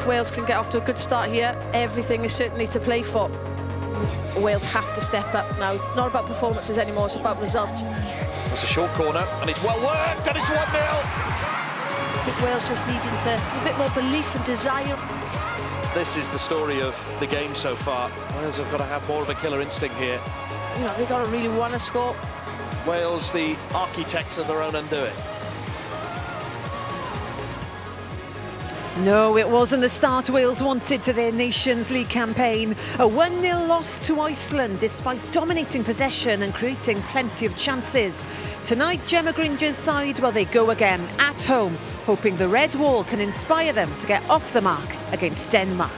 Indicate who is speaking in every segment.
Speaker 1: Wales can get off to a good start here, everything is certainly to play for. Wales have to step up now. Not about performances anymore, it's about results.
Speaker 2: It's a short corner, and it's well worked, and it's 1-0.
Speaker 1: I think Wales just needing to have a bit more belief and desire.
Speaker 2: This is the story of the game so far. Wales have got to have more of a killer instinct here.
Speaker 1: You know, they've got to really want to score.
Speaker 2: Wales, the architects of their own undoing.
Speaker 3: No, it wasn't the start Wales wanted to their Nations League campaign. A 1-0 loss to Iceland despite dominating possession and creating plenty of chances. Tonight, Gemma Granger's side, well, they go again at home, hoping the red wall can inspire them to get off the mark against Denmark.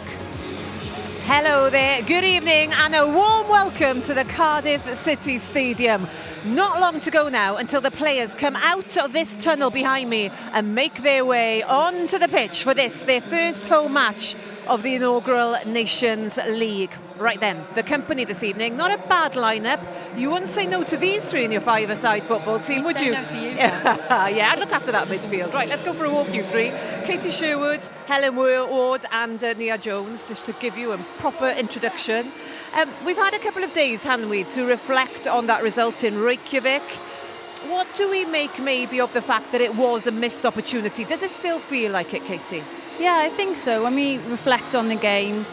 Speaker 3: Hello there, good evening and a warm welcome to the Cardiff City Stadium. Not long to go now until the players come out of this tunnel behind me and make their way onto the pitch for this, their first home match of the inaugural Nations League. Right then, the company this evening, not a bad lineup. You wouldn't say no to these three in your five-a-side football team, would you?
Speaker 4: No to you.
Speaker 3: Yeah, I'd look after that midfield. Right, let's go for a walk, you three. Katie Sherwood, Helen Ward and Nia Jones, just to give you a proper introduction. We've had a couple of days, haven't we, to reflect on that result in Reykjavik. What do we make maybe of the fact that it was a missed opportunity? Does it still feel like it, Katie?
Speaker 4: Yeah, I think so. When we reflect on the game,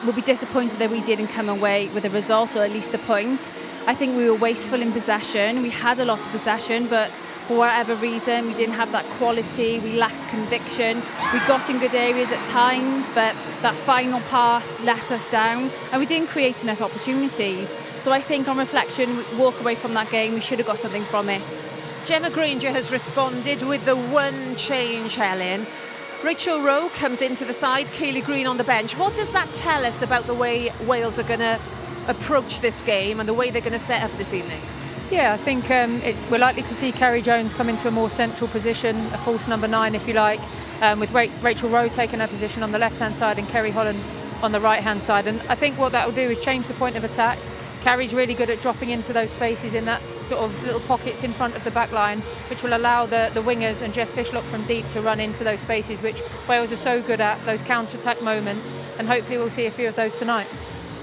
Speaker 4: we'll be disappointed that we didn't come away with a result or at least a point. I think we were wasteful in possession. We had a lot of possession, but for whatever reason, we didn't have that quality. We lacked conviction. We got in good areas at times, but that final pass let us down, and we didn't create enough opportunities. So I think on reflection, we walk away from that game, we should have got something from it.
Speaker 3: Gemma Granger has responded with the one change, Helen. Rachel Rowe comes into the side, Kayleigh Green on the bench. What does that tell us about the way Wales are going to approach this game and the way they're going to set up this evening?
Speaker 5: Yeah, I think we're likely to see Kerry Jones come into a more central position, a false number 9 if you like, with Rachel Rowe taking her position on the left-hand side and Kerry Holland on the right-hand side. And I think what that will do is change the point of attack. Kerry's really good at dropping into those spaces in that sort of little pockets in front of the back line, which will allow the wingers and Jess Fishlock from deep to run into those spaces, which Wales are so good at, those counter-attack moments, and hopefully we'll see a few of those tonight.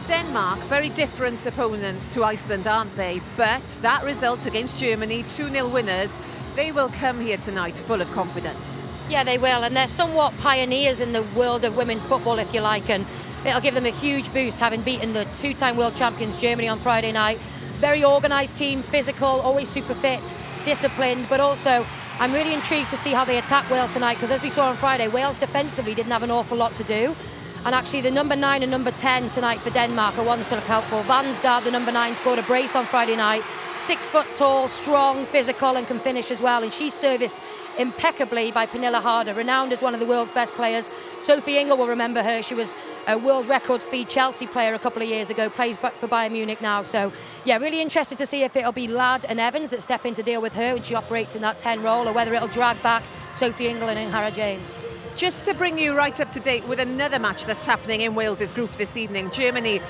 Speaker 3: Denmark, very different opponents to Iceland, aren't they? But that result against Germany, 2-0 winners, they will come here tonight full of confidence.
Speaker 6: Yeah, they will, and they're somewhat pioneers in the world of women's football, if you like, and it'll give them a huge boost having beaten the two-time world champions Germany on Friday night. Very organised team, physical, always super fit, disciplined, but also I'm really intrigued to see how they attack Wales tonight, because as we saw on Friday, Wales defensively didn't have an awful lot to do. And actually the number 9 and number 10 tonight for Denmark are ones to look out for. Vansgaard, the number 9, scored a brace on Friday night. 6 foot tall, strong, physical, and can finish as well. And she's serviced impeccably by Pernilla Harder, renowned as one of the world's best players. Sophie Ingle will remember her. She was a world record fee Chelsea player a couple of years ago, plays for Bayern Munich now. So, yeah, really interested to see if it'll be Ladd and Evans that step in to deal with her when she operates in that 10 role, or whether it'll drag back Sophie Ingle and Inghara James.
Speaker 3: Just to bring you right up to date with another match that's happening in Wales's group this evening, Germany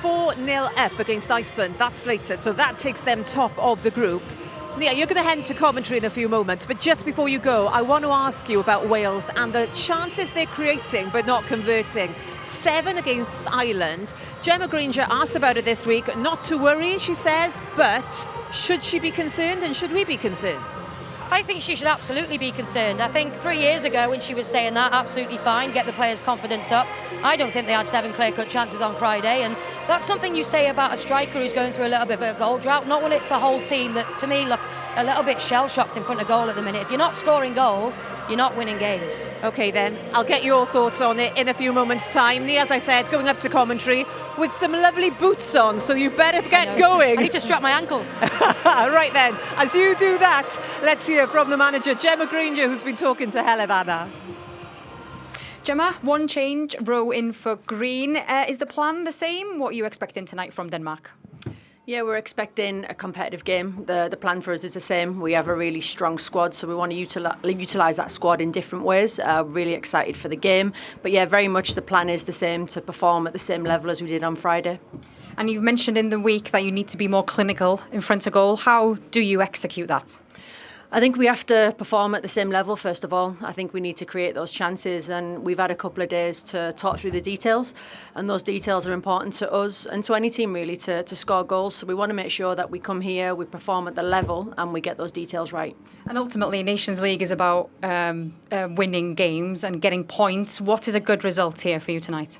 Speaker 3: 4-0 up against Iceland. That's later, so that takes them top of the group. Nia, you're going to head to commentary in a few moments, but just before you go, I want to ask you about Wales and the chances they're creating but not converting. 7 against Ireland. Gemma Granger asked about it this week. Not to worry, she says, but should she be concerned and should we be concerned?
Speaker 6: I think she should absolutely be concerned. I think 3 years ago when she was saying that, absolutely fine, get the players' confidence up. I don't think they had 7 clear-cut chances on Friday, and that's something you say about a striker who's going through a little bit of a goal drought, not when it's the whole team that, to me, look a little bit shell-shocked in front of goal at the minute. If you're not scoring goals, you're not winning games. OK then, I'll get your thoughts on it in a few moments' time. Nia, as I said, going up to commentary with some lovely boots on, so you better get going. I need to strap my ankles.
Speaker 3: Right then, as you do that, let's hear from the manager, Gemma Granger, who's been talking to Helena.
Speaker 7: Gemma, one change, Rowe in for Green. Is the plan the same? What are you expecting tonight from Denmark?
Speaker 8: Yeah, we're expecting a competitive game. The plan for us is the same. We have a really strong squad, so we want to utilise that squad in different ways. Really excited for the game. But yeah, very much the plan is the same, to perform at the same level as we did on Friday.
Speaker 7: And you've mentioned in the week that you need to be more clinical in front of goal. How do you execute that?
Speaker 5: I think we have to perform at the same level, first of all. I think we need to create those chances, and we've had a couple of days to talk through the details, and those details are important to us and to any team, really, to score goals. So we want to make sure that we come here, we perform at the level, and we get those details right.
Speaker 7: And ultimately, Nations League is about winning games and getting points. What is a good result here for you tonight?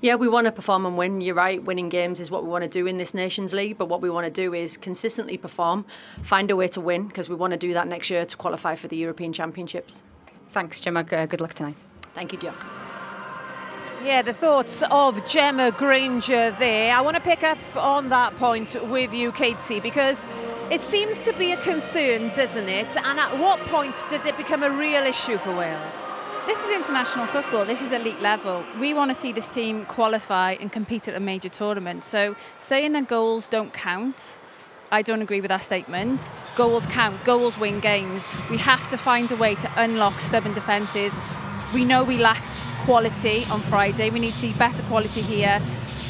Speaker 5: Yeah, we want to perform and win. You're right, winning games is what we want to do in this Nations League, but what we want to do is consistently perform, find a way to win, because we want to do that next year to qualify for the European Championships.
Speaker 7: Thanks, Gemma. Good luck tonight.
Speaker 5: Thank you, Diolch.
Speaker 3: Yeah, the thoughts of Gemma Granger there. I want to pick up on that point with you, Katie, because it seems to be a concern, doesn't it? And at what point does it become a real issue for Wales?
Speaker 4: This is international football. This is elite level. We want to see this team qualify and compete at a major tournament. So saying that goals don't count, I don't agree with that statement. Goals count. Goals win games. We have to find a way to unlock stubborn defences. We know we lacked quality on Friday. We need to see better quality here.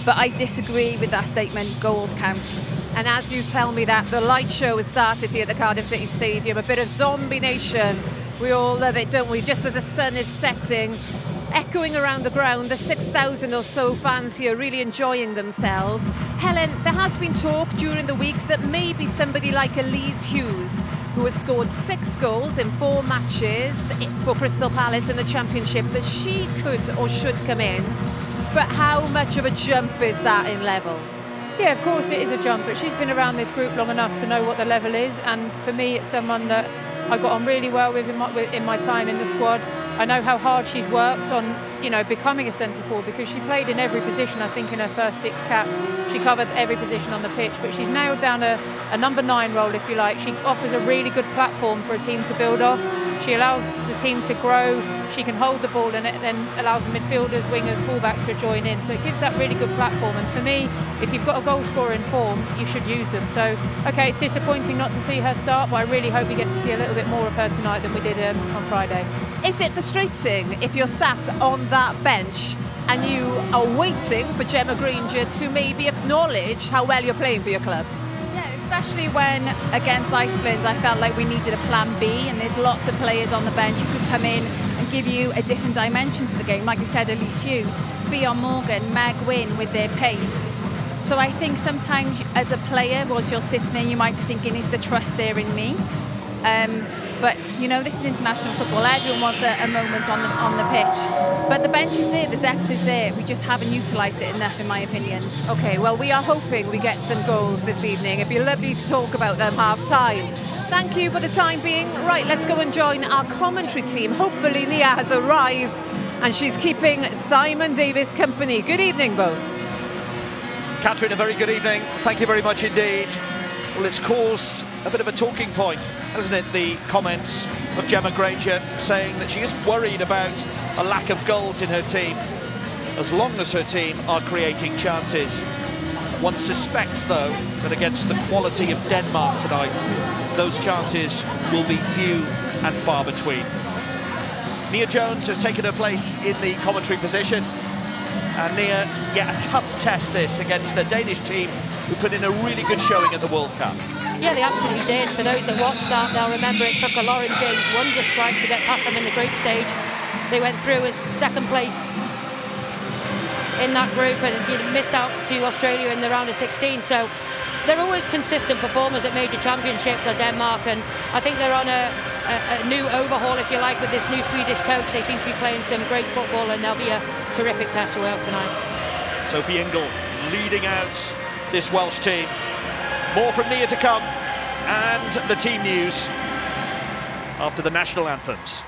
Speaker 4: But I disagree with that statement. Goals count.
Speaker 3: And as you tell me that, the light show has started here at the Cardiff City Stadium. A bit of Zombie Nation. We all love it, don't we? Just as the sun is setting, echoing around the ground, the 6,000 or so fans here really enjoying themselves. Helen, there has been talk during the week that maybe somebody like Elise Hughes, who has scored 6 goals in 4 matches for Crystal Palace in the Championship, that she could or should come in. But how much of a jump is that in level?
Speaker 5: Yeah, of course it is a jump, but she's been around this group long enough to know what the level is, and for me it's someone that I got on really well with in my time in the squad. I know how hard she's worked on, becoming a centre-forward, because she played in every position. I think in her first 6 caps, she covered every position on the pitch, but she's nailed down a number 9 role, if you like. She offers a really good platform for a team to build off. She allows the team to grow. She can hold the ball, and it then allows the midfielders, wingers, fullbacks to join in. So it gives that really good platform. And for me, if you've got a goal scorer in form, you should use them. So, okay, it's disappointing not to see her start, but I really hope we get to see a little bit more of her tonight than we did on Friday.
Speaker 3: Is it frustrating if you're sat on that bench and you are waiting for Gemma Granger to maybe acknowledge how well you're playing for your club?
Speaker 4: Especially when against Iceland I felt like we needed a plan B, and there's lots of players on the bench who could come in and give you a different dimension to the game, like you said, Elise Hughes, Fionn Morgan, Meg Wynn with their pace. So I think sometimes as a player, whilst you're sitting there, you might be thinking, is the trust there in me? But this is international football. Everyone wants a moment on the pitch. But the bench is there, the depth is there. We just haven't utilised it enough, in my opinion.
Speaker 3: Okay, well, we are hoping we get some goals this evening. It'd be lovely to talk about them half-time. Thank you for the time being. Right, let's go and join our commentary team. Hopefully Nia has arrived and she's keeping Simon Davis company. Good evening, both.
Speaker 2: Catherine, a very good evening. Thank you very much indeed. Well, it's caused a bit of a talking point, hasn't it? The comments of Gemma Granger saying that she isn't worried about a lack of goals in her team, as long as her team are creating chances. One suspects, though, that against the quality of Denmark tonight, those chances will be few and far between. Nia Jones has taken her place in the commentary position. And Nia, a tough test this against a Danish team who put in a really good showing at the World Cup.
Speaker 6: Yeah, they absolutely did. For those that watched that, they'll remember it took a Lauren James wonder strike to get past them in the group stage. They went through as second place in that group and missed out to Australia in the round of 16. So they're always consistent performers at major championships at Denmark, and I think they're on a new overhaul, if you like, with this new Swedish coach. They seem to be playing some great football, and they'll be a terrific test for Wales tonight.
Speaker 2: Sophie Ingle leading out this Welsh team. More from Nia to come, and the team news after the national anthems.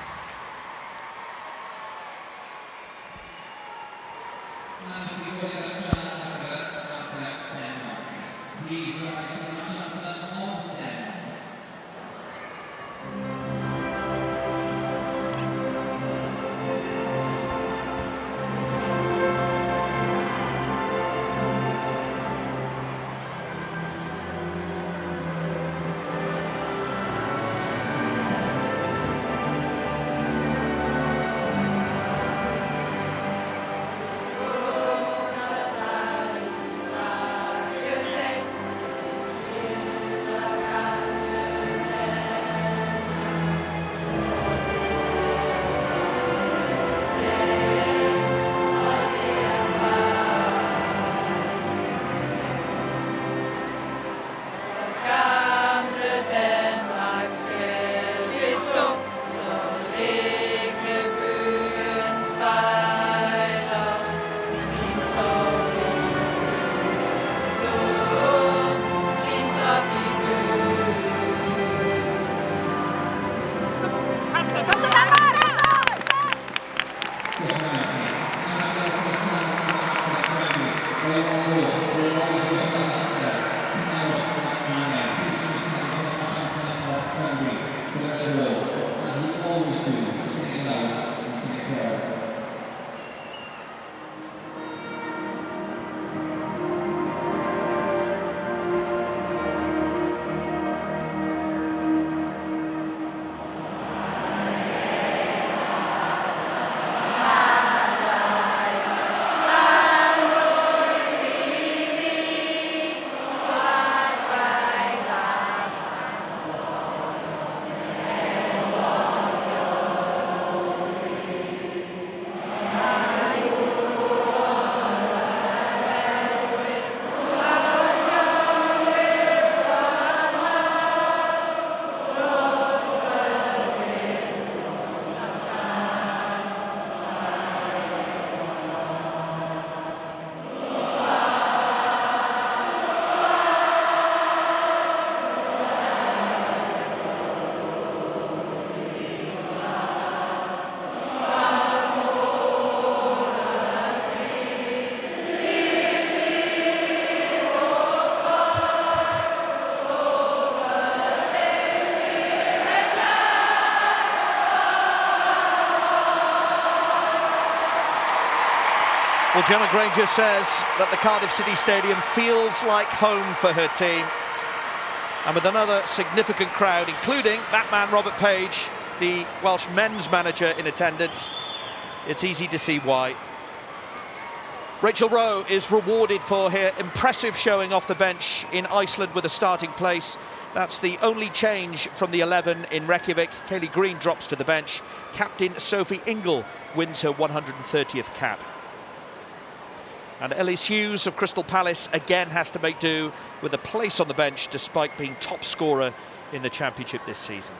Speaker 2: Well, Gemma Granger says that the Cardiff City Stadium feels like home for her team. And with another significant crowd, including that man Robert Page, the Welsh men's manager, in attendance, it's easy to see why. Rachel Rowe is rewarded for her impressive showing off the bench in Iceland with a starting place. That's the only change from the 11 in Reykjavik. Kaylee Green drops to the bench. Captain Sophie Ingle wins her 130th cap. And Ellis Hughes of Crystal Palace again has to make do with a place on the bench despite being top scorer in the Championship this season.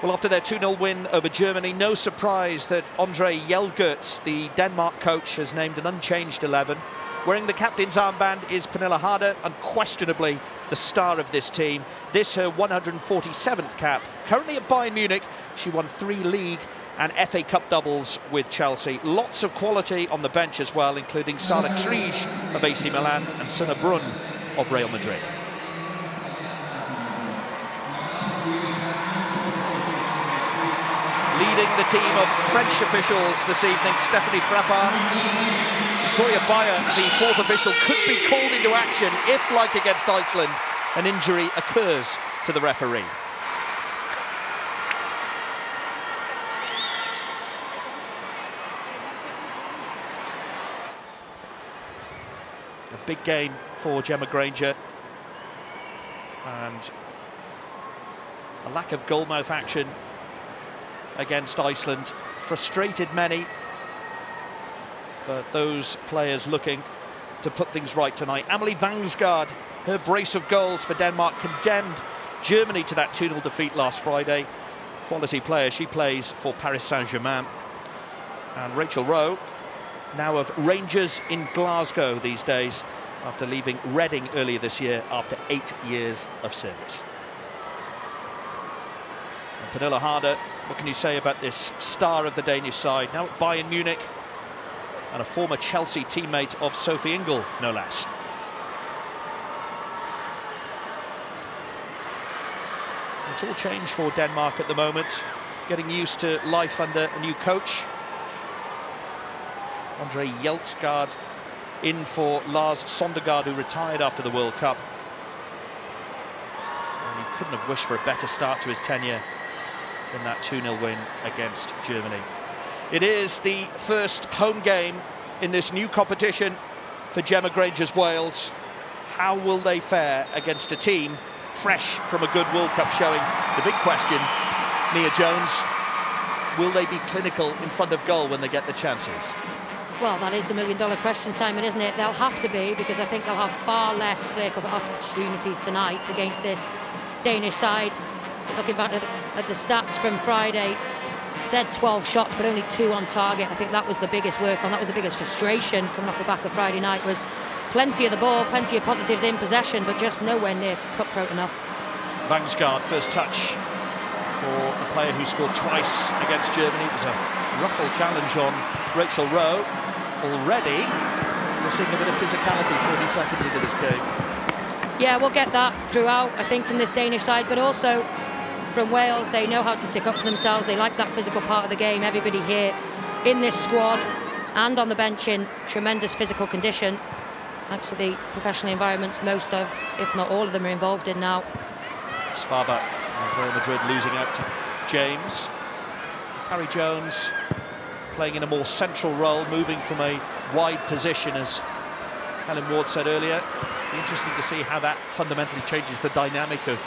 Speaker 2: Well, after their 2-0 win over Germany, no surprise that Andre Hjelgaard, the Denmark coach, has named an unchanged 11. Wearing the captain's armband is Pernille Harder, unquestionably the star of this team. This her 147th cap. Currently at Bayern Munich, she won 3 league and FA Cup doubles with Chelsea. Lots of quality on the bench as well, including Sarah Trige of AC Milan and Sunna Brunn of Real Madrid. Leading the team of French officials this evening, Stephanie Frappard. Toya Bayer, the 4th official, could be called into action if, like against Iceland, an injury occurs to the referee. A big game for Gemma Granger, and a lack of goalmouth action against Iceland frustrated many, but those players looking to put things right tonight. Amelie Vangsgaard, her brace of goals for Denmark condemned Germany to that 2-0 defeat last Friday. Quality player, she plays for Paris Saint-Germain. And Rachel Rowe, now of Rangers in Glasgow these days, after leaving Reading earlier this year after 8 years of service. And Pernille Harder, what can you say about this star of the Danish side, now at Bayern Munich, and a former Chelsea teammate of Sophie Ingle, no less. It's all changed for Denmark at the moment, getting used to life under a new coach. Andre Hjelgaard in for Lars Sondergaard, who retired after the World Cup. And he couldn't have wished for a better start to his tenure in that 2-0 win against Germany. It is the first home game in this new competition for Gemma Granger's Wales. How will they fare against a team fresh from a good World Cup showing? The big question, Mia Jones, will they be clinical in front of goal when they get the chances?
Speaker 6: Well, that is the million-dollar question, Simon, isn't it? They'll have to be, because I think they'll have far less clear-cut opportunities tonight against this Danish side. Looking back at the stats from Friday, said 12 shots, but only 2 on target. I think that was the biggest work on, that was the biggest frustration coming off the back of Friday night, was plenty of the ball, plenty of positives in possession, but just nowhere near cutthroat enough. Vangsgaard,
Speaker 2: first touch for a player who scored twice against Germany. It was a ruffle challenge on Rachel Rowe. Already, we're seeing a bit of physicality 40 seconds into this game.
Speaker 6: Yeah, we'll get that throughout, I think, from this Danish side, but also from Wales. They know how to stick up for themselves. They like that physical part of the game. Everybody here in this squad and on the bench in tremendous physical condition, thanks to the professional environments most of, if not all of them, are involved in now.
Speaker 2: Svava of Real Madrid losing out to James. Carrie Jones playing in a more central role, moving from a wide position, as Helen Ward said earlier. It'll be interesting to see how that fundamentally changes the dynamic of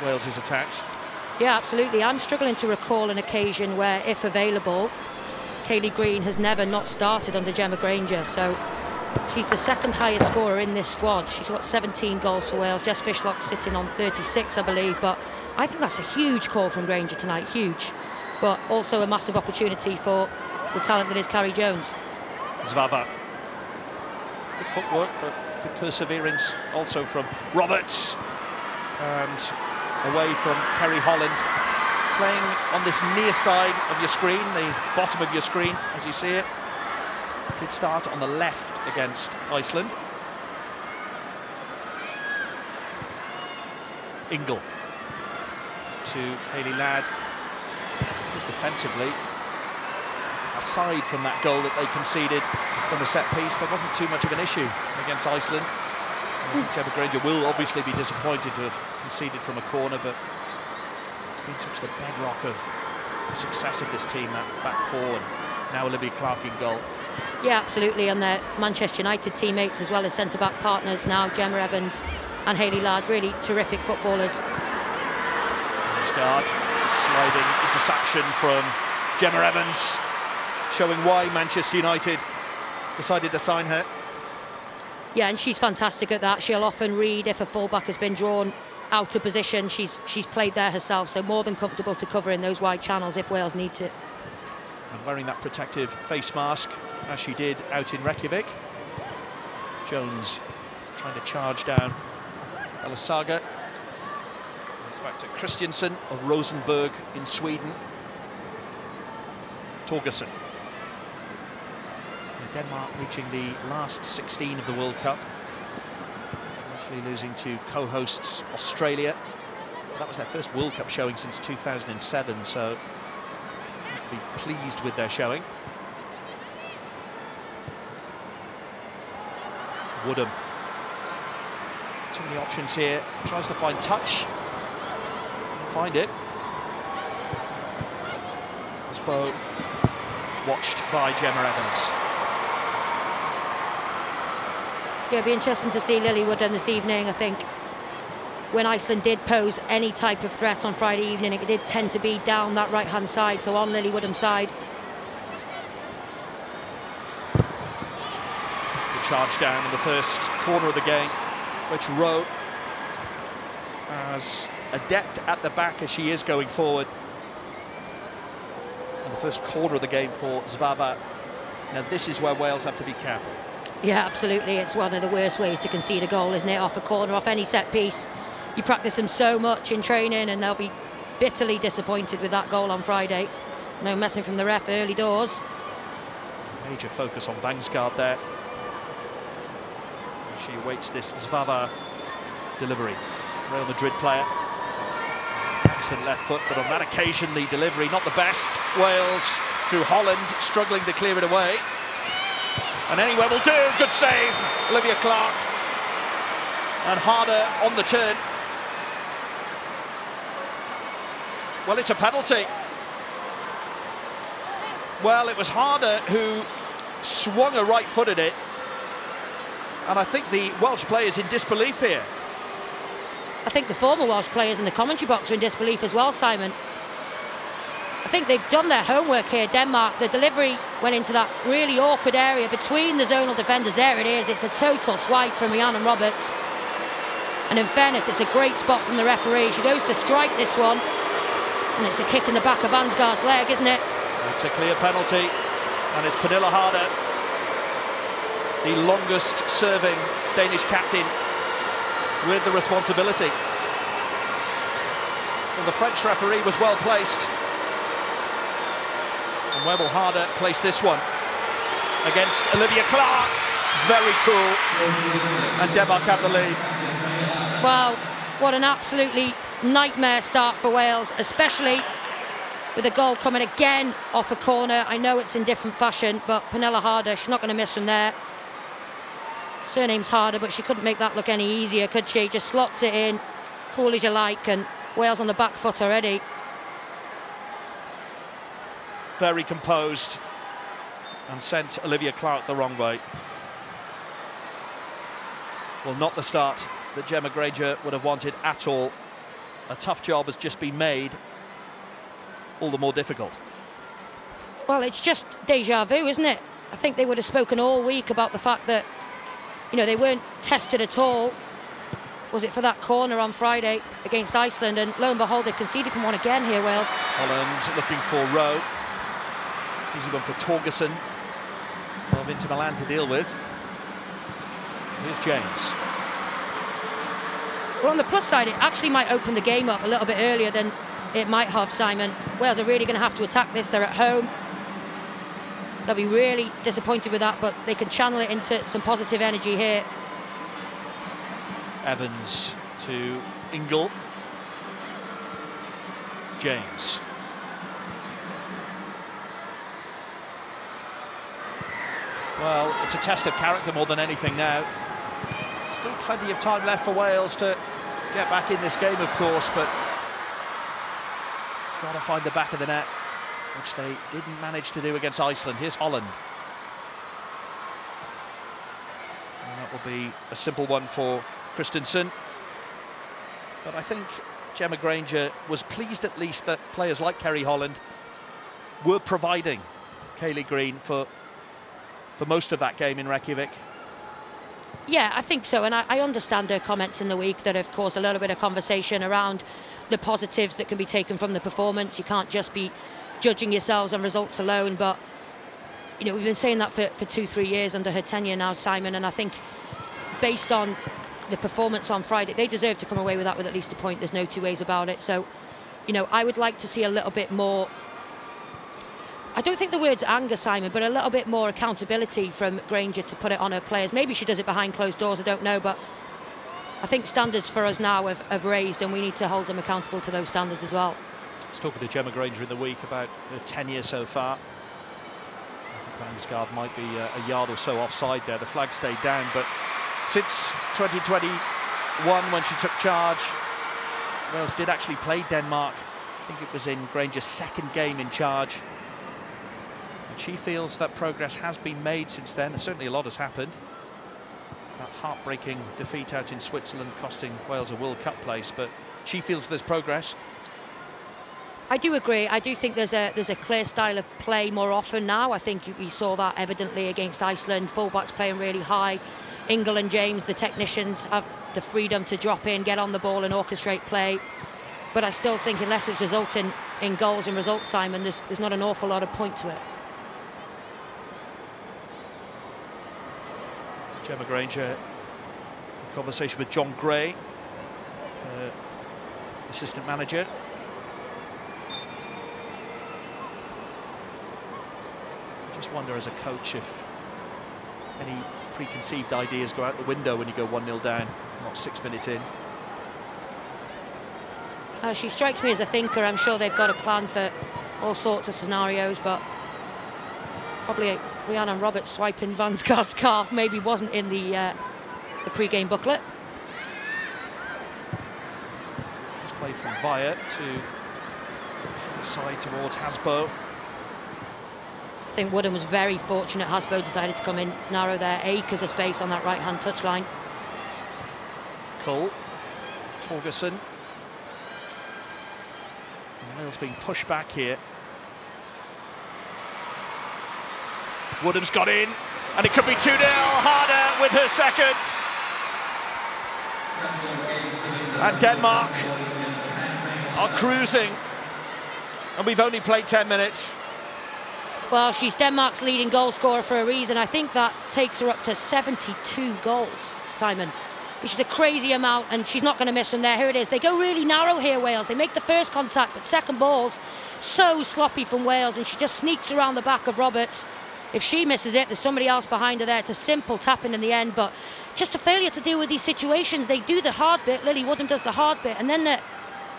Speaker 2: Wales's attacks.
Speaker 6: Yeah, absolutely. I'm struggling to recall an occasion where, if available, Kaylee Green has never not started under Gemma Granger. So she's the 2nd highest scorer in this squad. She's got 17 goals for Wales. Jess Fishlock sitting on 36, I believe. But I think that's a huge call from Granger tonight, huge. But also a massive opportunity for the talent that is Carrie Jones.
Speaker 2: Zvava. Good footwork, but good perseverance also from Roberts. And away from Kerry Holland, playing on this near side of your screen, the bottom of your screen as you see it. Did start on the left against Iceland. Ingle. to Hayley Ladd. Just defensively, aside from that goal that they conceded from the set piece, there wasn't too much of an issue against Iceland. I think Gemma Granger will obviously be disappointed to have conceded from a corner, but it's been such the bedrock of the success of this team, that back four, and now Olivia Clark in goal.
Speaker 6: Yeah, absolutely, and their Manchester United teammates as well as centre-back partners now, Gemma Evans and Hayley Ladd, really terrific footballers.
Speaker 2: Guard, sliding interception from Gemma Evans, showing why Manchester United decided to sign her.
Speaker 6: Yeah, and she's fantastic at that. She'll often read if a fullback has been drawn out of position. She's played there herself, so more than comfortable to cover in those wide channels if Wales need to.
Speaker 2: And wearing that protective face mask, as she did out in Reykjavik. Jones trying to charge down Alasaga. It's back to Christiansen of Rosenborg in Sweden. Torgersen. Denmark reaching the last 16 of the World Cup. Actually losing to co-hosts Australia. That was their first World Cup showing since 2007, so be pleased with their showing. Woodham. Too many options here. Tries to find touch. Find it. Spo watched by Gemma Evans.
Speaker 6: Yeah, it'll be interesting to see Lily Woodham this evening. I think when Iceland did pose any type of threat on Friday evening, it did tend to be down that right-hand side, so on Lily Woodham's side.
Speaker 2: The charge down in the first corner of the game, which Rowe, as adept at the back as she is going forward. And the first corner of the game for Zvava. Now this is where Wales have to be careful.
Speaker 6: Yeah, absolutely. It's one of the worst ways to concede a goal, isn't it? Off a corner, off any set piece. You practice them so much in training and they'll be bitterly disappointed with that goal on Friday. No messing from the ref early doors.
Speaker 2: Major focus on Vangsgaard there. She awaits this Zvava delivery. Real Madrid player. Excellent left foot, but on that occasion the delivery not the best. Wales through Holland, struggling to clear it away. And anywhere will do. Good save, Olivia Clark. And Harder on the turn. Well, it's a penalty. Well, it was Harder who swung a right foot at it. And I think the Welsh players in disbelief here.
Speaker 6: I think the former Welsh players in the commentary box are in disbelief as well, Simon. I think they've done their homework here, Denmark. The delivery went into that really awkward area between the zonal defenders. There it is. It's a total swipe from Rhiannon Roberts. And in fairness, it's a great spot from the referee. She goes to strike this one. And it's a kick in the back of Vangsgaard's leg, isn't it?
Speaker 2: It's a clear penalty. And it's Pernille Harder, the longest serving Danish captain, with the responsibility. Well, the French referee was well placed. And where will Harder place this one? Against Olivia Clark. Very cool. And Denmark have the lead.
Speaker 6: Wow, what an absolutely nightmare start for Wales, especially with a goal coming again off a corner. I know it's in different fashion, but Pernille Harder, she's not going to miss from there. Surname's Harder, but she couldn't make that look any easier, could she? Just slots it in, cool as you like, and Wales on the back foot already.
Speaker 2: Very composed and sent Olivia Clark the wrong way. Well, not the start that Gemma Granger would have wanted at all. A tough job has just been made, all the more difficult.
Speaker 6: Well, it's just deja vu, isn't it? I think they would have spoken all week about the fact that, you know, they weren't tested at all. Was it for that corner on Friday against Iceland? And lo and behold, they've conceded from one again here, Wales.
Speaker 2: Holland looking for Rowe. Easy one for Torgersen of Inter Milan to deal with. Here's James.
Speaker 6: Well, on the plus side, it actually might open the game up a little bit earlier than it might have, Simon. Wales are really going to have to attack this. They're at home. They'll be really disappointed with that, but they can channel it into some positive energy here.
Speaker 2: Evans to Ingle. James. Well, it's a test of character more than anything now. Still plenty of time left for Wales to get back in this game, of course, but got to find the back of the net, which they didn't manage to do against Iceland. Here's Holland. And that will be a simple one for Christensen. But I think Gemma Granger was pleased at least that players like Kerry Holland were providing Kayleigh Green for most of that game in Reykjavik.
Speaker 6: Yeah, I think so, and I understand her comments in the week that have caused a little bit of conversation around the positives that can be taken from the performance. You can't just be judging yourselves on results alone, but you know, we've been saying that for 2-3 years under her tenure now, Simon, and I think based on the performance on Friday, they deserve to come away with that with at least a point. There's no two ways about it. So, you know, I would like to see a little bit more, I don't think the word's anger, Simon, but a little bit more accountability from Granger to put it on her players. Maybe she does it behind closed doors, I don't know, but I think standards for us now have raised, and we need to hold them accountable to those standards as well.
Speaker 2: I was talking to Gemma Granger in the week about her tenure so far. I think Vangsgaard might be a yard or so offside there. The flag stayed down, but since 2021, when she took charge, Wales did actually play Denmark. I think it was in Granger's second game in charge. And she feels that progress has been made since then, and certainly a lot has happened. That heartbreaking defeat out in Switzerland costing Wales a World Cup place, but she feels there's progress.
Speaker 6: I do agree. I do think there's a clear style of play more often now. I think we saw that evidently against Iceland. Fullbacks playing really high. Ingle and James, the technicians, have the freedom to drop in, get on the ball and orchestrate play. But I still think unless it's resulting in goals and results, Simon, there's not an awful lot of point to it.
Speaker 2: Gemma Granger in conversation with John Gray, assistant manager. I just wonder as a coach if any preconceived ideas go out the window when you go 1-0 down, not 6 minutes in.
Speaker 6: She strikes me as a thinker. I'm sure they've got a plan for all sorts of scenarios, but probably Rhiannon Roberts swiping Vangsgaard's calf maybe wasn't in the pre-game booklet.
Speaker 2: Just play from Via to the side towards Hasbo.
Speaker 6: I think Woodham was very fortunate. Hasbo decided to come in narrow there. Acres of space on that right-hand touchline.
Speaker 2: Cole, Torgerson. Wales being pushed back here. Woodham's got in, and it could be 2-0. Harder with her second. And Denmark are cruising. And we've only played 10 minutes.
Speaker 6: Well, she's Denmark's leading goal scorer for a reason. I think that takes her up to 72 goals, Simon, which is a crazy amount, and she's not going to miss from there. Here it is. They go really narrow here, Wales. They make the first contact, but second ball's so sloppy from Wales, and she just sneaks around the back of Roberts. If she misses it, there's somebody else behind her there. It's a simple tap-in the end, but just a failure to deal with these situations. They do the hard bit. Lily Woodham does the hard bit, and then they're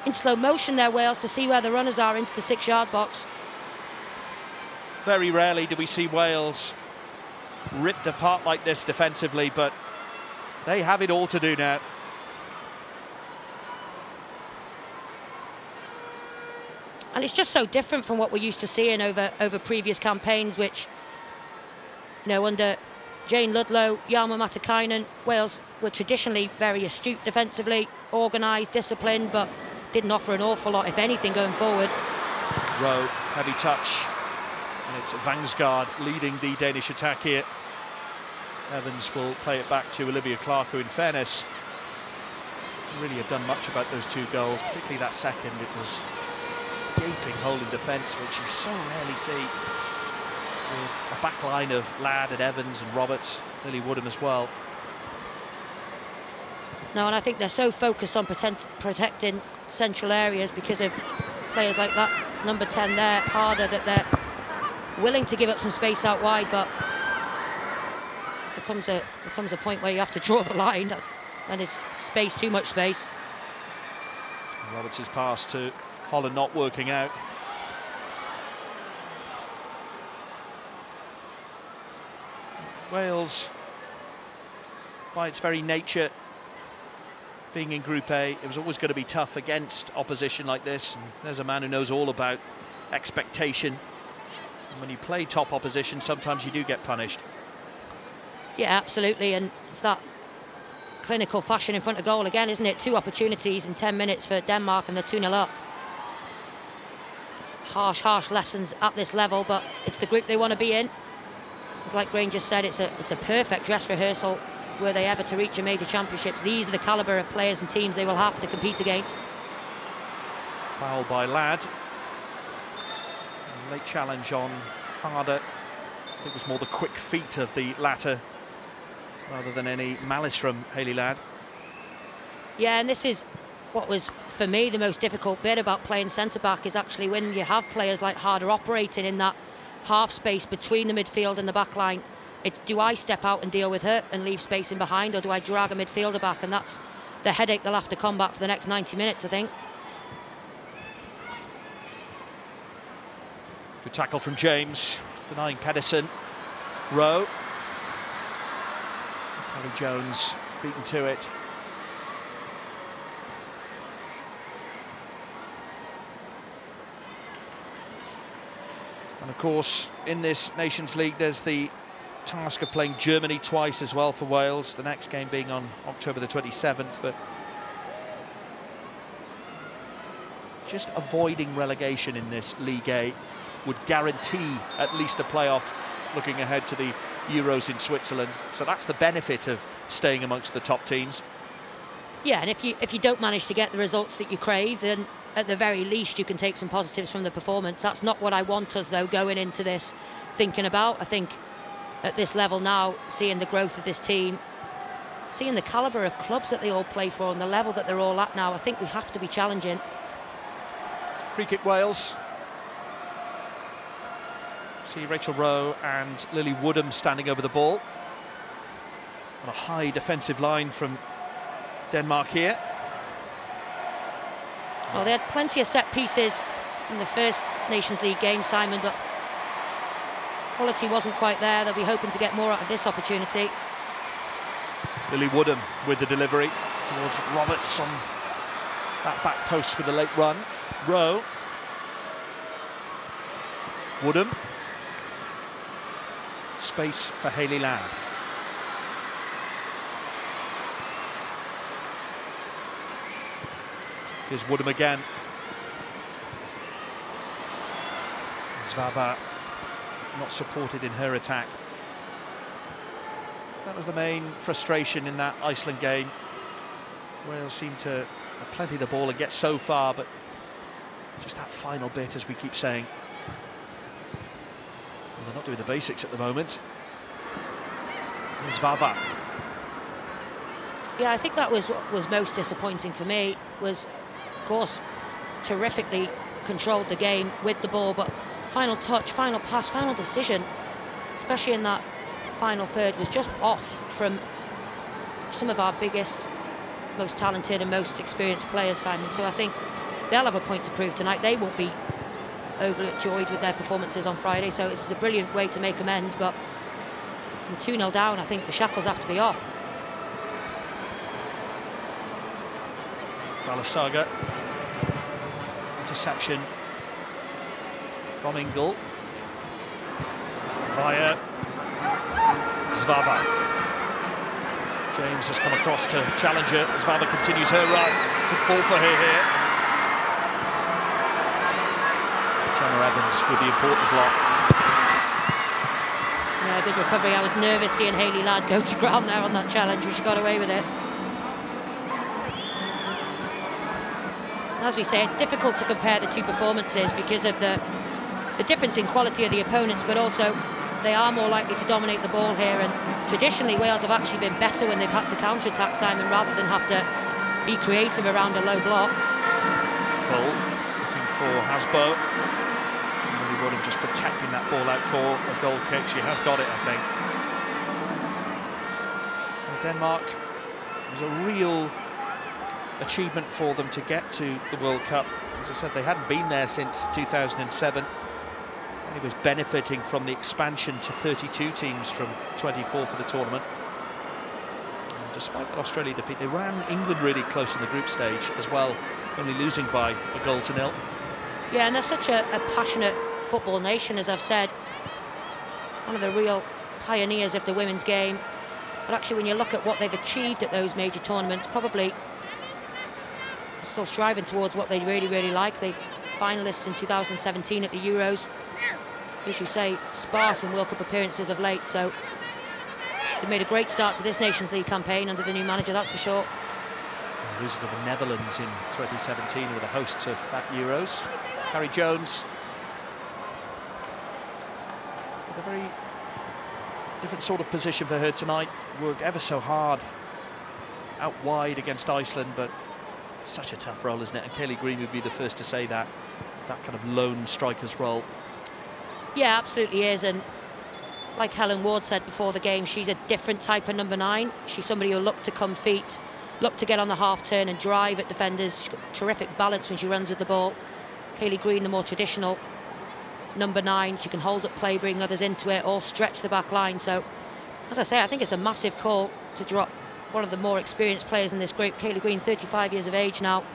Speaker 6: in slow motion there, Wales, to see where the runners are into the 6-yard box.
Speaker 2: Very rarely do we see Wales ripped apart like this defensively, but they have it all to do now.
Speaker 6: And it's just so different from what we're used to seeing over previous campaigns, which, you know, under Jane Ludlow, Jarmo Matikainen, Wales were traditionally very astute defensively, organised, disciplined, but didn't offer an awful lot, if anything, going forward.
Speaker 2: Rowe, heavy touch. And it's Vangsgaard leading the Danish attack here. Evans will play it back to Olivia Clark, who in fairness didn't really have done much about those 2 goals, particularly that second. It was a gaping hole in defence, which you so rarely see, with a back line of Ladd and Evans and Roberts, Lily Woodham as well.
Speaker 6: No, and I think they're so focused on protecting central areas because of players like that number 10 there, Harder, that they're willing to give up some space out wide, but there comes a point where you have to draw the line, and it's space, too much space.
Speaker 2: Roberts' pass to Holland not working out. Wales, by its very nature, being in Group A, it was always going to be tough against opposition like this. And there's a man who knows all about expectation. And when you play top opposition, sometimes you do get punished.
Speaker 6: Yeah, absolutely, and it's that clinical fashion in front of goal again, isn't it? 2 opportunities in 10 minutes for Denmark, and they're 2-0 up. It's harsh lessons at this level, but it's the group they want to be in. It's like Granger said, it's a perfect dress rehearsal. Were they ever to reach a major championship, these are the calibre of players and teams they will have to compete against.
Speaker 2: Foul by Ladd. Late challenge on Harder. I think it was more the quick feet of the latter rather than any malice from Hayley Ladd.
Speaker 6: Yeah, and this is what was, for me, the most difficult bit about playing centre-back, is actually when you have players like Harder operating in that half space between the midfield and the back line. It's, do I step out and deal with her and leave space in behind, or do I drag a midfielder back? And that's the headache they'll have to combat for the next 90 minutes, I think.
Speaker 2: Good tackle from James, denying Pedersen. Rowe. Kelly Jones beaten to it. And of course, in this Nations League, there's the task of playing Germany twice as well for Wales, the next game being on October the 27th, but just avoiding relegation in this League A would guarantee at least a playoff looking ahead to the Euros in Switzerland. So that's the benefit of staying amongst the top teams.
Speaker 6: Yeah, and if you don't manage to get the results that you crave, then at the very least you can take some positives from the performance. That's not what I want us, though, going into this thinking about. I think at this level now, seeing the growth of this team, seeing the calibre of clubs that they all play for and the level that they're all at now, I think we have to be challenging.
Speaker 2: Free kick Wales. See Rachel Rowe and Lily Woodham standing over the ball. On a high defensive line from Denmark here.
Speaker 6: Well, they had plenty of set pieces in the first Nations League game, Simon, but quality wasn't quite there. They'll be hoping to get more out of this opportunity.
Speaker 2: Lily Woodham with the delivery towards Roberts on that back post with a late run. Rowe. Woodham. Space for Hayley Ladd. Here's Woodham again. Zvava not supported in her attack. That was the main frustration in that Iceland game. Wales seemed to have plenty of the ball and get so far, but just that final bit, as we keep saying. Well, they're not doing the basics at the moment. Zvava.
Speaker 6: Yeah, I think that was what was most disappointing for me, was, of course, terrifically controlled the game with the ball, but final touch, final pass, final decision, especially in that final third, was just off from some of our biggest, most talented and most experienced players, Simon. So I think they'll have a point to prove tonight. They won't be overly joyed with their performances on Friday, so this is a brilliant way to make amends, but from 2-0 down, I think the shackles have to be off.
Speaker 2: Balasaga. Interception from Ingle. Via Zvava. James has come across to challenge her. Zvava continues her run. Could fall for her here. Gemma Evans with the important block.
Speaker 6: Yeah, good recovery. I was nervous seeing Hayley Ladd go to ground there on that challenge, but she got away with it. As we say, it's difficult to compare the two performances because of the difference in quality of the opponents, but also they are more likely to dominate the ball here, and traditionally Wales have actually been better when they've had to counter-attack, Simon, rather than have to be creative around a low block.
Speaker 2: Goal, looking for Hasbo. Really Woodham just protecting that ball out for a goal kick. She has got it, I think. Well, Denmark was a real achievement for them to get to the World Cup. As I said, they hadn't been there since 2007. And it was benefiting from the expansion to 32 teams from 24 for the tournament. And despite that Australia defeat, they ran England really close in the group stage as well, only losing by 1-0.
Speaker 6: Yeah, and they're such a passionate football nation, as I've said. One of the real pioneers of the women's game. But actually, when you look at what they've achieved at those major tournaments, probably still striving towards what they really, really like. They finalists in 2017 at the Euros. As you say, sparse in World Cup appearances of late, so they made a great start to this Nations League campaign under the new manager, that's for sure.
Speaker 2: Losing to the Netherlands in 2017, who were the hosts of that Euros. Carrie Jones with a very different sort of position for her tonight. Worked ever so hard out wide against Iceland, but it's such a tough role, isn't it? And Kaylee Green would be the first to say that kind of lone striker's role.
Speaker 6: Yeah, absolutely is. And like Helen Ward said before the game, she's a different type of number 9. She's somebody who'll look to come feet, look to get on the half turn and drive at defenders. She's got terrific balance when she runs with the ball. Kaylee Green, the more traditional number 9. She can hold up play, bring others into it, or stretch the back line. So, as I say, I think it's a massive call to drop one of the more experienced players in this group. Kaylee Green, 35 years of age now,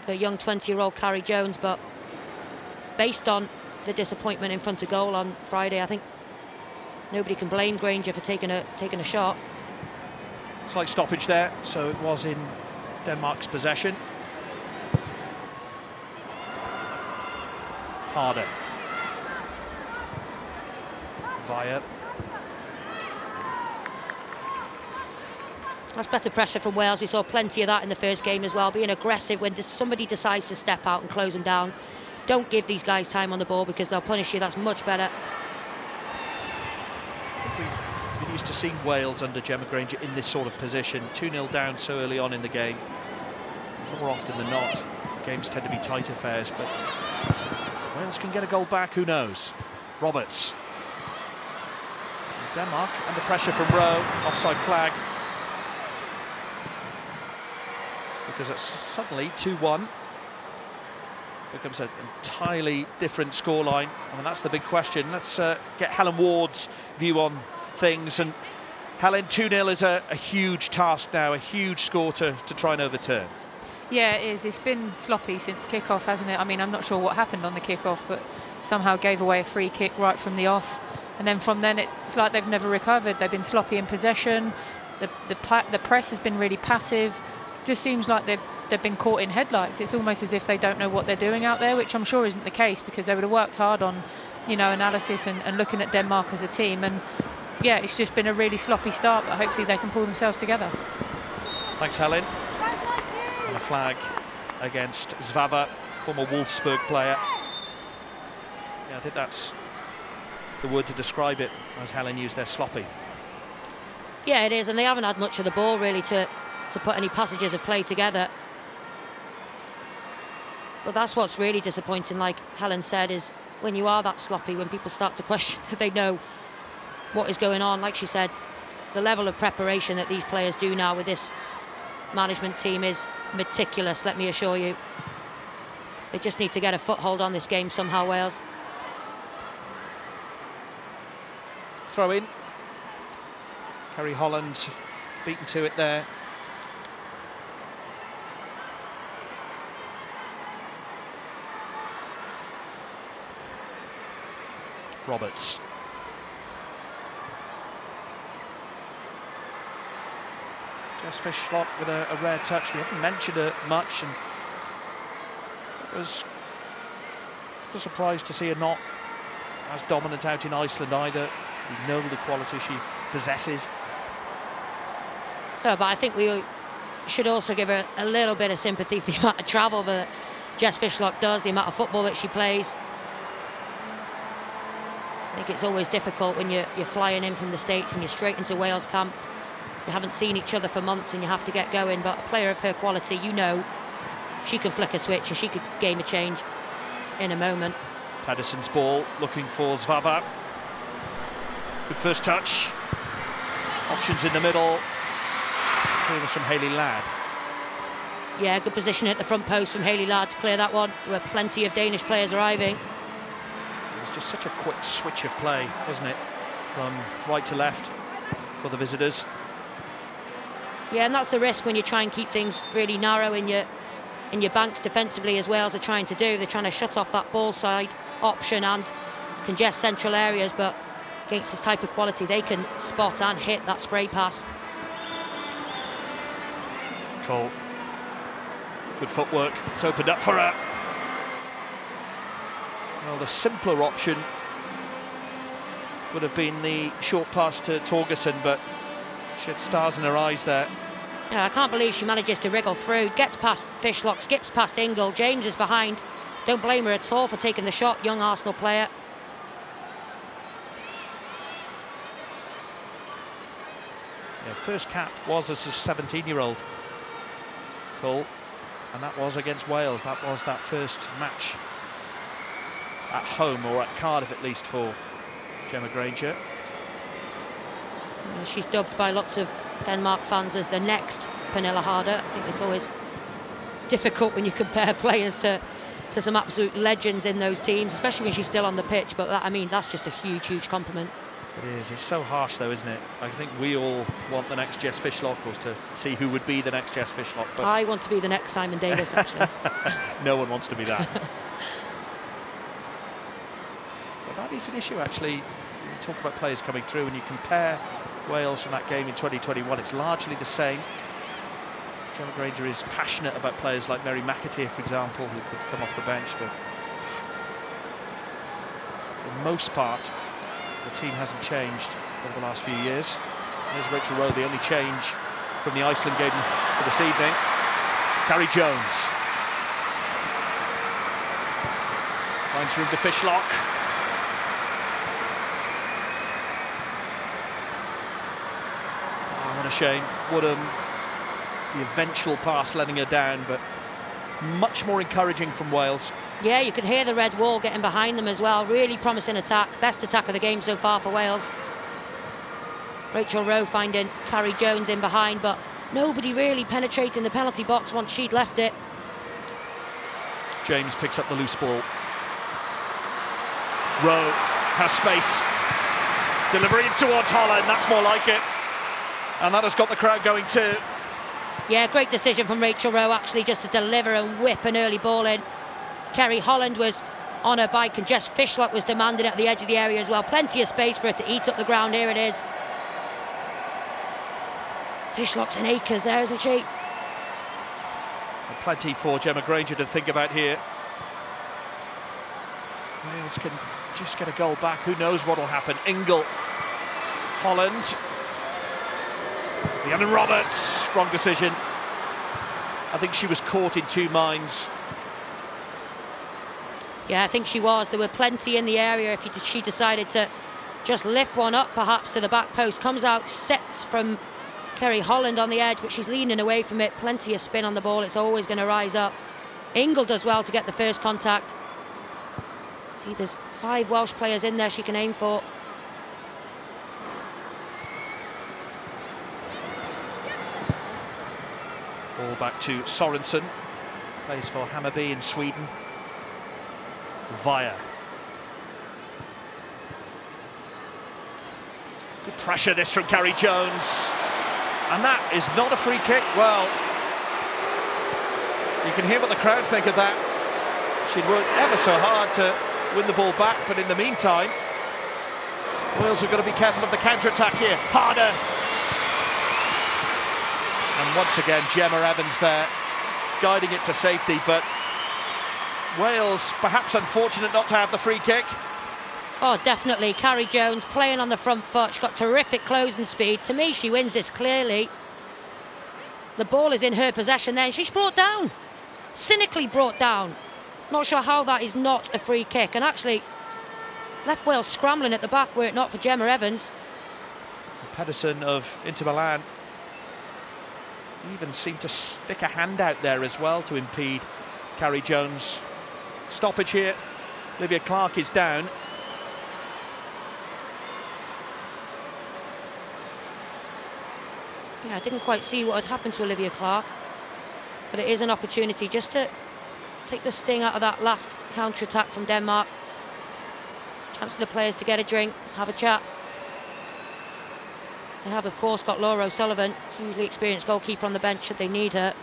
Speaker 6: for young 20-year-old Carrie Jones. But based on the disappointment in front of goal on Friday, I think nobody can blame Granger for taking a shot.
Speaker 2: Slight stoppage there, so it was in Denmark's possession. Harder. Via.
Speaker 6: That's better pressure from Wales. We saw plenty of that in the first game as well, being aggressive when somebody decides to step out and close them down. Don't give these guys time on the ball because they'll punish you. That's much better.
Speaker 2: We've been used to seeing Wales under Gemma Granger in this sort of position. 2-0 down so early on in the game. More often than not, games tend to be tight affairs, but Wales can get a goal back, who knows? Roberts. Denmark under pressure from Rowe, offside flag. Because it's suddenly 2-1. Becomes an entirely different scoreline. I mean, that's the big question. Let's get Helen Ward's view on things. And Helen, 2-0 is a huge task now, a huge score to try and overturn.
Speaker 5: Yeah, it is. It's been sloppy since kick-off, hasn't it? I mean, I'm not sure what happened on the kick-off, but somehow gave away a free kick right from the off. And then from then, it's like they've never recovered. They've been sloppy in possession. The press has been really passive. Just seems like they've been caught in headlights. It's almost as if they don't know what they're doing out there, which I'm sure isn't the case, because they would have worked hard on, analysis and looking at Denmark as a team. And yeah, it's just been a really sloppy start, but hopefully they can pull themselves together.
Speaker 2: Thanks, Helen. And a flag against Zvava, former Wolfsburg player. Yeah, I think that's the word to describe it, as Helen used there, sloppy.
Speaker 6: Yeah, it is, and they haven't had much of the ball really to put any passages of play together. But that's what's really disappointing, like Helen said, is when you are that sloppy, when people start to question that they know what is going on. Like she said, the level of preparation that these players do now with this management team is meticulous, let me assure you. They just need to get a foothold on this game somehow, Wales.
Speaker 2: Throw in. Kerry Holland beaten to it there. Roberts. Jess Fishlock with a rare touch. We haven't mentioned her much, and it was surprised to see her not as dominant out in Iceland either. We know the quality she possesses.
Speaker 6: No, but I think we should also give her a little bit of sympathy for the amount of travel that Jess Fishlock does, the amount of football that she plays. I think it's always difficult when you're flying in from the States and you're straight into Wales camp. You haven't seen each other for months and you have to get going, but a player of her quality, she can flick a switch and she could game a change in a moment.
Speaker 2: Pedersen's ball looking for Zvava. Good first touch. Options in the middle. Clearance from Hayley Ladd.
Speaker 6: Yeah, good position at the front post from Hayley Ladd to clear that one. There were plenty of Danish players arriving.
Speaker 2: It was just such a quick switch of play, wasn't it? From right to left for the visitors.
Speaker 6: Yeah, and that's the risk when you try and keep things really narrow in your banks defensively, as Wales are trying to do. They're trying to shut off that ball side option and congest central areas, but against this type of quality, they can spot and hit that spray pass.
Speaker 2: Cole. Good footwork. It's opened up for her. Well, the simpler option would have been the short pass to Torgerson, but she had stars in her eyes there.
Speaker 6: Yeah, I can't believe she manages to wriggle through, gets past Fishlock, skips past Ingle. James is behind. Don't blame her at all for taking the shot, young Arsenal player.
Speaker 2: Yeah, first capped was as a 17-year-old, Cole, and that was against Wales. That was that first match at home, or at Cardiff at least, for Gemma Granger.
Speaker 6: She's dubbed by lots of Denmark fans as the next Pernille Harder. I think it's always difficult when you compare players to some absolute legends in those teams, especially when she's still on the pitch, but that, I mean, that's just a huge compliment.
Speaker 2: It is. It's so harsh though, isn't it? I think we all want the next Jess Fishlock, or to see who would be the next Jess Fishlock. But
Speaker 6: I want to be the next Simon Davis, actually.
Speaker 2: No one wants to be that. But that is an issue, actually. You talk about players coming through, and you compare Wales from that game in 2021, it's largely the same. Gemma Granger is passionate about players like Mary McAteer, for example, who could come off the bench, but for the most part, the team hasn't changed over the last few years. There's Rachel Rowe, the only change from the Iceland game for this evening. Carrie Jones finds room to Fishlock. Oh, what a shame. Woodham, the eventual pass letting her down, but much more encouraging from Wales.
Speaker 6: Yeah, you could hear the red wall getting behind them as well. Really promising attack. Best attack of the game so far for Wales. Rachel Rowe finding Carrie Jones in behind, but nobody really penetrating the penalty box once she'd left it.
Speaker 2: James picks up the loose ball. Rowe has space. Delivery towards Holland, that's more like it. And that has got the crowd going too.
Speaker 6: Yeah, great decision from Rachel Rowe, actually, just to deliver and whip an early ball in. Kerry Holland was on her bike, and Jess Fishlock was demanding at the edge of the area as well. Plenty of space for her to eat up the ground. Here it is. Fishlock's in acres there, isn't she?
Speaker 2: And plenty for Gemma Granger to think about here. Wales can just get a goal back. Who knows what will happen? Ingle, Holland, Rhiannon Roberts, wrong decision. I think she was caught in two minds.
Speaker 6: Yeah, I think she was. There were plenty in the area. If she decided to just lift one up, perhaps to the back post, comes out, sets from Kerry Holland on the edge, but she's leaning away from it. Plenty of spin on the ball. It's always going to rise up. Ingle does well to get the first contact. See, there's 5 Welsh players in there she can aim for.
Speaker 2: Ball back to Sorensen. Plays for Hammarby in Sweden. Via. Good pressure this from Carrie Jones. And that is not a free kick. Well, you can hear what the crowd think of that. She'd worked ever so hard to win the ball back, but in the meantime, Wales have got to be careful of the counter-attack here. Harder. And once again, Gemma Evans there, guiding it to safety, but Wales perhaps unfortunate not to have the free kick.
Speaker 6: Oh, definitely. Carrie Jones playing on the front foot. She's got terrific closing speed. To me, she wins this clearly. The ball is in her possession then. She's brought down. Cynically brought down. Not sure how that is not a free kick. And actually, left Wales scrambling at the back were it not for Gemma Evans.
Speaker 2: Pedersen of Inter Milan even seemed to stick a hand out there as well to impede Carrie Jones. Stoppage here. Olivia Clark is down.
Speaker 6: Yeah, I didn't quite see what had happened to Olivia Clark. But it is an opportunity just to take the sting out of that last counter-attack from Denmark. Chance for the players to get a drink, have a chat. They have, of course, got Laura O'Sullivan, hugely experienced goalkeeper on the bench should they need her.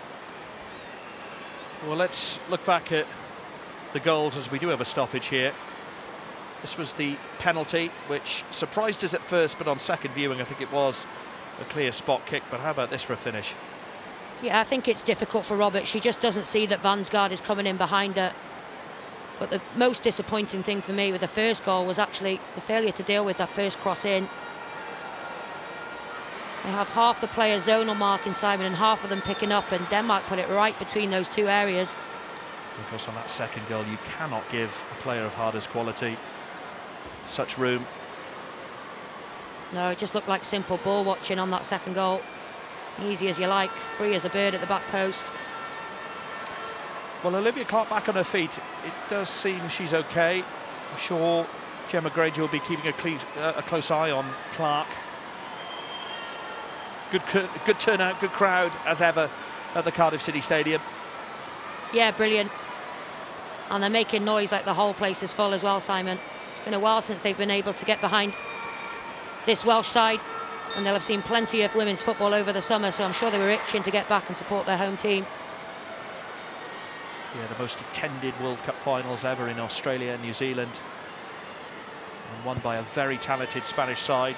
Speaker 2: Well, let's look back at the goals as we do have a stoppage here. This was the penalty, which surprised us at first, but on second viewing, I think it was a clear spot kick. But how about this for a finish?
Speaker 6: Yeah, I think it's difficult for Roberts. She just doesn't see that Vansgaard is coming in behind her. But the most disappointing thing for me with the first goal was actually the failure to deal with that first cross in. They have half the players zonal marking Simon and half of them picking up, and Denmark put it right between those two areas.
Speaker 2: Of course, on that second goal, you cannot give a player of Harder's quality such room.
Speaker 6: No, it just looked like simple ball watching on that second goal. Easy as you like, free as a bird at the back post.
Speaker 2: Well, Olivia Clark back on her feet. It does seem she's okay. I'm sure Gemma Granger will be keeping a close eye on Clark. Good turnout, good crowd as ever at the Cardiff City Stadium.
Speaker 6: Yeah, brilliant. And they're making noise like the whole place is full as well, Simon. It's been a while since they've been able to get behind this Welsh side, and they'll have seen plenty of women's football over the summer, so I'm sure they were itching to get back and support their home team.
Speaker 2: Yeah, the most attended World Cup finals ever in Australia and New Zealand, and won by a very talented Spanish side.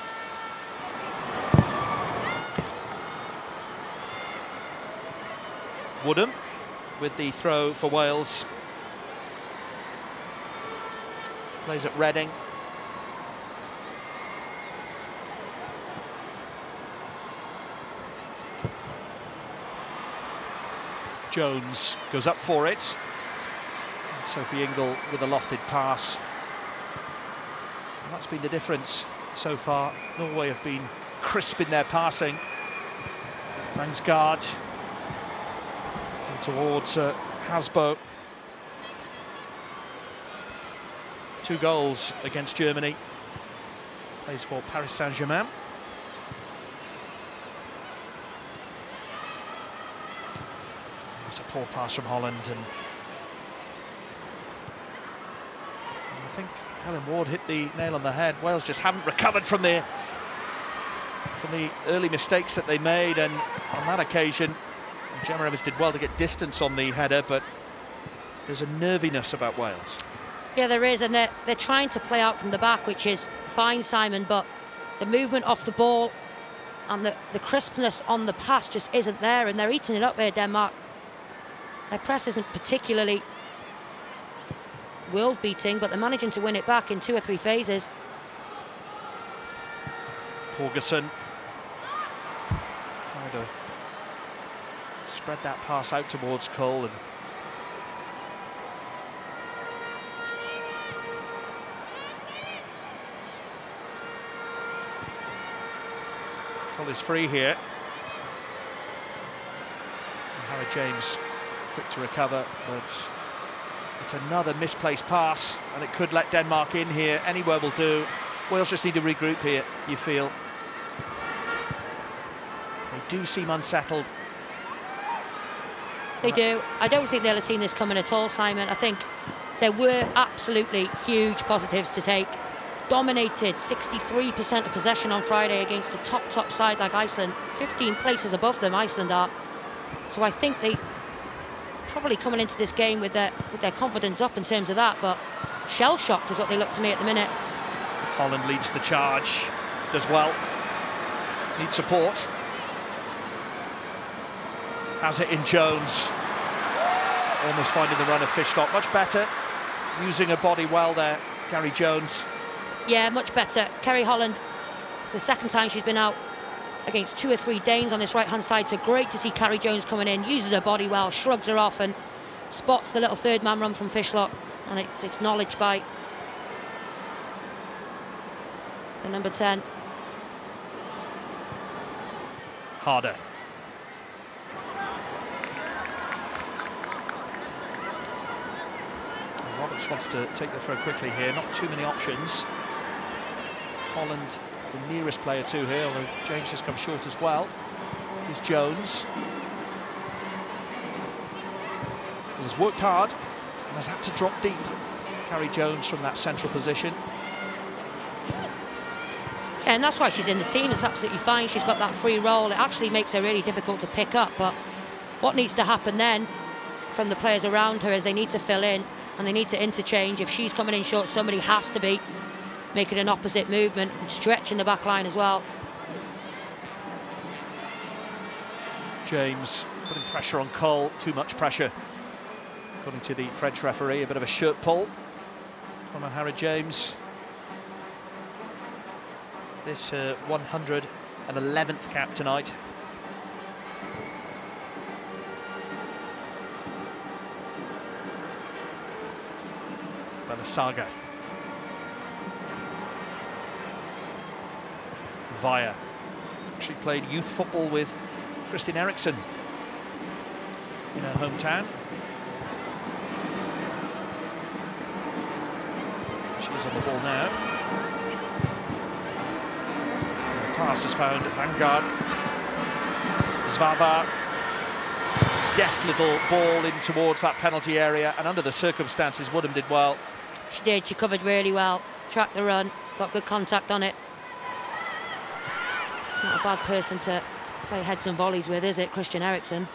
Speaker 2: Woodham with the throw for Wales. Plays at Reading. Jones goes up for it. And Sophie Ingle with a lofted pass. And that's been the difference so far. Norway have been crisp in their passing. Vansgaard towards Hasbo. 2 goals against Germany. Plays for Paris Saint-Germain. It's a poor pass from Holland, and I think Helen Ward hit the nail on the head. Wales just haven't recovered from the early mistakes that they made, and on that occasion Gemma Evans did well to get distance on the header, but there's a nerviness about Wales.
Speaker 6: Yeah, there is, and they're trying to play out from the back, which is fine, Simon, but the movement off the ball and the crispness on the pass just isn't there, and they're eating it up here, Denmark. Their press isn't particularly world-beating, but they're managing to win it back in 2 or 3 phases.
Speaker 2: Torgerson trying to spread that pass out towards Cole, and Cole is free here. And Harry James quick to recover, but it's another misplaced pass, and it could let Denmark in here. Anywhere will do. Wales just need to regroup here, you feel. They do seem unsettled.
Speaker 6: They do. I don't think they'll have seen this coming at all, Simon. I think there were absolutely huge positives to take. Dominated 63% of possession on Friday against a top side like Iceland. 15 places above them, Iceland are. So I think they probably coming into this game with their confidence up in terms of that, but shell-shocked is what they look to me at the minute.
Speaker 2: Holland leads the charge, does well. Needs support. Has it in Jones. Almost finding the run of Fishlock. Much better. Using her body well there, Gary Jones.
Speaker 6: Yeah, much better. Kerry Holland, it's the second time she's been out against 2 or 3 Danes on this right-hand side, so great to see Carrie Jones coming in, uses her body well, shrugs her off and spots the little third man run from Fishlock, and it's acknowledged by the number 10.
Speaker 2: Harder. Roberts wants to take the throw quickly here, not too many options. Holland, the nearest player to her, although James has come short as well, is Jones. has worked hard and has had to drop deep. Carrie Jones from that central position.
Speaker 6: Yeah, and that's why she's in the team. It's absolutely fine. She's got that free role. It actually makes her really difficult to pick up. But what needs to happen then from the players around her is they need to fill in and they need to interchange. If she's coming in short, somebody has to be making an opposite movement and stretching the back line as well.
Speaker 2: James putting pressure on Cole, too much pressure. According to the French referee, a bit of a shirt pull from Harry James. This 111th cap tonight. Balenciaga. Via. She played youth football with Christian Eriksen in her hometown. She's on the ball now. And the pass is found at Vanguard. Zvava. Deft little ball in towards that penalty area, and under the circumstances, Woodham did well.
Speaker 6: She did. She covered really well. Tracked the run. Got good contact on it. It's not a bad person to play heads and volleys with, is it, Christian Eriksen?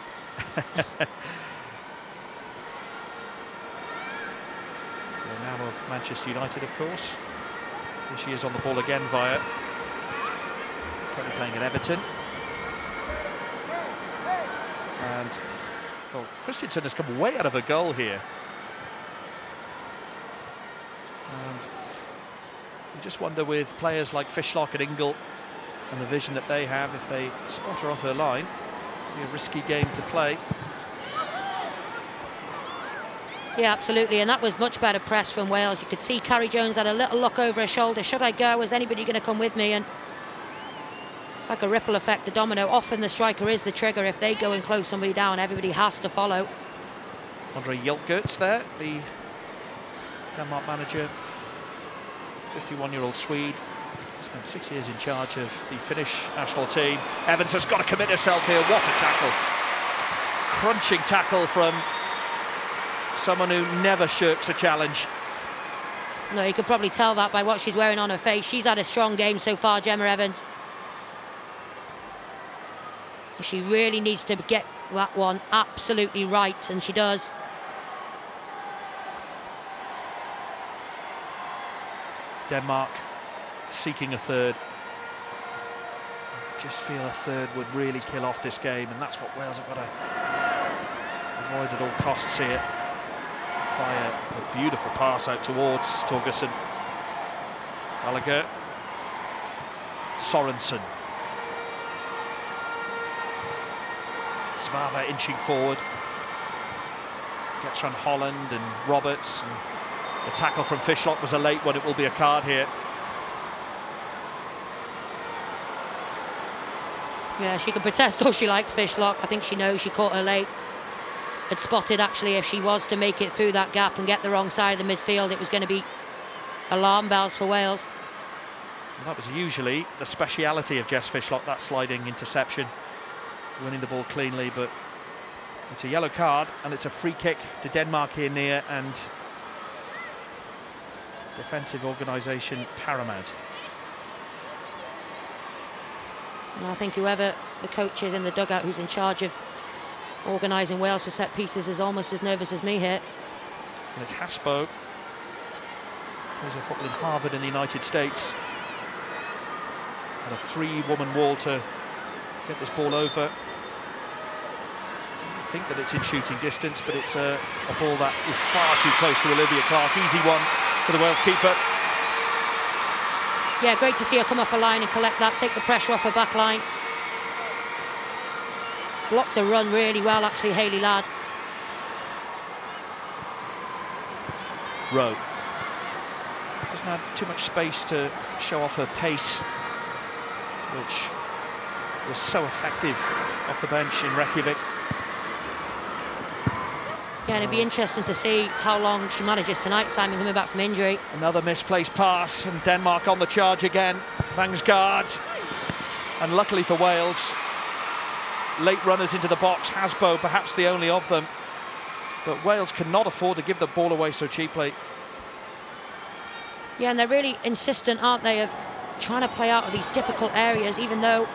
Speaker 2: Now of Manchester United, of course. Here she is on the ball again via. Currently playing at Everton. And well, Christensen has come way out of a goal here. And you just wonder with players like Fishlock and Ingle and the vision that they have, if they spot her off her line, it'll be a risky game to play.
Speaker 6: Yeah, absolutely, and that was much better press from Wales. You could see Carrie Jones had a little look over her shoulder. Should I go? Is anybody going to come with me? And like a ripple effect, the domino. Often the striker is the trigger. If they go and close somebody down, everybody has to follow.
Speaker 2: Andre Hjeltgerts there, the Denmark manager, 51-year-old Swede. Spent 6 years in charge of the Finnish national team. Evans has got to commit herself here. What a tackle. Crunching tackle from someone who never shirks a challenge.
Speaker 6: No, you could probably tell that by what she's wearing on her face. She's had a strong game so far, Gemma Evans. She really needs to get that one absolutely right, and she does.
Speaker 2: Denmark seeking a third. Just feel a third would really kill off this game, and that's what Wales have got to avoid at all costs here. Via a beautiful pass out towards Torgersen. Gallagher. Sorensen. Svava inching forward. Gets around Holland and Roberts. And the tackle from Fishlock was a late one. It will be a card here.
Speaker 6: Yeah, she can protest all she likes, Fishlock. I think she knows she caught her late. Had spotted, actually, if she was to make it through that gap and get the wrong side of the midfield, it was going to be alarm bells for Wales.
Speaker 2: Well, that was usually the speciality of Jess Fishlock, that sliding interception. Winning the ball cleanly, but it's a yellow card and it's a free kick to Denmark here near, and defensive organisation paramount.
Speaker 6: And I think whoever the coach is in the dugout who's in charge of organising Wales for set pieces is almost as nervous as me here.
Speaker 2: And it's Hasbo, who's a football in Harvard in the United States. And a three-woman wall to get this ball over. I think that it's in shooting distance, but it's a ball that is far too close to Olivia Clark. Easy one for the Wales keeper.
Speaker 6: Yeah, great to see her come off a line and collect that, take the pressure off her back line. Blocked the run really well, actually, Hayley Ladd.
Speaker 2: Rowe hasn't had too much space to show off her pace, which was so effective off the bench in Reykjavik.
Speaker 6: Yeah, and it'd be interesting to see how long she manages tonight, Simon, coming back from injury.
Speaker 2: Another misplaced pass, and Denmark on the charge again. Vangsgaard. And luckily for Wales, late runners into the box. Hasbo, perhaps the only of them. But Wales cannot afford to give the ball away so cheaply.
Speaker 6: Yeah, and they're really insistent, aren't they, of trying to play out of these difficult areas, even though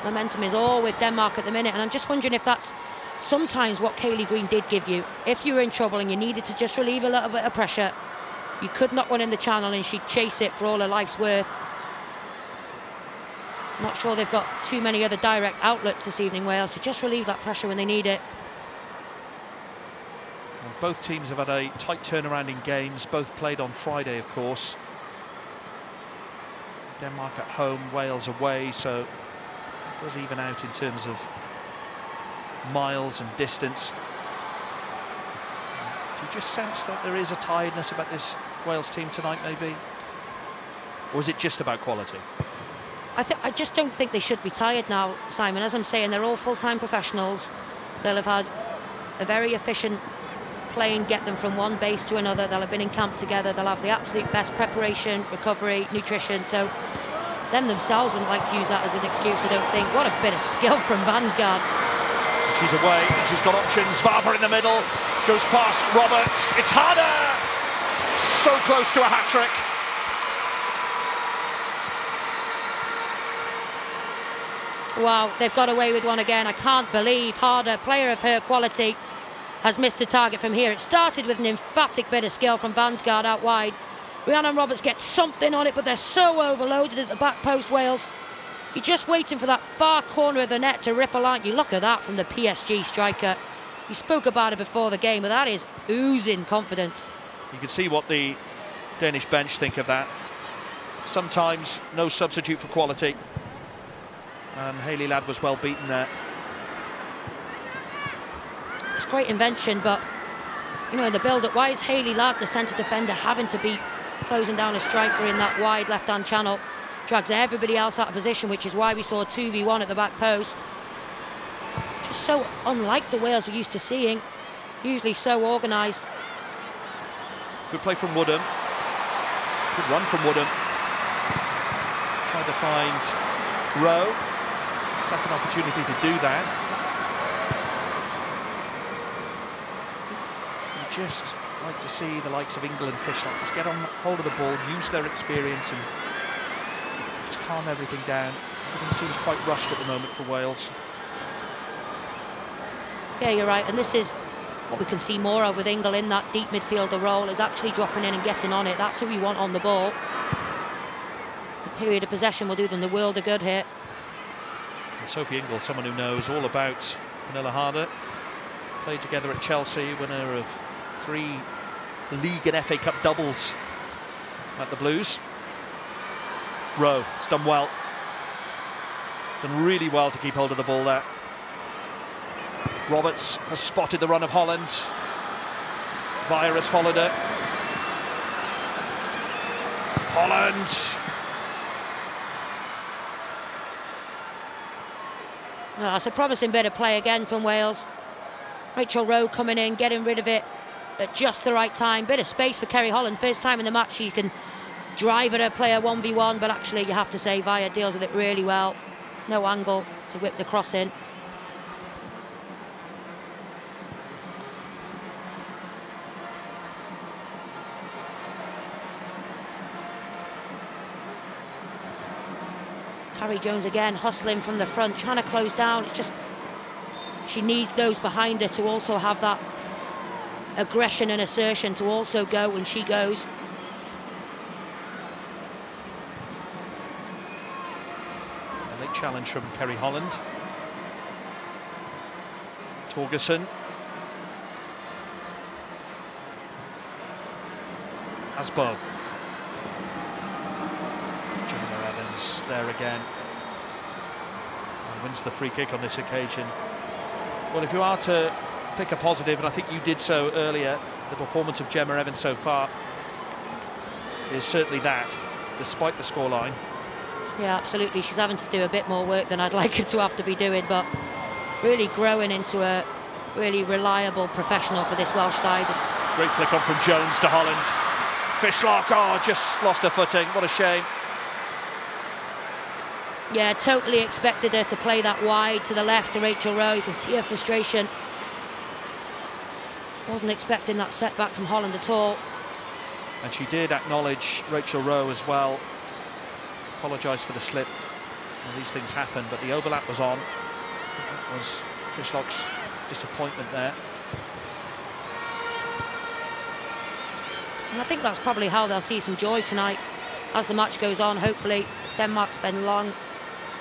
Speaker 6: momentum is all with Denmark at the minute. And I'm just wondering if that's sometimes what Kaylee Green did give you. If you were in trouble and you needed to just relieve a little bit of pressure, you could knock one in the channel and she'd chase it for all her life's worth. I'm not sure they've got too many other direct outlets this evening, Wales, to just relieve that pressure when they need it.
Speaker 2: Well, both teams have had a tight turnaround in games, both played on Friday, of course. Denmark at home, Wales away, so it does even out in terms of miles and distance. Do you just sense that there is a tiredness about this Wales team tonight, maybe? Or is it just about quality?
Speaker 6: I just don't think they should be tired now, Simon. As I'm saying, they're all full-time professionals. They'll have had a very efficient plane get them from one base to another. They'll have been in camp together. They'll have the absolute best preparation, recovery, nutrition. So them themselves wouldn't like to use that as an excuse, I don't think. What a bit of skill from Vansgaard.
Speaker 2: She's away and she's got options. Vava in the middle, goes past Roberts. It's Harder! So close to a hat-trick.
Speaker 6: Wow, they've got away with one again. I can't believe Harder, player of her quality, has missed the target from here. It started with an emphatic bit of skill from Vansgaard out wide. Rhiannon Roberts gets something on it, but they're so overloaded at the back post, Wales. You're just waiting for that far corner of the net to ripple out. You look at that from the PSG striker. You spoke about it before the game, but that is oozing confidence.
Speaker 2: You can see what the Danish bench think of that. Sometimes no substitute for quality. And Hayley Ladd was well beaten there.
Speaker 6: It's great invention, but you know, in the build-up, why is Hayley Ladd, the centre defender, having to be closing down a striker in that wide left-hand channel? Drags everybody else out of position, which is why we saw 2v1 at the back post. Just so unlike the Wales we're used to seeing, usually so organised.
Speaker 2: Good play from Woodham. Good run from Woodham. Tried to find Rowe. Second opportunity to do that. You just like to see the likes of England Fishlock just get on hold of the ball, use their experience and just calm everything down. Everything seems quite rushed at the moment for Wales.
Speaker 6: Yeah, you're right, and this is what we can see more of with England in that deep midfielder role, is actually dropping in and getting on it. That's who we want on the ball. The period of possession will do them the world of good here.
Speaker 2: And Sophie Ingle, someone who knows all about Pernilla Harder, played together at Chelsea, winner of 3 League and FA Cup doubles at the Blues. Rowe has done well. Done really well to keep hold of the ball there. Roberts has spotted the run of Holland. Via has followed her. Holland.
Speaker 6: Well, that's a promising bit of play again from Wales. Rachel Rowe coming in, getting rid of it at just the right time. Bit of space for Kerry Holland. First time in the match she can drive at her player 1v1, but actually you have to say Via deals with it really well. No angle to whip the cross in. Carrie Jones again hustling from the front, trying to close down. It's just she needs those behind her to also have that aggression and assertion to also go when she goes.
Speaker 2: A late challenge from Kerry Holland. Torgerson. Asbo. There again, and wins the free kick on this occasion. Well, if you are to pick a positive, and I think you did so earlier, the performance of Gemma Evans so far is certainly that, despite the scoreline.
Speaker 6: Yeah, absolutely. She's having to do a bit more work than I'd like her to have to be doing, but really growing into a really reliable professional for this Welsh side.
Speaker 2: Great flick on from Jones to Holland. Fishlock, oh, just lost her footing. What a shame.
Speaker 6: Yeah, totally expected her to play that wide to the left to Rachel Rowe. You can see her frustration. Wasn't expecting that setback from Holland at all.
Speaker 2: And she did acknowledge Rachel Rowe as well. Apologised for the slip. Well, these things happen, but the overlap was on. That was Fishlock's disappointment there.
Speaker 6: And I think that's probably how they'll see some joy tonight as the match goes on. Hopefully Denmark spend long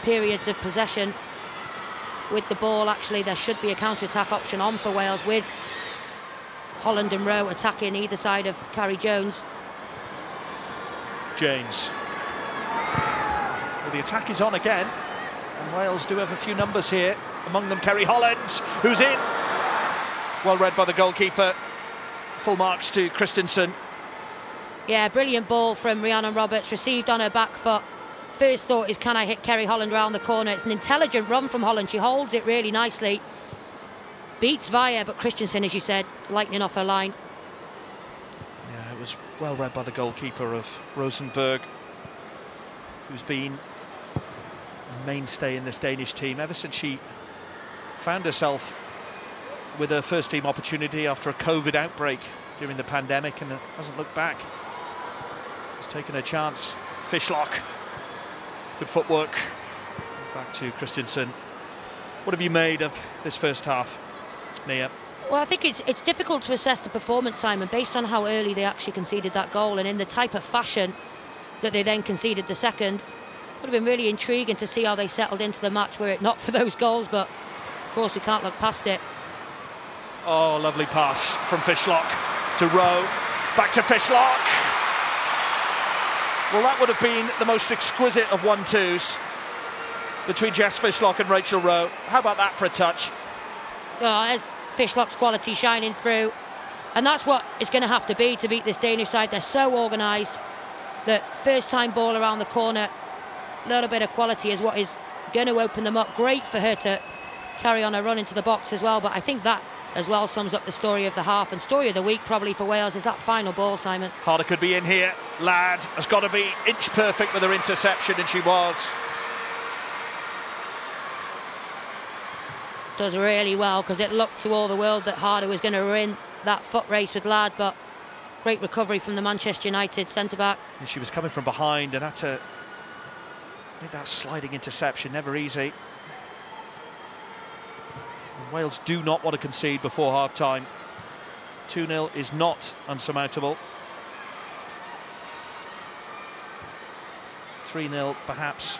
Speaker 6: periods of possession with the ball. Actually, there should be a counter-attack option on for Wales, with Holland and Rowe attacking either side of Carrie Jones.
Speaker 2: James. Well, the attack is on again, and Wales do have a few numbers here. Among them, Kerry Holland, who's in. Well read by the goalkeeper. Full marks to Christensen.
Speaker 6: Yeah, brilliant ball from Rhiannon Roberts, received on her back foot. First thought is, can I hit Kerry Holland around the corner? It's an intelligent run from Holland. She holds it really nicely. Beats Via, but Christensen, as you said, lightning off her line.
Speaker 2: Yeah, it was well read by the goalkeeper of Rosenborg, who's been a mainstay in this Danish team ever since she found herself with her first team opportunity after a COVID outbreak during the pandemic, and hasn't looked back. Has taken her chance. Fishlock, good footwork. Back to Christensen. What have you made of this first half, Nia?
Speaker 6: Well, I think it's difficult to assess the performance, Simon, based on how early they actually conceded that goal, and in the type of fashion that they then conceded the second. Would have been really intriguing to see how they settled into the match were it not for those goals, but of course we can't look past it.
Speaker 2: Oh, lovely pass from Fishlock to Rowe, back to Fishlock. Well, that would have been the most exquisite of 1-2s between Jess Fishlock and Rachel Rowe. How about that for a touch?
Speaker 6: Oh, there's Fishlock's quality shining through, and that's what it's going to have to be to beat this Danish side. They're so organised. The first time ball around the corner, a little bit of quality is what is going to open them up. Great for her to carry on a run into the box as well, but I think that as well sums up the story of the half, and story of the week probably for Wales is that final ball, Simon.
Speaker 2: Harder could be in here. Ladd has got to be inch perfect with her interception, and she was.
Speaker 6: Does really well, because it looked to all the world that Harder was going to win that foot race with Ladd, but great recovery from the Manchester United centre-back.
Speaker 2: And she was coming from behind and had to make that sliding interception, never easy. Wales do not want to concede before half-time. 2-0 is not unsurmountable. 3-0 perhaps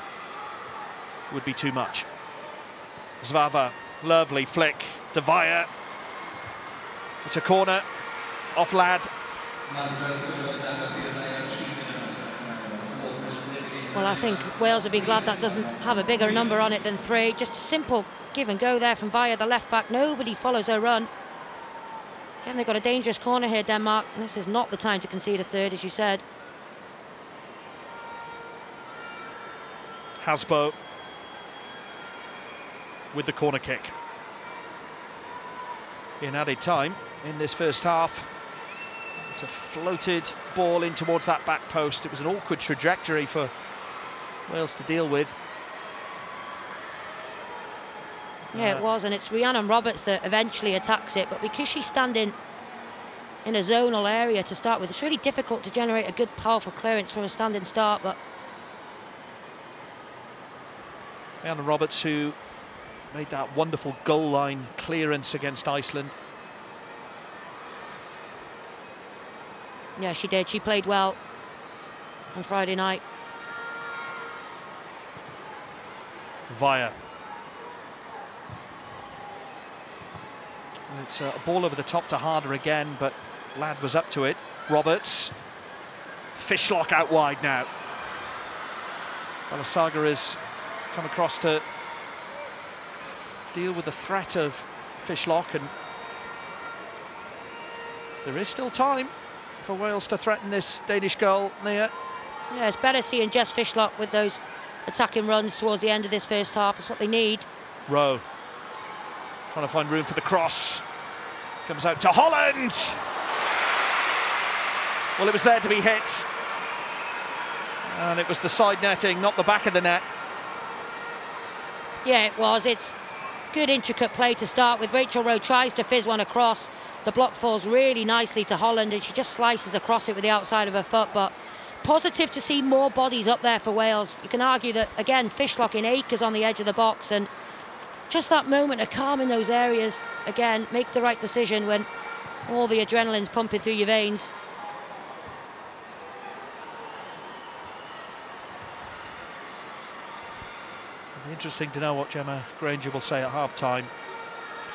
Speaker 2: would be too much. Zvava, lovely flick. De Vaya. It's a corner. Off Ladd.
Speaker 6: Well, I think Wales would be glad that doesn't have a bigger number on it than 3. Just a simple give and go there from Via, the left back. Nobody follows her run. Again, they've got a dangerous corner here, Denmark, and this is not the time to concede a third, as you said.
Speaker 2: Hasbo with the corner kick. In added time in this first half, it's a floated ball in towards that back post. It was an awkward trajectory for Wales to deal with.
Speaker 6: Yeah, it was, and it's Rhiannon Roberts that eventually attacks it, but because she's standing in a zonal area to start with, it's really difficult to generate a good, powerful clearance from a standing start. But
Speaker 2: Rhiannon Roberts, who made that wonderful goal line clearance against Iceland.
Speaker 6: yeah, she did. She played well on Friday night.
Speaker 2: Via. It's a ball over the top to Harder again, but Ladd was up to it. Roberts. Fishlock out wide now. Balasaga has come across to deal with the threat of Fishlock, and there is still time for Wales to threaten this Danish goal, Nia.
Speaker 6: Yeah, it's better seeing Jess Fishlock with those attacking runs towards the end of this first half. It's what they need.
Speaker 2: Rowe trying to find room for the cross. Comes out to Holland. Well, it was there to be hit. And it was the side netting, not the back of the net.
Speaker 6: Yeah, it was. It's good intricate play to start with. Rachel Rowe tries to fizz one across. the block falls really nicely to Holland, and she just slices across it with the outside of her foot. But positive to see more bodies up there for Wales. You can argue that, again, Fishlock in acres on the edge of the box, and just that moment of calm in those areas. Again, make the right decision when all the adrenaline's pumping through your veins.
Speaker 2: It'll be interesting to know what Gemma Granger will say at half-time.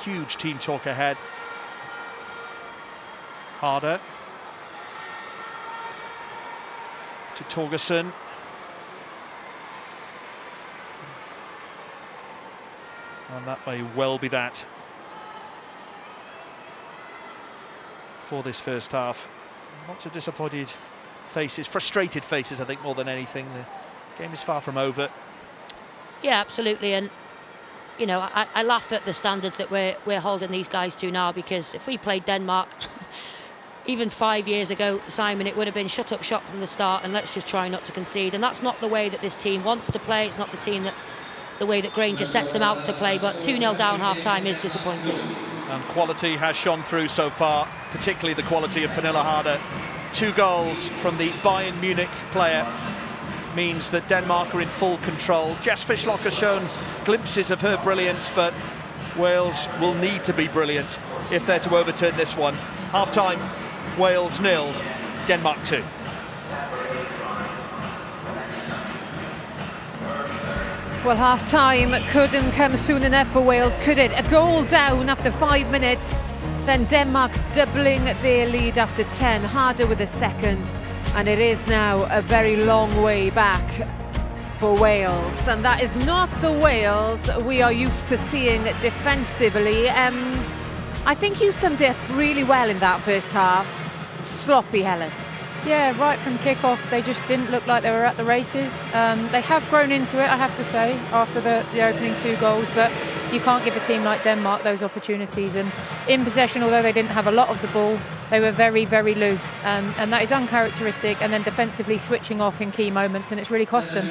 Speaker 2: Huge team talk ahead. Harder to Torgerson. And that may well be that for this first half. Lots of disappointed faces, frustrated faces, I think, more than anything. The game is far from over.
Speaker 6: Yeah, absolutely. And you know, I laugh at the standards that we're holding these guys to now, because if we played Denmark even 5 years ago, Simon, it would have been shut up shop from the start and let's just try not to concede. And that's not the way that this team wants to play. It's not the way that Granger sets them out to play. But 2-0 down half-time is disappointing.
Speaker 2: And quality has shone through so far, particularly the quality of Pernilla Harder. 2 goals from the Bayern Munich player means that Denmark are in full control. Jess Fishlock has shown glimpses of her brilliance, but Wales will need to be brilliant if they're to overturn this one. Half-time, Wales 0, Denmark 2.
Speaker 3: Well, half-time couldn't come soon enough for Wales, could it? A goal down after 5 minutes, then Denmark doubling their lead after 10. Harder with a second, and it is now a very long way back for Wales. And that is not the Wales we are used to seeing defensively. I think you summed it up really well in that first half. Sloppy, Helen.
Speaker 5: Yeah, right from kick-off, they just didn't look like they were at the races. They have grown into it, I have to say, after the opening 2 goals, but you can't give a team like Denmark those opportunities. And in possession, although they didn't have a lot of the ball, they were very, very loose. And that is uncharacteristic, and then defensively switching off in key moments, and it's really cost them.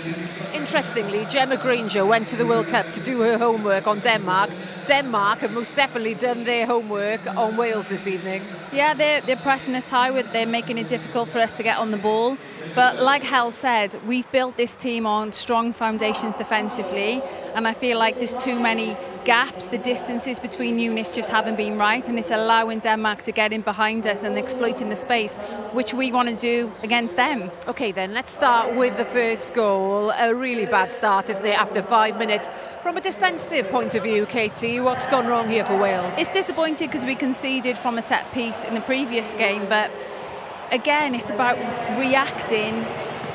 Speaker 3: Interestingly, Gemma Granger went to the World Cup to do her homework on Denmark. Denmark have most definitely done their homework on Wales this evening.
Speaker 4: Yeah, they're pressing us high, they're making it difficult for us to get on the ball. But like Hal said, we've built this team on strong foundations defensively, and I feel like there's too many gaps. The distances between units just haven't been right, and it's allowing Denmark to get in behind us and exploiting the space, which we want to do against them.
Speaker 3: OK, then let's start with the first goal. A really bad start, isn't it, after 5 minutes? From a defensive point of view, Katie, what's gone wrong here for Wales?
Speaker 4: It's disappointing because we conceded from a set piece in the previous game, but again, it's about reacting.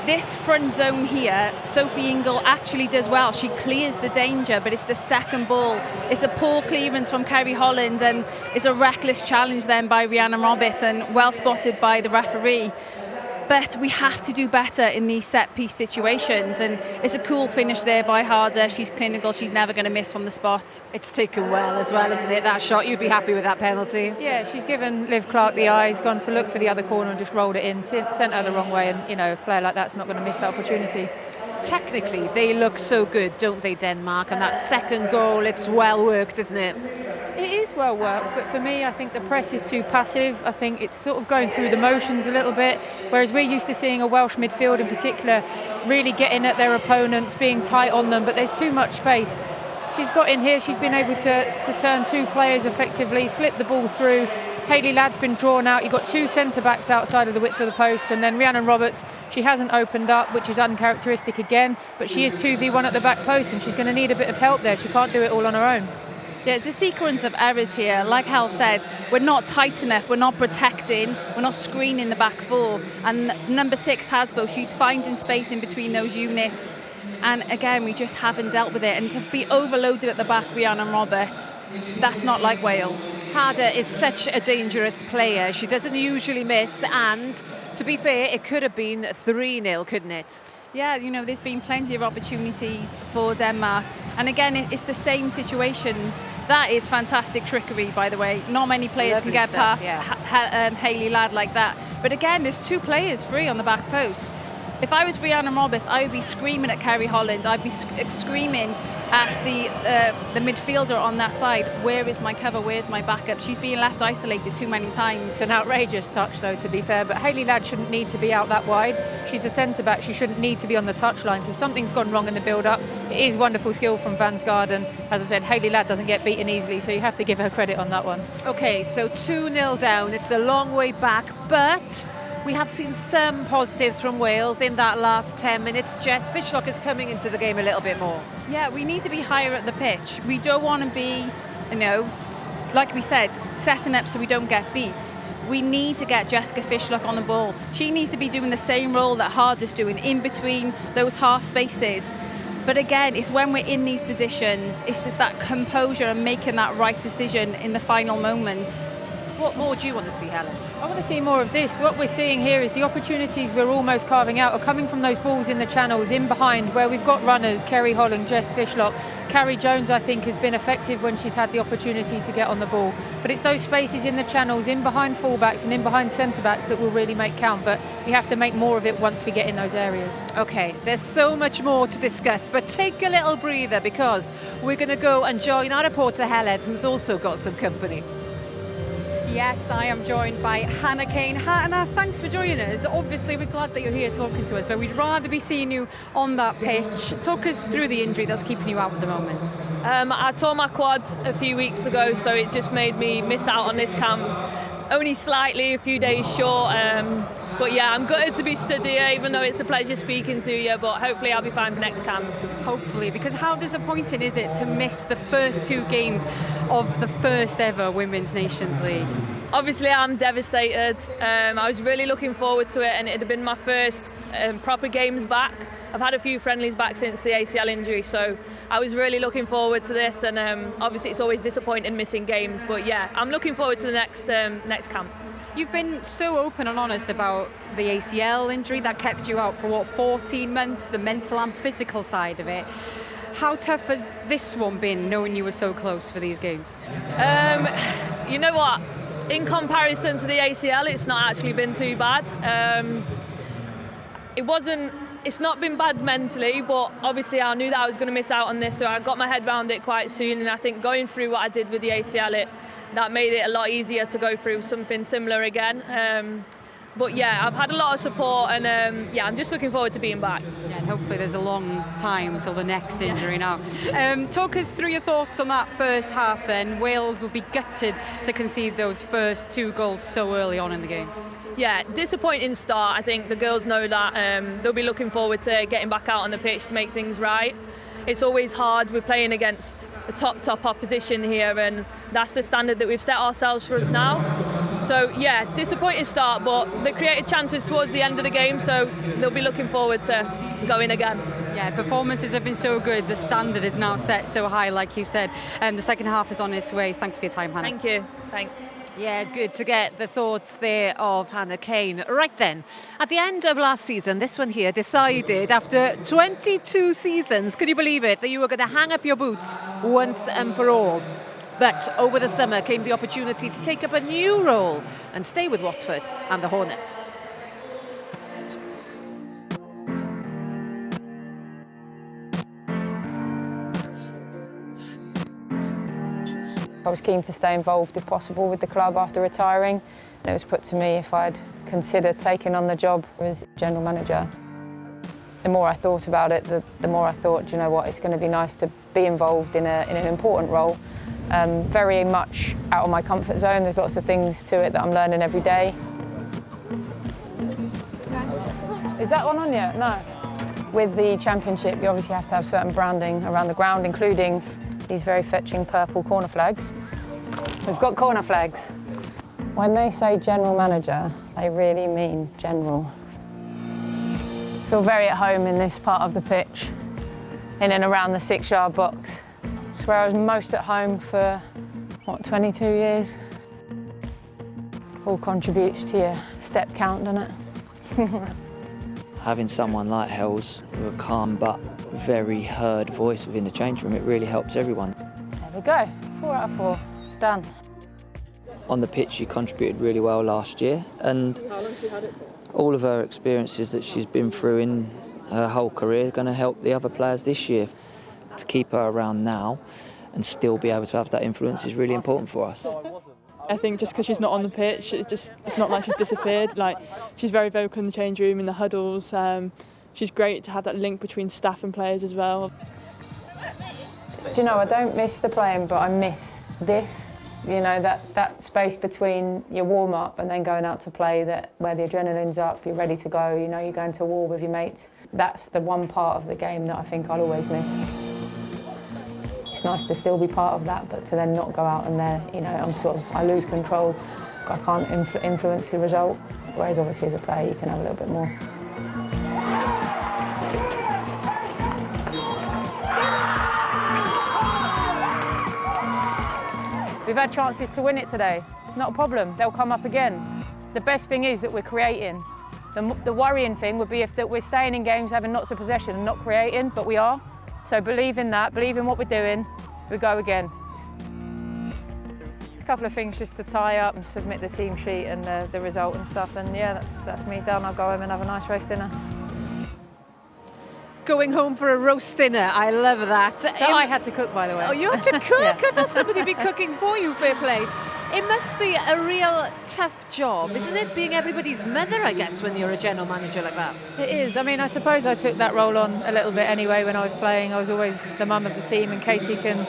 Speaker 4: This front zone here, Sophie Ingle actually does well. She clears the danger, but it's the second ball. It's a poor clearance from Kerry Holland, and it's a reckless challenge then by Rhiannon Roberts, and well spotted by the referee. But we have to do better in these set-piece situations, and it's a cool finish there by Harder. She's clinical, she's never going to miss from the spot.
Speaker 3: It's taken well as well, isn't it, that shot? You'd be happy with that penalty?
Speaker 5: Yeah, she's given Liv Clark the eyes, gone to look for the other corner and just rolled it in, sent her the wrong way, and, you know, a player like that's not going to miss that opportunity.
Speaker 3: Technically, they look so good, don't they, Denmark? And that second goal, it's well worked, isn't it?
Speaker 5: It is well worked, but for me, I think the press is too passive. I think it's sort of going through the motions a little bit, whereas we're used to seeing a Welsh midfield in particular really getting at their opponents, being tight on them, but there's too much space. She's got in here, she's been able to turn 2 players effectively, slip the ball through. Hayley Ladd's been drawn out. You've got 2 centre-backs outside of the width of the post, and then Rhiannon Roberts, she hasn't opened up, which is uncharacteristic again, but she is 2v1 at the back post, and she's going to need a bit of help there. She can't do it all on her own.
Speaker 4: Yeah, it's a sequence of errors here. Like Hal said, we're not tight enough, we're not protecting, we're not screening the back 4. And number 6, Hasbo, she's finding space in between those units. And again, we just haven't dealt with it. And to be overloaded at the back, Rhiannon Roberts, that's not like Wales.
Speaker 3: Harder is such a dangerous player. She doesn't usually miss. And to be fair, it could have been 3-0, couldn't it?
Speaker 4: Yeah, you know, there's been plenty of opportunities for Denmark. And again, it's the same situations. That is fantastic trickery, by the way. Not many players
Speaker 3: Lovely
Speaker 4: can get
Speaker 3: stuff,
Speaker 4: past
Speaker 3: yeah.
Speaker 4: Hayley Ladd like that. But again, there's 2 players free on the back post. If I was Rhiannon Roberts, I would be screaming at Kerry Holland. I'd be screaming, at the midfielder on that side. Where is my cover? Where's my backup? She's being left isolated too many times.
Speaker 5: It's an outrageous touch, though, to be fair, but Hayley Ladd shouldn't need to be out that wide. She's a centre-back. She shouldn't need to be on the touchline, so something's gone wrong in the build-up. It is wonderful skill from Vansgaard, and as I said, Hayley Ladd doesn't get beaten easily, so you have to give her credit on that one.
Speaker 3: OK, so 2-0 down. It's a long way back, but we have seen some positives from Wales in that last 10 minutes. Jess, Fishlock is coming into the game a little bit more.
Speaker 4: Yeah, we need to be higher at the pitch. We don't want to be, you know, like we said, setting up so we don't get beat. We need to get Jessica Fishlock on the ball. She needs to be doing the same role that Hard is doing, in between those half spaces. But again, it's when we're in these positions, it's just that composure and making that right decision in the final moment.
Speaker 3: What more do you want to see, Helen?
Speaker 5: I want to see more of this. What we're seeing here is the opportunities we're almost carving out are coming from those balls in the channels, in behind, where we've got runners, Kerry Holland, Jess Fishlock. Carrie Jones, I think, has been effective when she's had the opportunity to get on the ball. But it's those spaces in the channels, in behind fullbacks and in behind centre-backs that will really make count. But we have to make more of it once we get in those areas. OK, there's so much more to discuss, but take a little breather because we're going to go and join our reporter Helen, who's also got some company.
Speaker 7: Yes, I am joined by Hannah Kane. Hannah, thanks for joining us. Obviously, we're glad that you're here talking to us, but we'd rather be seeing you on that pitch. Talk us through the injury that's keeping you out at the moment.
Speaker 9: I tore my quad a few weeks ago, so it just made me miss out on this camp. Only slightly, a few days short. But yeah, I'm gutted to be stood here, even though it's a pleasure speaking to you, but hopefully I'll be fine for next camp.
Speaker 7: Hopefully, because how disappointing is it to miss the first 2 games of the first ever Women's Nations League?
Speaker 9: Obviously, I'm devastated. I was really looking forward to it, and it had been my first proper games back. I've had a few friendlies back since the ACL injury, so I was really looking forward to this, and obviously it's always disappointing missing games, but yeah, I'm looking forward to the next camp.
Speaker 7: You've been so open and honest about the ACL injury that kept you out for, 14 months, the mental and physical side of it. How tough has this one been, knowing you were so close for these games?
Speaker 9: You know what? In comparison to the ACL, it's not actually been too bad. It's not been bad mentally, but obviously I knew that I was going to miss out on this, so I got my head around it quite soon, and I think going through what I did with the ACL, that made it a lot easier to go through something similar again. But yeah, I've had a lot of support, and yeah, I'm just looking forward to being back.
Speaker 7: Yeah, and hopefully there's a long time till the next injury now. Talk us through your thoughts on that first half then. Wales will be gutted to concede those first 2 goals so early on in the game.
Speaker 9: Yeah, disappointing start. I think the girls know that. They'll be looking forward to getting back out on the pitch to make things right. It's always hard. We're playing against a top opposition here, and that's the standard that we've set ourselves for us now. So yeah, disappointing start, but they created chances towards the end of the game, so they'll be looking forward to going again.
Speaker 7: Yeah, performances have been so good. The standard is now set so high, like you said. The second half is on its way. Thanks for your time, Hannah.
Speaker 9: Thank you. Thanks.
Speaker 3: Yeah, good to get the thoughts there of Hannah Kane. Right then, at the end of last season, this one here decided after 22 seasons, can you believe it, that you were going to hang up your boots once and for all. But over the summer came the opportunity to take up a new role and stay with Watford and the Hornets.
Speaker 10: I was keen to stay involved if possible with the club after retiring. It was put to me if I'd consider taking on the job as general manager. The more I thought about it, the more I thought, you know what, it's going to be nice to be involved in an important role. Very much out of my comfort zone. There's lots of things to it that I'm learning every day. Is that one on yet? No. With the championship, you obviously have to have certain branding around the ground, including these very fetching purple corner flags. We've got corner flags. When they say general manager, they really mean general. I feel very at home in this part of the pitch, in and around the 6-yard box. It's where I was most at home for, 22 years? All contributes to your step count, doesn't it?
Speaker 11: Having someone like Hells with a calm but very heard voice within the change room, it really helps everyone.
Speaker 10: There we go, 4 out of 4, done.
Speaker 11: On the pitch, she contributed really well last year, and all of her experiences that she's been through in her whole career are going to help the other players this year. to keep her around now and still be able to have that influence is really important for us.
Speaker 12: I think just because she's not on the pitch, it's not like she's disappeared. Like, she's very vocal in the change room, in the huddles. She's great to have that link between staff and players as well.
Speaker 10: Do you know, I don't miss the playing, but I miss this. You know, that space between your warm-up and then going out to play, where the adrenaline's up, you're ready to go, you know, you're going to war with your mates. That's the one part of the game that I think I'll always miss. It's nice to still be part of that, but to then not go out and there, you know, I lose control. I can't influence the result. Whereas obviously as a player, you can have a little bit more.
Speaker 5: We've had chances to win it today. Not a problem, they'll come up again. The best thing is that we're creating. The worrying thing would be that we're staying in games having lots of possession and not creating, but we are. So believe in that, believe in what we're doing, we go again. A couple of things just to tie up and submit the team sheet and the result and stuff, and yeah, that's me done. I'll go home and have a nice roast dinner.
Speaker 3: Going home for a roast dinner, I love that.
Speaker 5: That I had to cook, by the way.
Speaker 3: Oh, you had to cook?
Speaker 5: Yeah.
Speaker 3: I thought somebody would be cooking for you, fair play. It must be a real tough job, isn't it? Being everybody's mother, I guess, when you're a general manager like that.
Speaker 5: It is. I mean, I suppose I took that role on a little bit anyway when I was playing. I was always the mum of the team, and Katie can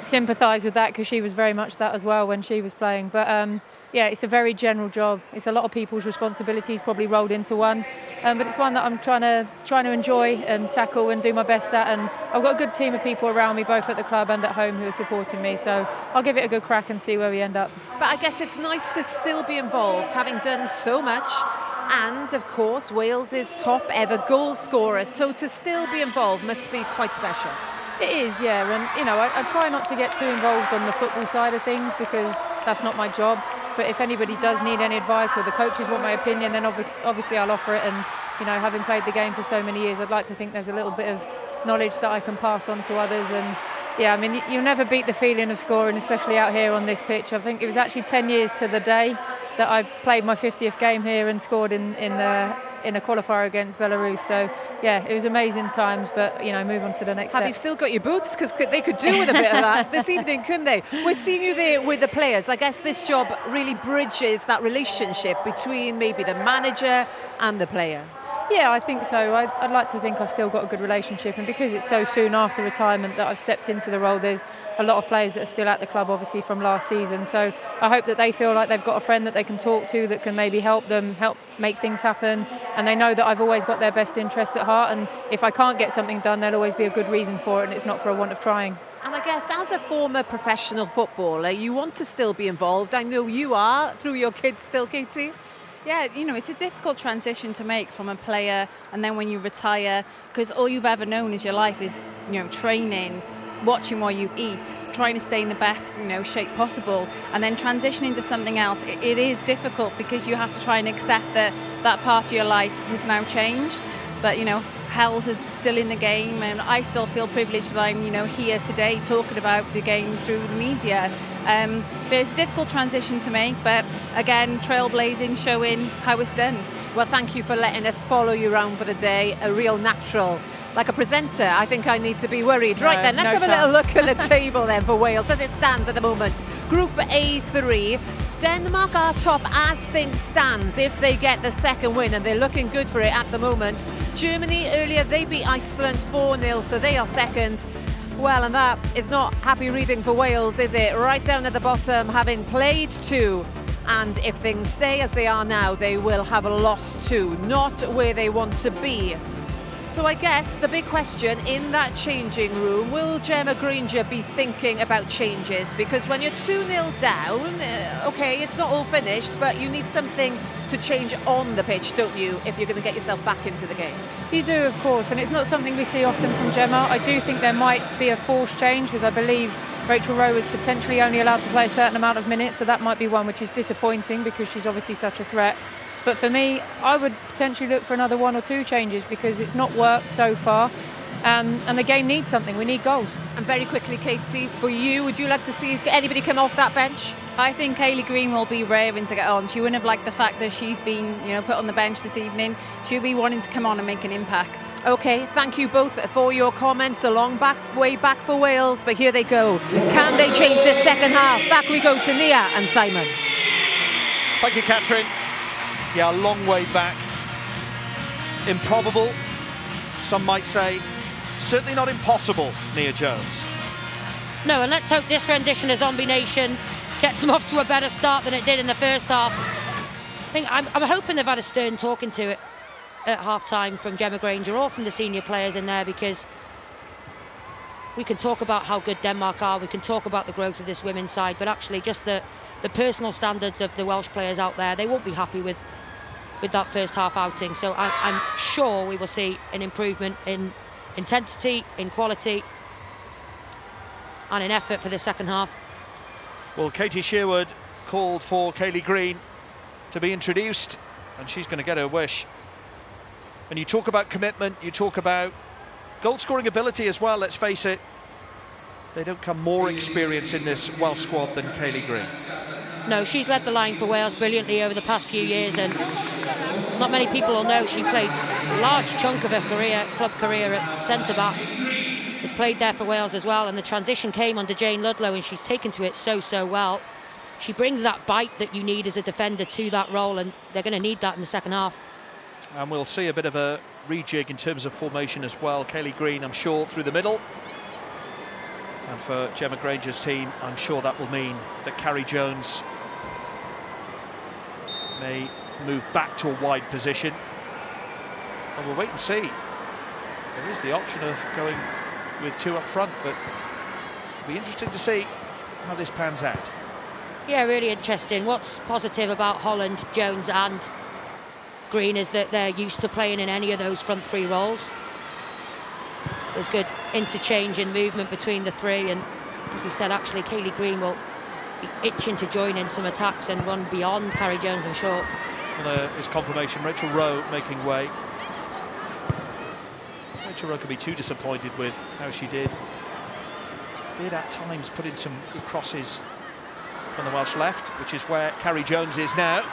Speaker 5: sympathise with that because she was very much that as well when she was playing. But yeah, it's a very general job. It's a lot of people's responsibilities probably rolled into one, but it's one that I'm trying to enjoy and tackle and do my best at. And I've got a good team of people around me, both at the club and at home, who are supporting me. So I'll give it a good crack and see where we end up.
Speaker 3: But I guess it's nice to still be involved, having done so much. And of course, Wales' top ever goal scorer. So to still be involved must be quite special.
Speaker 5: It is, yeah. And you know, I try not to get too involved on the football side of things because that's not my job. But if anybody does need any advice or the coaches want my opinion, then obviously I'll offer it. And you know, having played the game for so many years, I'd like to think there's a little bit of knowledge that I can pass on to others. And yeah, I mean, you'll never beat the feeling of scoring, especially out here on this pitch. I think it was actually 10 years to the day that I played my 50th game here and scored in a qualifier against Belarus. So yeah, it was amazing times, but you know, move on to the next step.
Speaker 3: Have you still got your boots? Because they could do with a bit of that this evening, couldn't they? We're seeing you there with the players. I guess this job really bridges that relationship between maybe the manager and the player.
Speaker 5: Yeah, I think so. I'd like to think I've still got a good relationship, and because it's so soon after retirement that I've stepped into the role, there's a lot of players that are still at the club, obviously, from last season. So I hope that they feel like they've got a friend that they can talk to that can maybe help them, help make things happen, and they know that I've always got their best interests at heart, and if I can't get something done, there'll always be a good reason for it, and it's not for a want of trying.
Speaker 3: And I guess as a former professional footballer, you want to still be involved. I know you are, through your kids still, Katie.
Speaker 4: Yeah, you know, it's a difficult transition to make from a player and then when you retire, because all you've ever known is your life is, you know, training, watching what you eat, trying to stay in the best, you know, shape possible, and then transitioning to something else. It is difficult because you have to try and accept that that part of your life has now changed. But, you know, Hells is still in the game, and I still feel privileged that I'm, you know, here today talking about the game through the media. But it's a difficult transition to make, but again, trailblazing, showing how it's done.
Speaker 3: Well, thank you for letting us follow you around for the day. A real natural. Like a presenter, I think I need to be worried. Right then, let's have a little look at the table then for Wales as it stands at the moment. Group A3. Denmark are top as things stands if they get the second win, and they're looking good for it at the moment. Germany, earlier they beat Iceland 4-0, so they are second. Well, and that is not happy reading for Wales, is it? Right down at the bottom, having played 2. And if things stay as they are now, they will have lost 2. Not where they want to be. So I guess the big question in that changing room, will Gemma Granger be thinking about changes? Because when you're 2-0 down, OK, it's not all finished, but you need something to change on the pitch, don't you, if you're going to get yourself back into the game?
Speaker 5: You do, of course, and it's not something we see often from Gemma. I do think there might be a forced change, because I believe Rachel Rowe is potentially only allowed to play a certain amount of minutes, so that might be one which is disappointing because she's obviously such a threat. But for me, I would potentially look for another 1 or 2 changes because it's not worked so far. And the game needs something. We need goals.
Speaker 3: And very quickly, Katie, for you, would you like to see anybody come off that bench?
Speaker 4: I think Kaylee Green will be raring to get on. She wouldn't have liked the fact that she's been, put on the bench this evening. She'll be wanting to come on and make an impact.
Speaker 3: OK, thank you both for your comments. A long way back for Wales, but here they go. Can they change this second half? Back we go to Nia and Simon.
Speaker 2: Thank you, Catherine. Yeah, a long way back. Improbable, some might say. Certainly not impossible, Nia Jones.
Speaker 6: No, and let's hope this rendition of Zombie Nation gets them off to a better start than it did in the first half. I'm hoping they've had a stern talking to it at half-time from Gemma Granger or from the senior players in there, because we can talk about how good Denmark are, we can talk about the growth of this women's side, but actually just the personal standards of the Welsh players out there, they won't be happy with that first half outing. So I'm sure we will see an improvement in intensity, in quality and in effort for the second half.
Speaker 2: Well, Katie Sherwood called for Kaylee Green to be introduced, and she's going to get her wish. And you talk about commitment, you talk about goal-scoring ability as well, let's face it. They don't come more experienced in this Welsh squad than Kaylee Green.
Speaker 6: No, she's led the line for Wales brilliantly over the past few years, and not many people will know she played a large chunk of her club career at centre-back. Has played there for Wales as well, and the transition came under Jane Ludlow, and she's taken to it so well. She brings that bite that you need as a defender to that role, and they're going to need that in the second half.
Speaker 2: And we'll see a bit of a rejig in terms of formation as well. Kaylee Green, I'm sure, through the middle. And for Gemma Granger's team, I'm sure that will mean that Carrie Jones may move back to a wide position. And we'll wait and see. There is the option of going with two up front, but it'll be interesting to see how this pans out.
Speaker 6: Yeah, really interesting. What's positive about Holland, Jones and Green is that they're used to playing in any of those front three roles. There's good interchange and movement between the three, and as we said, actually Kaylee Green will be itching to join in some attacks and run beyond Carrie Jones, I'm sure.
Speaker 2: Well, there is confirmation. Rachel Rowe making way. Rachel Rowe could be too disappointed with how she did at times put in some good crosses from the Welsh left, which is where Carrie Jones is now.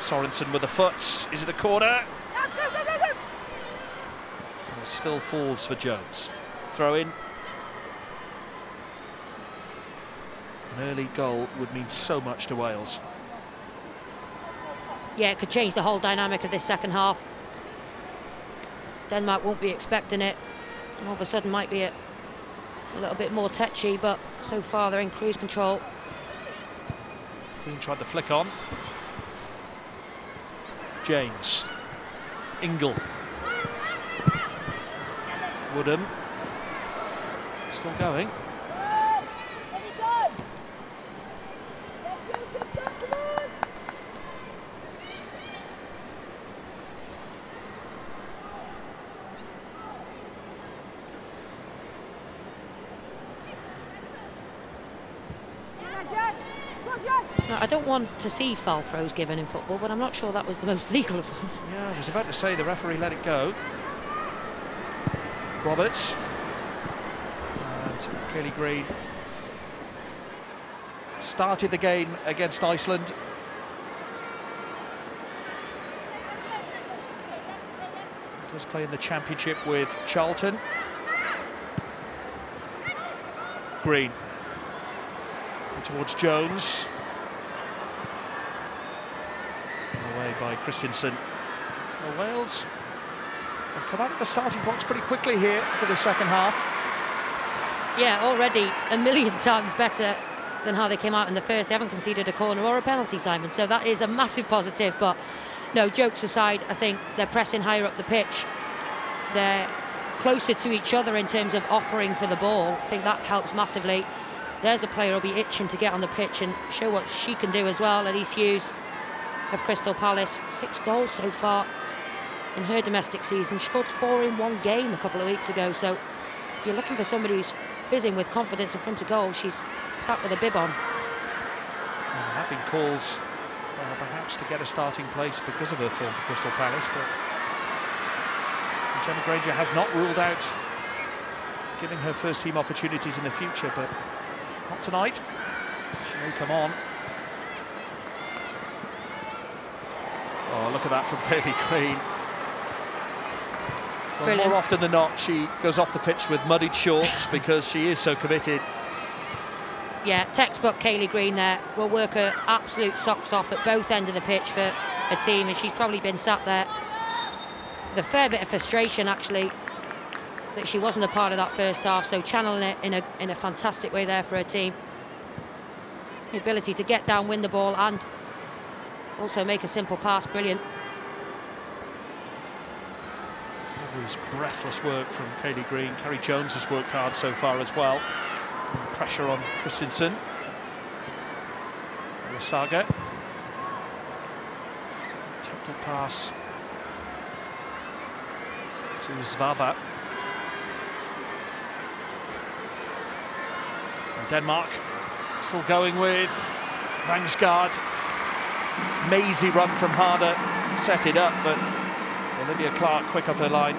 Speaker 2: Sorensen with the foot. Is it a corner? And it still falls for Jones. Throw in. An early goal would mean so much to Wales.
Speaker 6: Yeah, it could change the whole dynamic of this second half. Denmark won't be expecting it, and all of a sudden might be a little bit more tetchy, but so far they're in cruise control.
Speaker 2: Green tried the flick on. James. Ingle. Woodham. Still going.
Speaker 6: I don't want to see foul throws given in football, but I'm not sure that was the most legal of ones.
Speaker 2: Yeah, I was about to say the referee let it go. Roberts. And Kaylee Green started the game against Iceland. Does play in the Championship with Charlton. Green. Towards Jones. Away by Christensen. Well, Wales have come out of the starting box pretty quickly here for the second half.
Speaker 6: Yeah, already a million times better than how they came out in the first. They haven't conceded a corner or a penalty, Simon, so that is a massive positive. But no, jokes aside, I think they're pressing higher up the pitch. They're closer to each other in terms of offering for the ball. I think that helps massively. There's a player who'll be itching to get on the pitch and show what she can do as well. Elise Hughes of Crystal Palace, 6 goals so far in her domestic season. She scored 4 in one game a couple of weeks ago. So if you're looking for somebody who's fizzing with confidence in front of goal, she's sat with a bib on.
Speaker 2: There have been calls perhaps to get a starting place because of her form for Crystal Palace, but Gemma Granger has not ruled out giving her first team opportunities in the future, but Not tonight. She may come on. Oh, look at that from Kaylee Green. Well, more often than not, she goes off the pitch with muddied shorts because she is so committed.
Speaker 6: Yeah, textbook Kaylee Green there. Will work her absolute socks off at both ends of the pitch for her team, and she's probably been sat there with a fair bit of frustration, actually, that she wasn't a part of that first half, so channeling it in a fantastic way there for her team. The ability to get down, win the ball, and also make a simple pass, brilliant.
Speaker 2: Always breathless work from Kaylee Green. Carrie Jones has worked hard so far as well. Pressure on Christensen. Saga. Attempted pass to Zvava. And Denmark still going with Vangsgaard. Mazy run from Harder, set it up, but Olivia Clark quick off her line.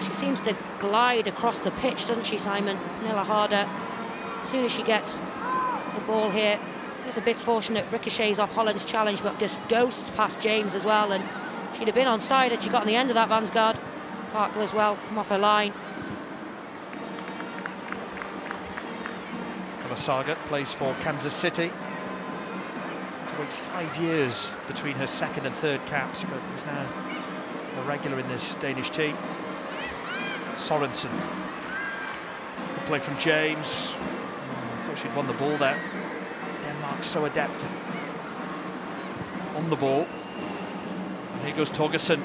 Speaker 6: She seems to glide across the pitch, doesn't she, Simon? Nella Harder, as soon as she gets the ball here, it's a bit fortunate, ricochets off Holland's challenge, but just ghosts past James as well, and she'd have been onside had she got on the end of that Vangsgaard. Clark as well, come off her line.
Speaker 2: Saga plays for Kansas City. It's wait 5 years between her second and third caps, but is now a regular in this Danish team. Sorensen. Good play from James. I thought she'd won the ball there. Denmark's so adept on the ball. And here goes Torgersen.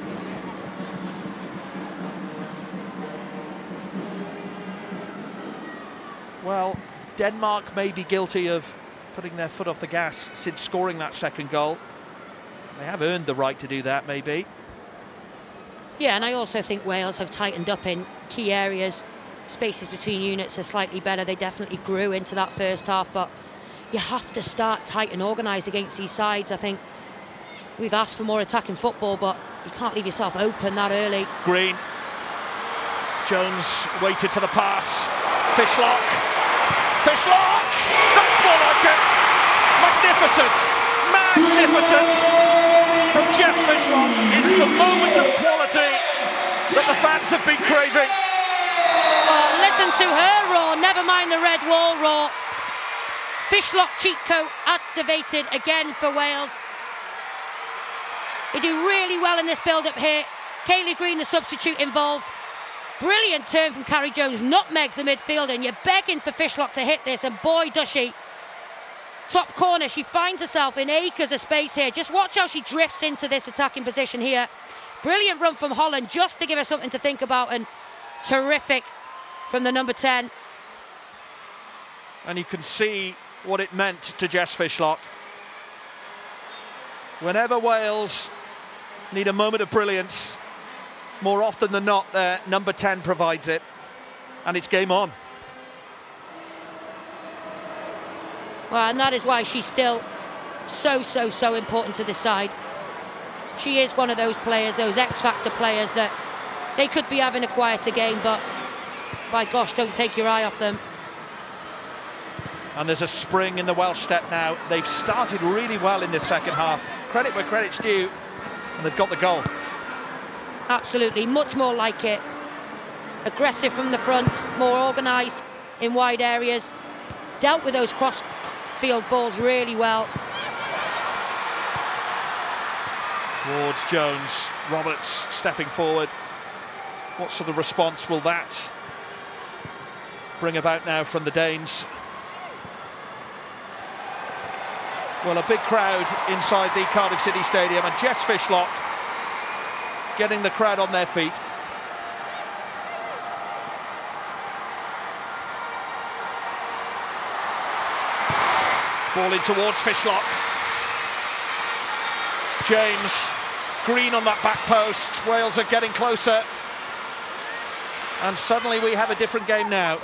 Speaker 2: Well, Denmark may be guilty of putting their foot off the gas since scoring that second goal. They have earned the right to do that, maybe.
Speaker 6: Yeah, and I also think Wales have tightened up in key areas. Spaces between units are slightly better. They definitely grew into that first half, but you have to start tight and organised against these sides. I think we've asked for more attacking football, but you can't leave yourself open that early.
Speaker 2: Green. Jones waited for the pass. Fishlock. Fishlock! That's more like it! Magnificent! Magnificent! From Jess Fishlock. It's the moment of quality that the fans have been craving.
Speaker 6: Oh, listen to her roar, never mind the red wall roar. Fishlock cheat code activated again for Wales. They do really well in this build-up here. Kaylee Green, the substitute, involved. Brilliant turn from Carrie Jones, nutmegs the midfielder, and you're begging for Fishlock to hit this, and boy does she. Top corner, she finds herself in acres of space here. Just watch how she drifts into this attacking position here. Brilliant run from Holland, just to give her something to think about, and terrific from the number 10.
Speaker 2: And you can see what it meant to Jess Fishlock. Whenever Wales need a moment of brilliance, more often than not, their number 10 provides it, and it's game on.
Speaker 6: Well, and that is why she's still so important to this side. She is one of those players, those X-Factor players that they could be having a quieter game, but by gosh, don't take your eye off them.
Speaker 2: And there's a spring in the Welsh step now. They've started really well in this second half. Credit where credit's due, and they've got the goal.
Speaker 6: Absolutely, much more like it. Aggressive from the front, more organised in wide areas. Dealt with those cross-field balls really well.
Speaker 2: Towards Jones, Roberts stepping forward. What sort of response will that bring about now from the Danes? Well, a big crowd inside the Cardiff City Stadium, and Jess Fishlock getting the crowd on their feet. Ball in towards Fishlock. James, Green on that back post. Wales are getting closer. And suddenly we have a different game now.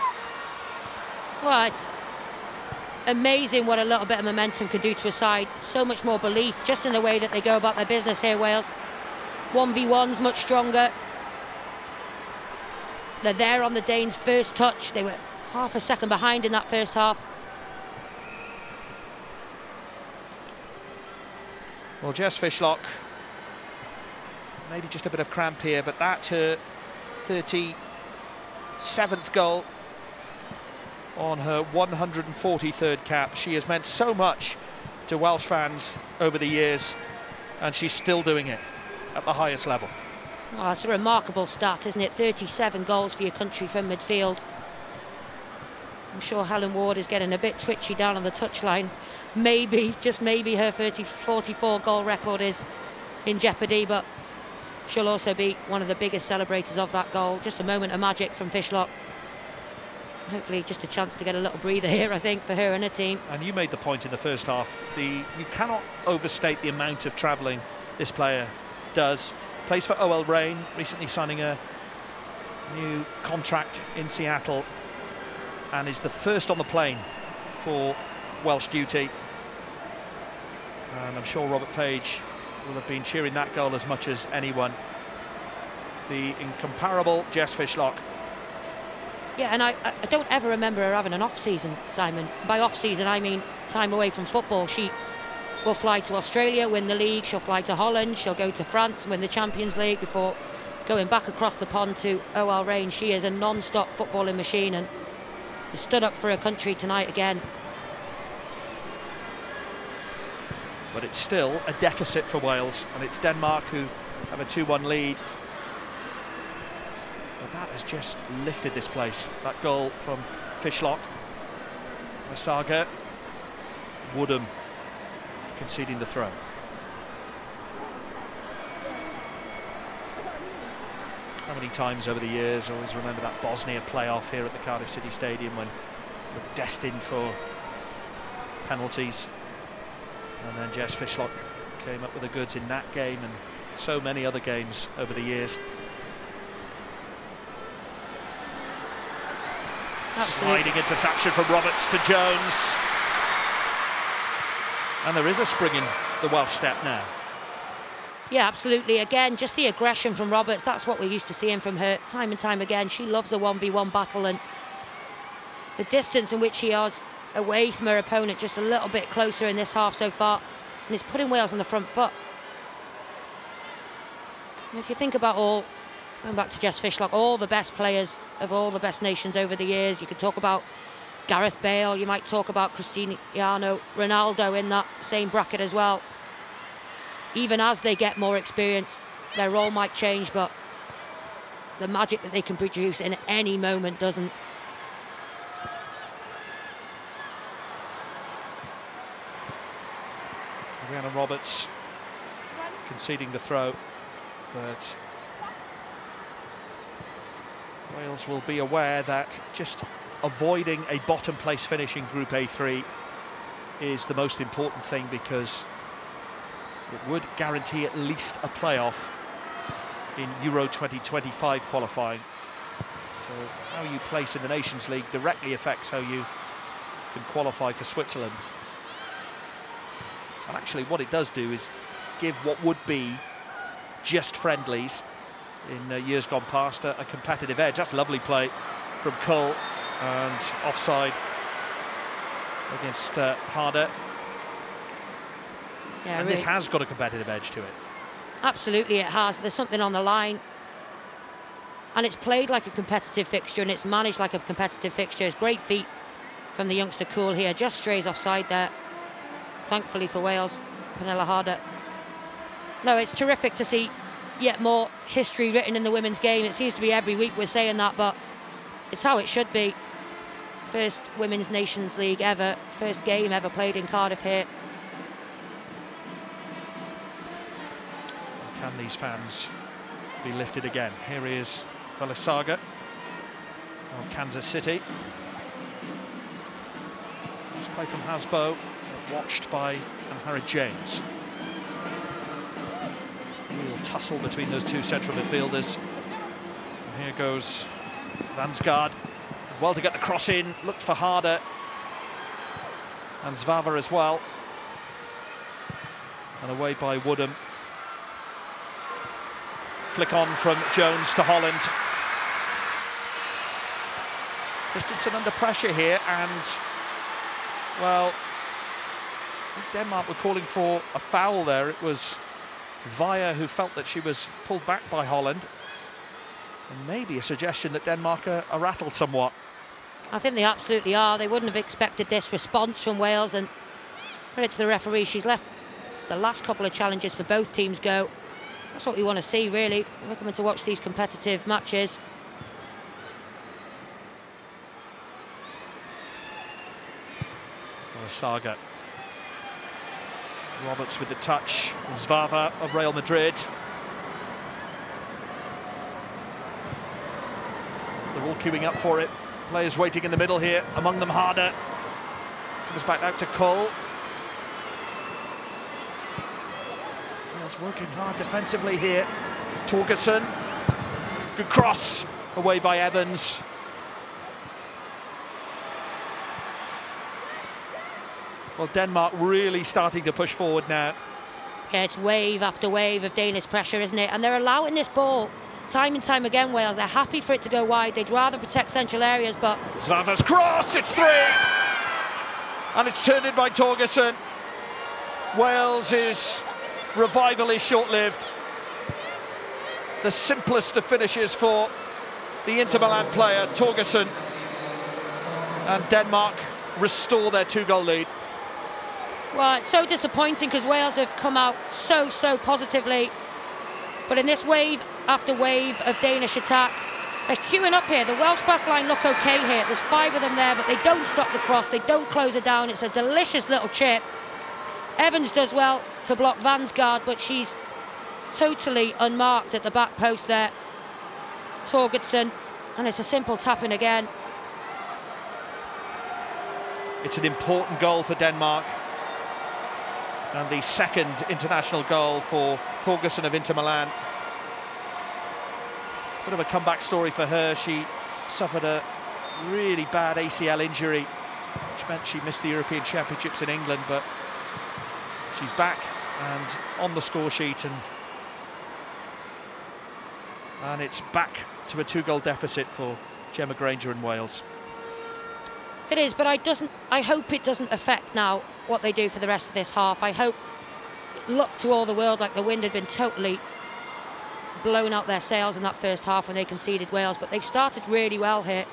Speaker 6: Well, it's amazing what a little bit of momentum can do to a side. So much more belief just in the way that they go about their business here, Wales. 1v1's much stronger. They're there on the Danes' first touch. They were half a second behind in that first half.
Speaker 2: Well, Jess Fishlock, maybe just a bit of cramp here, but that's her 37th goal on her 143rd cap. She has meant so much to Welsh fans over the years, and she's still doing it at the highest level.
Speaker 6: Oh, it's a remarkable stat, isn't it? 37 goals for your country from midfield. I'm sure Helen Ward is getting a bit twitchy down on the touchline. Maybe, just maybe, her 44 goal record is in jeopardy, but she'll also be one of the biggest celebrators of that goal. Just a moment of magic from Fishlock. Hopefully just a chance to get a little breather here, I think, for her and her team.
Speaker 2: And you made the point in the first half, you cannot overstate the amount of travelling this player does. Plays for OL Reign, recently signing a new contract in Seattle, and is the first on the plane for Welsh duty. And I'm sure Robert Page will have been cheering that goal as much as anyone. The incomparable Jess Fishlock.
Speaker 6: Yeah, and I don't ever remember her having an off-season, Simon. By off-season, I mean time away from football. She will fly to Australia, win the league, she'll fly to Holland, she'll go to France, win the Champions League before going back across the pond to OL Reign. She is a non-stop footballing machine and stood up for her country tonight again.
Speaker 2: But it's still a deficit for Wales, and it's Denmark who have a 2-1 lead. But that has just lifted this place. That goal from Fishlock. Masaga. Woodham conceding the throw. How many times over the years, I always remember that Bosnia playoff here at the Cardiff City Stadium when we were destined for penalties. And then Jess Fishlock came up with the goods in that game and so many other games over the years.
Speaker 6: Absolutely.
Speaker 2: Sliding interception from Roberts to Jones. And there is a spring in the Welsh step now.
Speaker 6: Yeah, absolutely. Again, just the aggression from Roberts, that's what we're used to seeing from her time and time again. She loves a 1v1 battle, and the distance in which she is away from her opponent just a little bit closer in this half so far, and it's putting Wales on the front foot. And if you think about going back to Jess Fishlock, all the best players of all the best nations over the years, you could talk about Gareth Bale, you might talk about Cristiano Ronaldo in that same bracket as well. Even as they get more experienced, their role might change, but the magic that they can produce in any moment doesn't.
Speaker 2: Rhiannon Roberts conceding the throw, but Wales will be aware that just avoiding a bottom place finish in Group A3 is the most important thing, because it would guarantee at least a playoff in Euro 2025 qualifying. So how you place in the Nations League directly affects how you can qualify for Switzerland. And actually what it does do is give what would be just friendlies in years gone past a competitive edge. That's lovely play from Cull, and offside against Harder.
Speaker 6: Yeah,
Speaker 2: and
Speaker 6: really,
Speaker 2: this has got a competitive edge to it.
Speaker 6: Absolutely it has. There's something on the line. And it's played like a competitive fixture, and it's managed like a competitive fixture. It's great feet from the youngster Cool here. Just strays offside there. Thankfully for Wales, Pernilla Harder. No, it's terrific to see yet more history written in the women's game. It seems to be every week we're saying that, but it's how it should be. First Women's Nations League ever. First game ever played in Cardiff here.
Speaker 2: Can these fans be lifted again? Here is Velasaga of Kansas City. Nice play from Hasbo, watched by Amhara James. Real tussle between those two central midfielders. And here goes Vansgaard. Well to get the cross in, looked for Harder. And Zvava as well. And away by Woodham. Flick on from Jones to Holland. Christensen under pressure here, and, well, Denmark were calling for a foul there. It was Via who felt that she was pulled back by Holland. And maybe a suggestion that Denmark are rattled somewhat.
Speaker 6: I think they absolutely are. They wouldn't have expected this response from Wales, and credit to the referee, she's left the last couple of challenges for both teams go. That's what we want to see, really. We're coming to watch these competitive matches.
Speaker 2: Saga. Roberts with the touch. Zvava of Real Madrid. They're all queuing up for it. Players waiting in the middle here. Among them Harder. Comes back out to Cole. Wales working hard defensively here. Torgerson. Good cross. Away by Evans. Well, Denmark really starting to push forward now.
Speaker 6: Yeah, it's wave after wave of Danish pressure, isn't it? And they're allowing this ball time and time again, Wales. They're happy for it to go wide. They'd rather protect central areas, but...
Speaker 2: Zvava's cross, it's 3! And it's turned in by Torgerson. Wales' revival is short-lived. The simplest of finishes for the Inter Milan player, Torgerson. And Denmark restore their 2-goal lead.
Speaker 6: Well, it's so disappointing because Wales have come out so positively. But in this wave after wave of Danish attack, they're queuing up here. The Welsh backline look okay here. There's 5 of them there, but they don't stop the cross. They don't close it down. It's a delicious little chip. Evans does well to block Vansgaard, but she's totally unmarked at the back post there. Torgerson, and it's a simple tap-in again.
Speaker 2: It's an important goal for Denmark. And the second international goal for Torgerson of Inter Milan. Bit of a comeback story for her. She suffered a really bad ACL injury, which meant she missed the European Championships in England, but she's back and on the score sheet, and it's back to a 2-goal deficit for Gemma Granger and Wales.
Speaker 6: It is, but I hope it doesn't affect now what they do for the rest of this half. I hope it looked to all the world like the wind had been totally blown out their sails in that first half when they conceded Wales, but they've started really well here.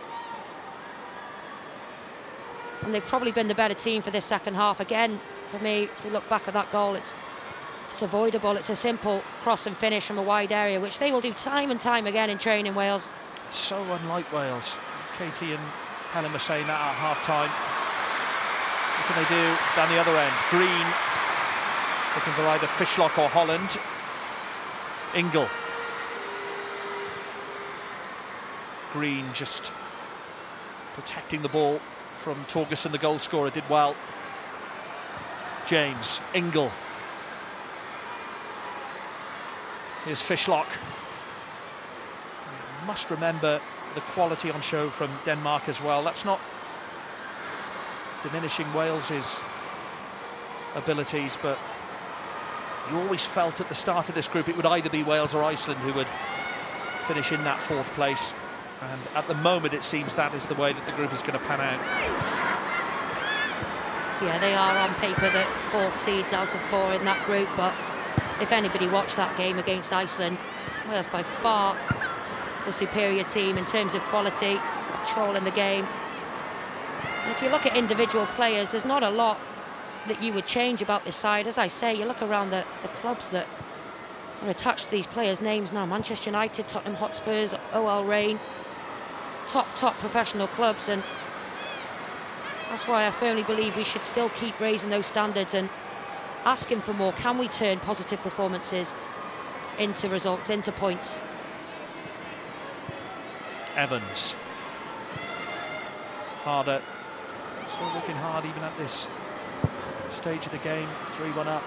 Speaker 6: And they've probably been the better team for this second half. Again, for me, if we look back at that goal, it's avoidable. It's a simple cross and finish from a wide area, which they will do time and time again in training, Wales.
Speaker 2: It's so unlike Wales. Katie and Helen were saying that at half-time. What can they do down the other end? Green looking for either Fishlock or Holland. Ingle. Green just protecting the ball from Torgerson, the goal scorer, did well. James, Ingle. Here's Fishlock. You must remember the quality on show from Denmark as well. That's not diminishing Wales's abilities, but you always felt at the start of this group it would either be Wales or Iceland who would finish in that 4th place, and at the moment it seems that is the way that the group is going to pan out.
Speaker 6: Yeah, they are on paper the 4th seeds out of 4 in that group, but if anybody watched that game against Iceland, Wales by far the superior team in terms of quality, controlling the game. And if you look at individual players, there's not a lot that you would change about this side. As I say, you look around the clubs that are attached to these players' names now: Manchester United, Tottenham Hotspurs, OL Reign, top professional clubs, and that's why I firmly believe we should still keep raising those standards and asking for more. Can we turn positive performances into results, into points?
Speaker 2: Evans. Harder. Still looking hard even at this stage of the game. 3-1 up.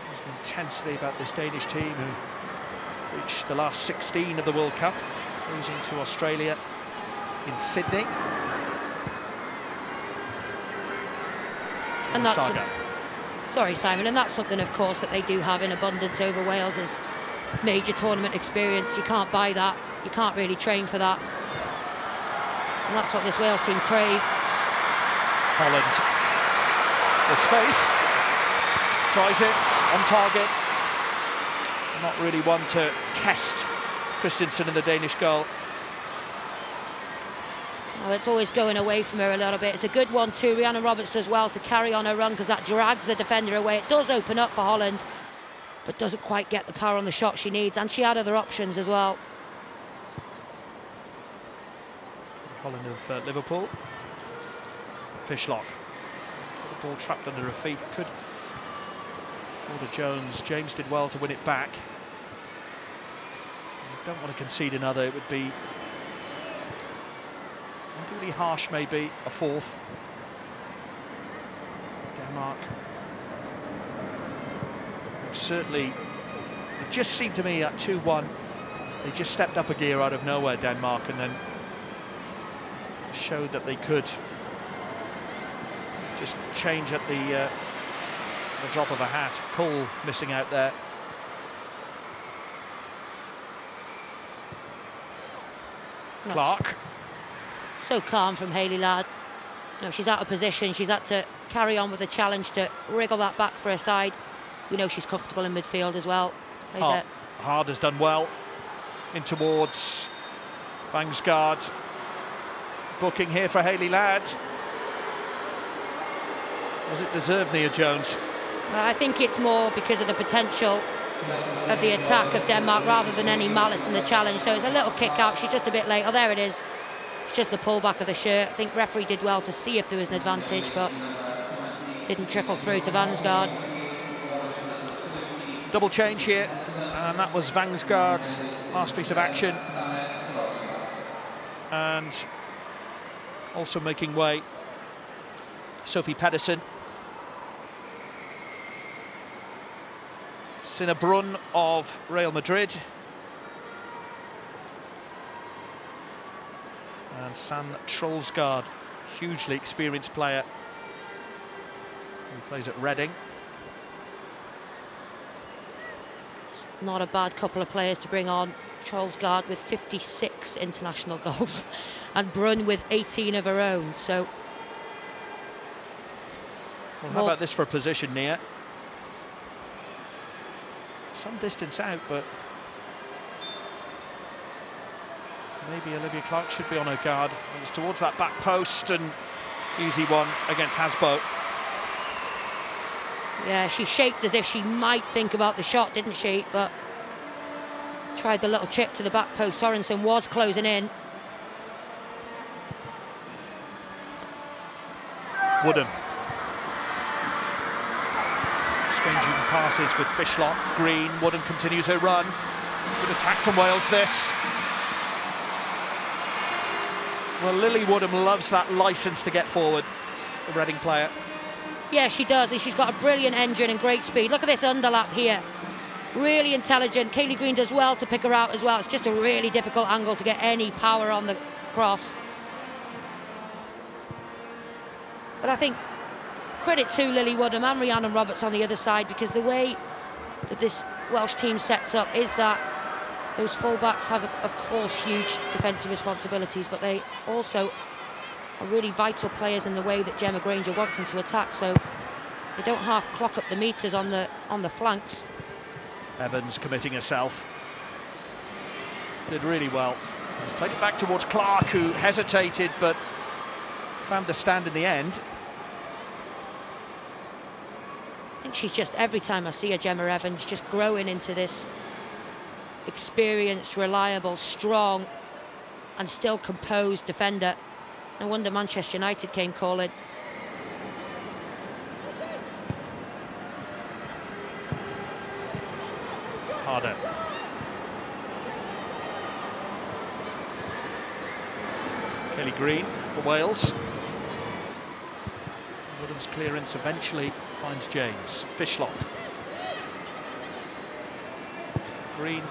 Speaker 2: There's an intensity about this Danish team who reached the last 16 of the World Cup, losing to Australia in Sydney.
Speaker 6: And that's sorry, Simon, and that's something, of course, that they do have in abundance over Wales's major tournament experience. You can't buy that. You can't really train for that. And that's what this Wales team crave.
Speaker 2: Holland, the space, tries it, on target. Not really one to test Christensen in the Danish goal.
Speaker 6: Oh, it's always going away from her a little bit. It's a good one too. Rhiannon Roberts does well to carry on her run because that drags the defender away. It does open up for Holland, but doesn't quite get the power on the shot she needs, and she had other options as well.
Speaker 2: Holland of Liverpool. Fishlock. The ball trapped under her feet. Could order Jones. James did well to win it back. I don't want to concede another. It would be really harsh, maybe a fourth. Denmark. Certainly, it just seemed to me at 2-1, they just stepped up a gear out of nowhere, Denmark, and then showed that they could just change at the drop of a hat. Cole missing out there. Clark.
Speaker 6: So calm from Hayley Ladd. No, she's out of position. She's had to carry on with the challenge to wriggle that back for her side. We know she's comfortable in midfield as well.
Speaker 2: Hard has done well in towards Vangsgaard. Booking here for Hayley Ladd. Was it deserved, Nia Jones?
Speaker 6: I think it's more because of the potential of the attack of Denmark rather than any malice in the challenge. So it's a little kick out. She's just a bit late. Oh, there it is. It's just the pullback of the shirt. I think referee did well to see if there was an advantage, but didn't trickle through to Vangsgaard.
Speaker 2: Double change here, and that was Vangsgaard's last piece of action. And also making way, Sophie Pedersen. Sinne Brun of Real Madrid. And San Trollsgaard, hugely experienced player who plays at Reading.
Speaker 6: Not a bad couple of players to bring on. Trollsgaard with 56 international goals and Brun with 18 of her own. So,
Speaker 2: well, how about this for a position, Nia? Some distance out, but maybe Olivia Clark should be on her guard. And it's towards that back post, and easy one against Hasbo.
Speaker 6: Yeah, she shaped as if she might think about the shot, didn't she? But tried the little chip to the back post. Sorensen was closing in.
Speaker 2: Woodham. Exchanging passes with Fishlock. Green. Woodham continues her run. Good attack from Wales, this. Well, Lily Woodham loves that licence to get forward, the Reading player.
Speaker 6: Yeah, she does, and she's got a brilliant engine and great speed. Look at this underlap here. Really intelligent. Kaylee Green does well to pick her out as well. It's just a really difficult angle to get any power on the cross. But I think credit to Lily Woodham and Rhiannon Roberts on the other side, because the way that this Welsh team sets up is that those full-backs have, of course, huge defensive responsibilities, but they also are really vital players in the way that Gemma Granger wants them to attack, so they don't half clock up the meters on the flanks.
Speaker 2: Evans committing herself. Did really well. He's played it back towards Clark, who hesitated but found the stand in the end.
Speaker 6: I think she's just, every time I see her, Gemma Evans, just growing into this experienced, reliable, strong and still composed defender. No wonder Manchester United came calling.
Speaker 2: Harder. Kelly Green for Wales. Woodham's clearance eventually finds James. Fishlock. Green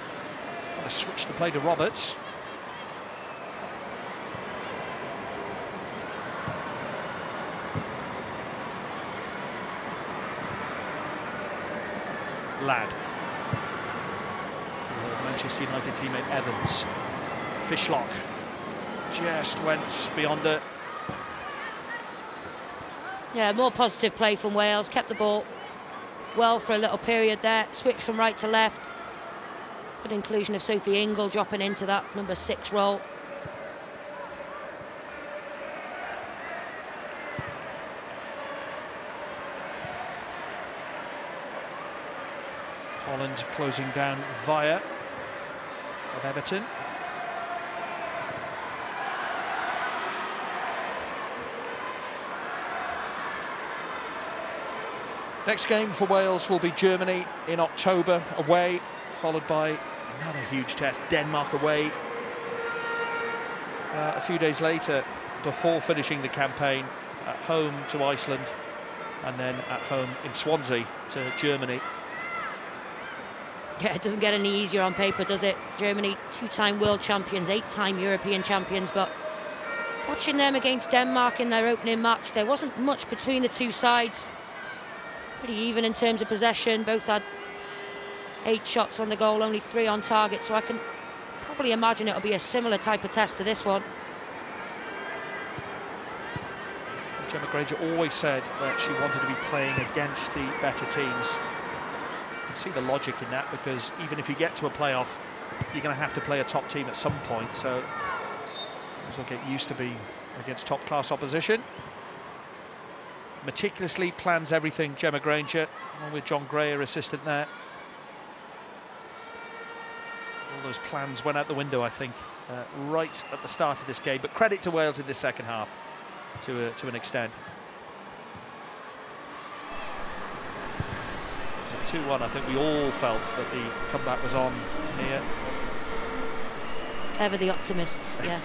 Speaker 2: going to switch the play to Roberts. Ladd. Manchester United teammate Evans. Fishlock. just went beyond it.
Speaker 6: Yeah, more positive play from Wales, kept the ball well for a little period there, switched from right to left. Good inclusion of Sophie Ingle dropping into that number 6 role.
Speaker 2: Holland closing down via of Everton. Next game for Wales will be Germany in October away, followed by another huge test, Denmark away. A few days later, before finishing the campaign, at home to Iceland, and then at home in Swansea to Germany.
Speaker 6: Yeah, it doesn't get any easier on paper, does it? Germany, 2-time world champions, 8-time European champions, but watching them against Denmark in their opening match, there wasn't much between the two sides. Pretty even in terms of possession. Both had 8 shots on the goal, only 3 on target, so I can probably imagine it'll be a similar type of test to this one.
Speaker 2: Gemma Granger always said that she wanted to be playing against the better teams. You can see the logic in that, because even if you get to a playoff, you're going to have to play a top team at some point, so you'll get used to being against top-class opposition. Meticulously plans everything, Gemma Granger, along with John Gray, her assistant there. All those plans went out the window, I think, right at the start of this game, but credit to Wales in this second half to an extent. It's a 2-1. I think we all felt that the comeback was on here.
Speaker 6: Ever the optimists, yes.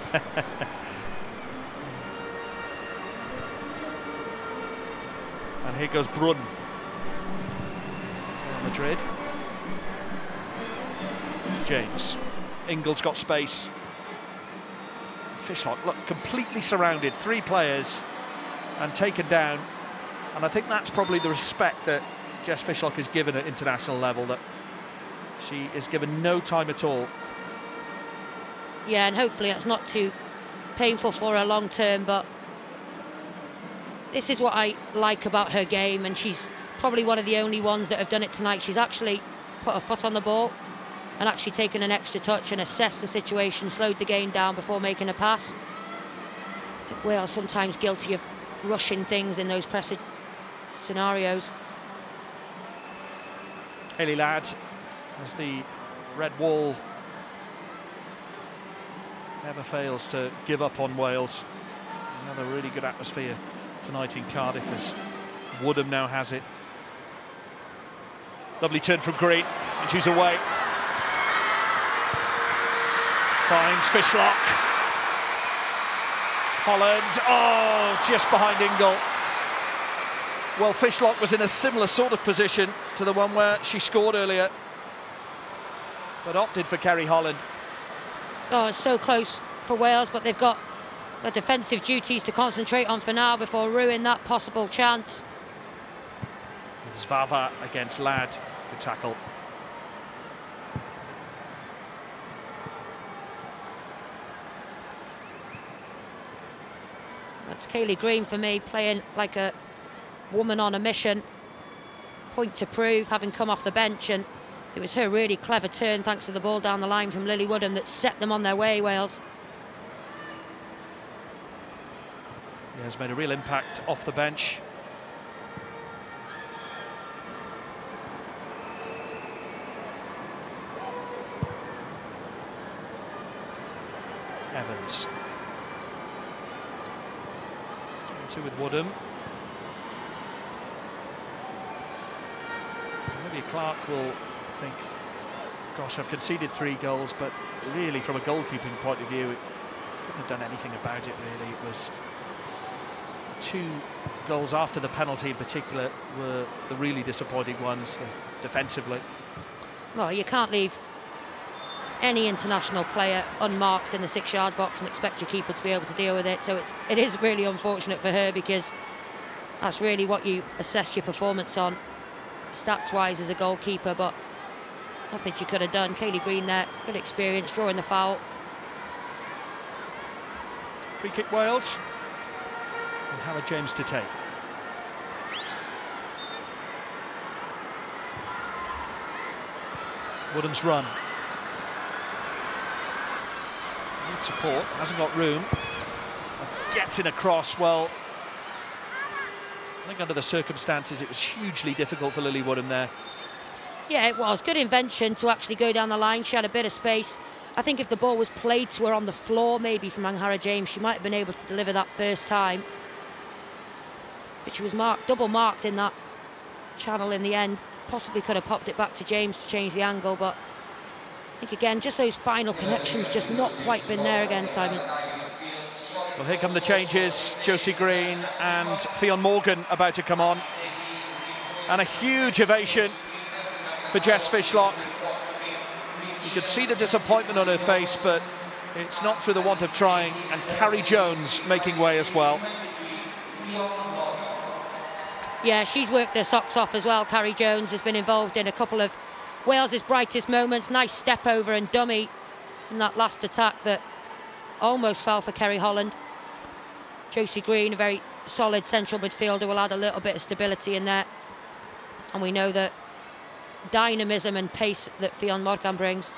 Speaker 2: And here goes Brunn. Madrid. James. Ingle's got space. Fishlock, look, completely surrounded. 3 players and taken down. And I think that's probably the respect that Jess Fishlock is given at international level, that she is given no time at all.
Speaker 6: Yeah, and hopefully it's not too painful for her long term, but this is what I like about her game, and she's probably one of the only ones that have done it tonight. She's actually put her foot on the ball and actually taken an extra touch and assessed the situation, slowed the game down before making a pass. I think Wales sometimes guilty of rushing things in those pressing scenarios.
Speaker 2: Hayley Ladd, as the red wall never fails to give up on Wales. Another really good atmosphere tonight in Cardiff, as Woodham now has it. Lovely turn from Green, and she's away. Finds Fishlock. Holland, oh, just behind Ingle. Well, Fishlock was in a similar sort of position to the one where she scored earlier, but opted for Kerry Holland.
Speaker 6: Oh, it's so close for Wales, but they've got the defensive duties to concentrate on for now before ruining that possible chance.
Speaker 2: Zvava against Ladd, good tackle.
Speaker 6: That's Kaylee Green for me, playing like a woman on a mission. Point to prove, having come off the bench, and it was her really clever turn, thanks to the ball down the line from Lily Woodham, that set them on their way, Wales.
Speaker 2: Yeah, has made a real impact off the bench. Evans. 2 with Woodham. Olivia Clark will think, gosh, I've conceded 3 goals, but really from a goalkeeping point of view, couldn't have done anything about it, really. It was 2 goals after the penalty in particular were the really disappointing ones, defensively.
Speaker 6: Well, you can't leave any international player unmarked in the 6-yard box and expect your keeper to be able to deal with it. So it is really unfortunate for her, because that's really what you assess your performance on, stats-wise, as a goalkeeper. But nothing she could have done. Kaylee Green there, good experience, drawing the foul.
Speaker 2: Free kick Wales. And Howard James to take. Woodham's run. Needs support, hasn't got room. Gets in across. Well, I think under the circumstances it was hugely difficult for Lily Woodham there.
Speaker 6: Yeah, it was. Good invention to actually go down the line. She had a bit of space. I think if the ball was played to her on the floor, maybe from Anghara James, she might have been able to deliver that first time. But she was double marked in that channel in the end. Possibly could have popped it back to James to change the angle, but I think again, just those final connections just not quite been there again, Simon.
Speaker 2: Well, here come the changes. Josie Green and Fionn Morgan about to come on. And a huge ovation for Jess Fishlock. You could see the disappointment on her face, but it's not through the want of trying. And Carrie Jones making way as well.
Speaker 6: Yeah, she's worked her socks off as well. Carrie Jones has been involved in a couple of Wales's brightest moments. Nice step over and dummy in that last attack that almost fell for Kerry Holland. Josie Green, a very solid central midfielder, will add a little bit of stability in there. And we know that dynamism and pace that Fionn Morgan brings.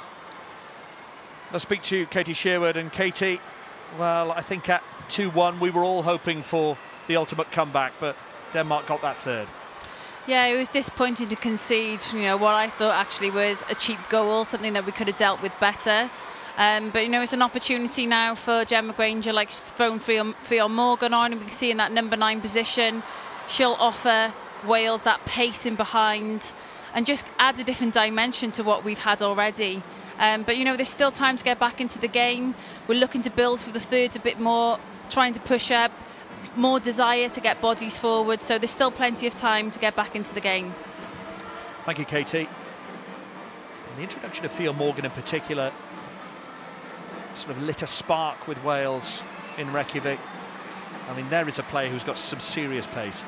Speaker 2: Let's speak to Katie Sherwood. And Katie, well, I think at 2-1 we were all hoping for the ultimate comeback, but Denmark got that third.
Speaker 4: Yeah, it was disappointing to concede, you know, what I thought actually was a cheap goal, something that we could have dealt with better. But, you know, it's an opportunity now for Gemma Granger, like she's thrown Fionn Morgan on, and we can see in that number 9 position, she'll offer Wales that pace in behind and just add a different dimension to what we've had already. But, you know, there's still time to get back into the game. We're looking to build for the third a bit more, trying to push up, more desire to get bodies forward, so there's still plenty of time to get back into the game.
Speaker 2: Thank you, Katie. And the introduction of Fionn Morgan in particular sort of lit a spark with Wales in Reykjavik. I mean, there is a player who's got some serious pace.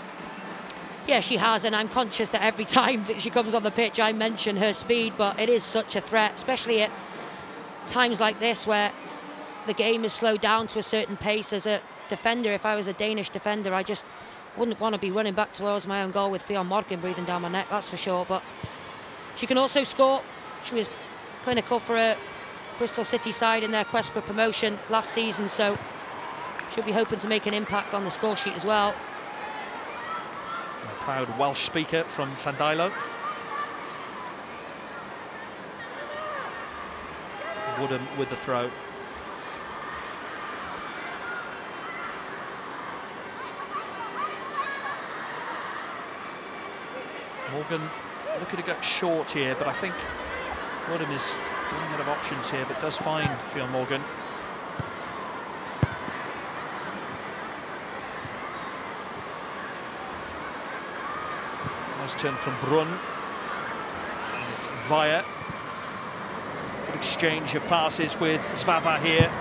Speaker 6: Yeah, she has, and I'm conscious that every time that she comes on the pitch I mention her speed, but it is such a threat, especially at times like this where the game is slowed down to a certain pace. As a defender, if I was a Danish defender, I just wouldn't want to be running back towards my own goal with Fionn Morgan breathing down my neck, that's for sure. But she can also score. She was clinical for a Bristol City side in their quest for promotion last season, so she'll be hoping to make an impact on the score sheet as well.
Speaker 2: A proud Welsh speaker from Llandailo. Woodham with the throw. Morgan looking to go short here, but I think Woodham is running out of options here, but does find Fionn Morgan. Nice turn from Brunn. And it's Via. Good exchange of passes with Zvava here.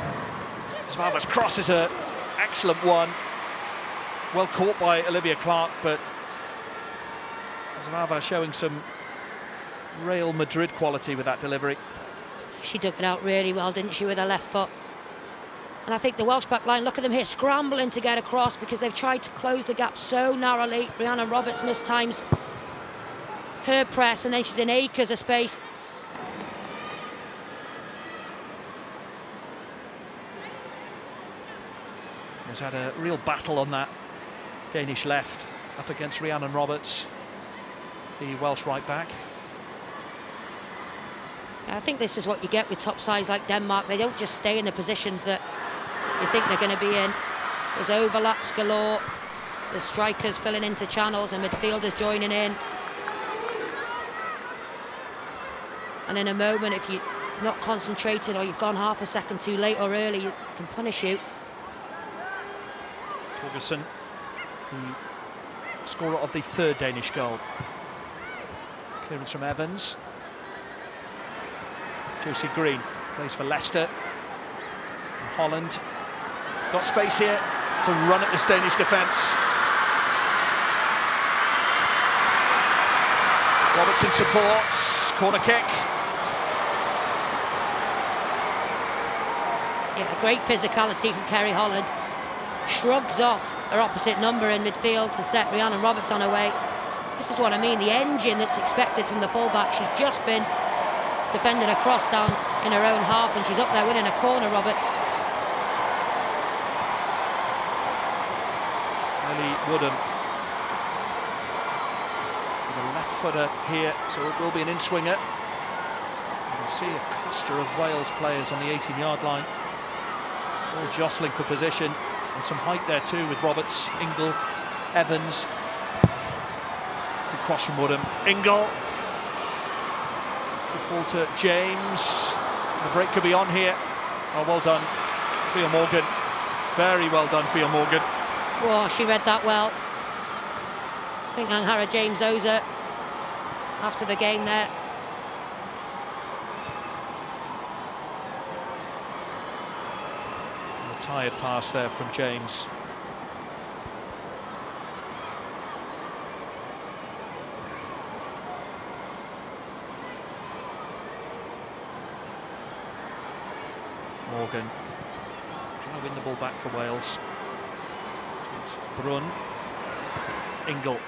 Speaker 2: Zvava's cross is an excellent one. Well caught by Olivia Clark, but Zvava showing some Real Madrid quality with that delivery.
Speaker 6: She dug it out really well, didn't she, with her left foot. And I think the Welsh back line, look at them here, scrambling to get across because they've tried to close the gap so narrowly. Rhiannon Roberts mistimes her press, and then she's in acres of space.
Speaker 2: Has had a real battle on that Danish left up against Rhiannon Roberts, the Welsh right back.
Speaker 6: I think this is what you get with top sides like Denmark. They don't just stay in the positions that you think they're going to be in. There's overlaps galore. There's strikers filling into channels and midfielders joining in. And in a moment, if you're not concentrated or you've gone half a second too late or early, it can punish you.
Speaker 2: Torgerson, the scorer of the third Danish goal. Clearance from Evans. Josie Green plays for Leicester. And Holland got space here to run at this Danish defence. Robertson supports, corner kick.
Speaker 6: Yeah, great physicality from Kerry Holland. shrugs off her opposite number in midfield to set Rhiannon Roberts on her way. This is what I mean, the engine that's expected from the fullback. She's just been defending a cross down in her own half, and she's up there winning a corner, Roberts.
Speaker 2: Ellie Woodham with a left footer here, so it will be an in-swinger. You can see a cluster of Wales players on the 18-yard line, all jostling for position, and some height there too with Roberts, Ingle, Evans. Good cross from Woodham. Ingle. Good fall to James. The break could be on here. Oh, well done, Fia Morgan. Very well done, Fia Morgan.
Speaker 6: Oh, she read that well. I think Anghara James owes her after the game there.
Speaker 2: A tired pass there from James. Morgan trying to win the ball back for Wales. It's Brun. Ingle.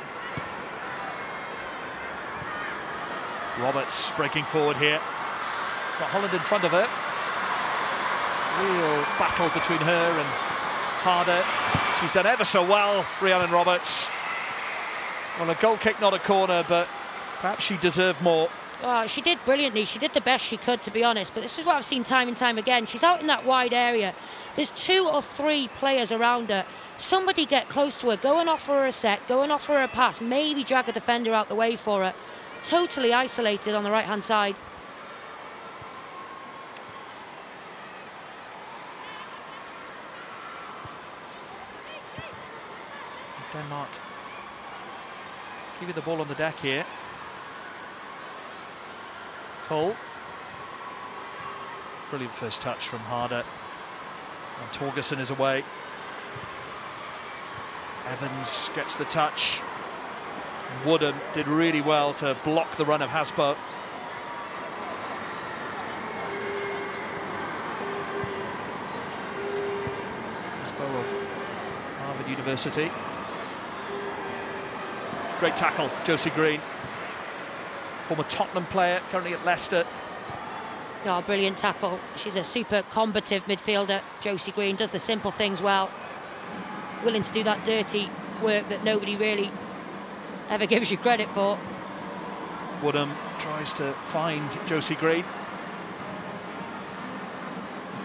Speaker 2: Roberts breaking forward here. She's got Holland in front of her. Real battle between her and Harder. She's done ever so well, Rhiannon Roberts. Well, a goal kick, not a corner, but perhaps she deserved more.
Speaker 6: Oh, she did brilliantly. She did the best she could, to be honest. But this is what I've seen time and time again. She's out in that wide area. There's 2 or 3 players around her. Somebody get close to her, go and offer her a set, go and offer her a pass, maybe drag a defender out the way for her. Totally isolated on the right-hand side.
Speaker 2: Denmark keeping the ball on the deck here. Cole. Brilliant first touch from Harder. And Torgerson is away. Evans gets the touch. Woodham did really well to block the run of Hasbo. Hasbo of Harvard University. Great tackle, Josie Green. Former Tottenham player, currently at Leicester.
Speaker 6: Oh, brilliant tackle. She's a super combative midfielder. Josie Green does the simple things well. Willing to do that dirty work that nobody really ever gives you credit for.
Speaker 2: Woodham tries to find Josie Green.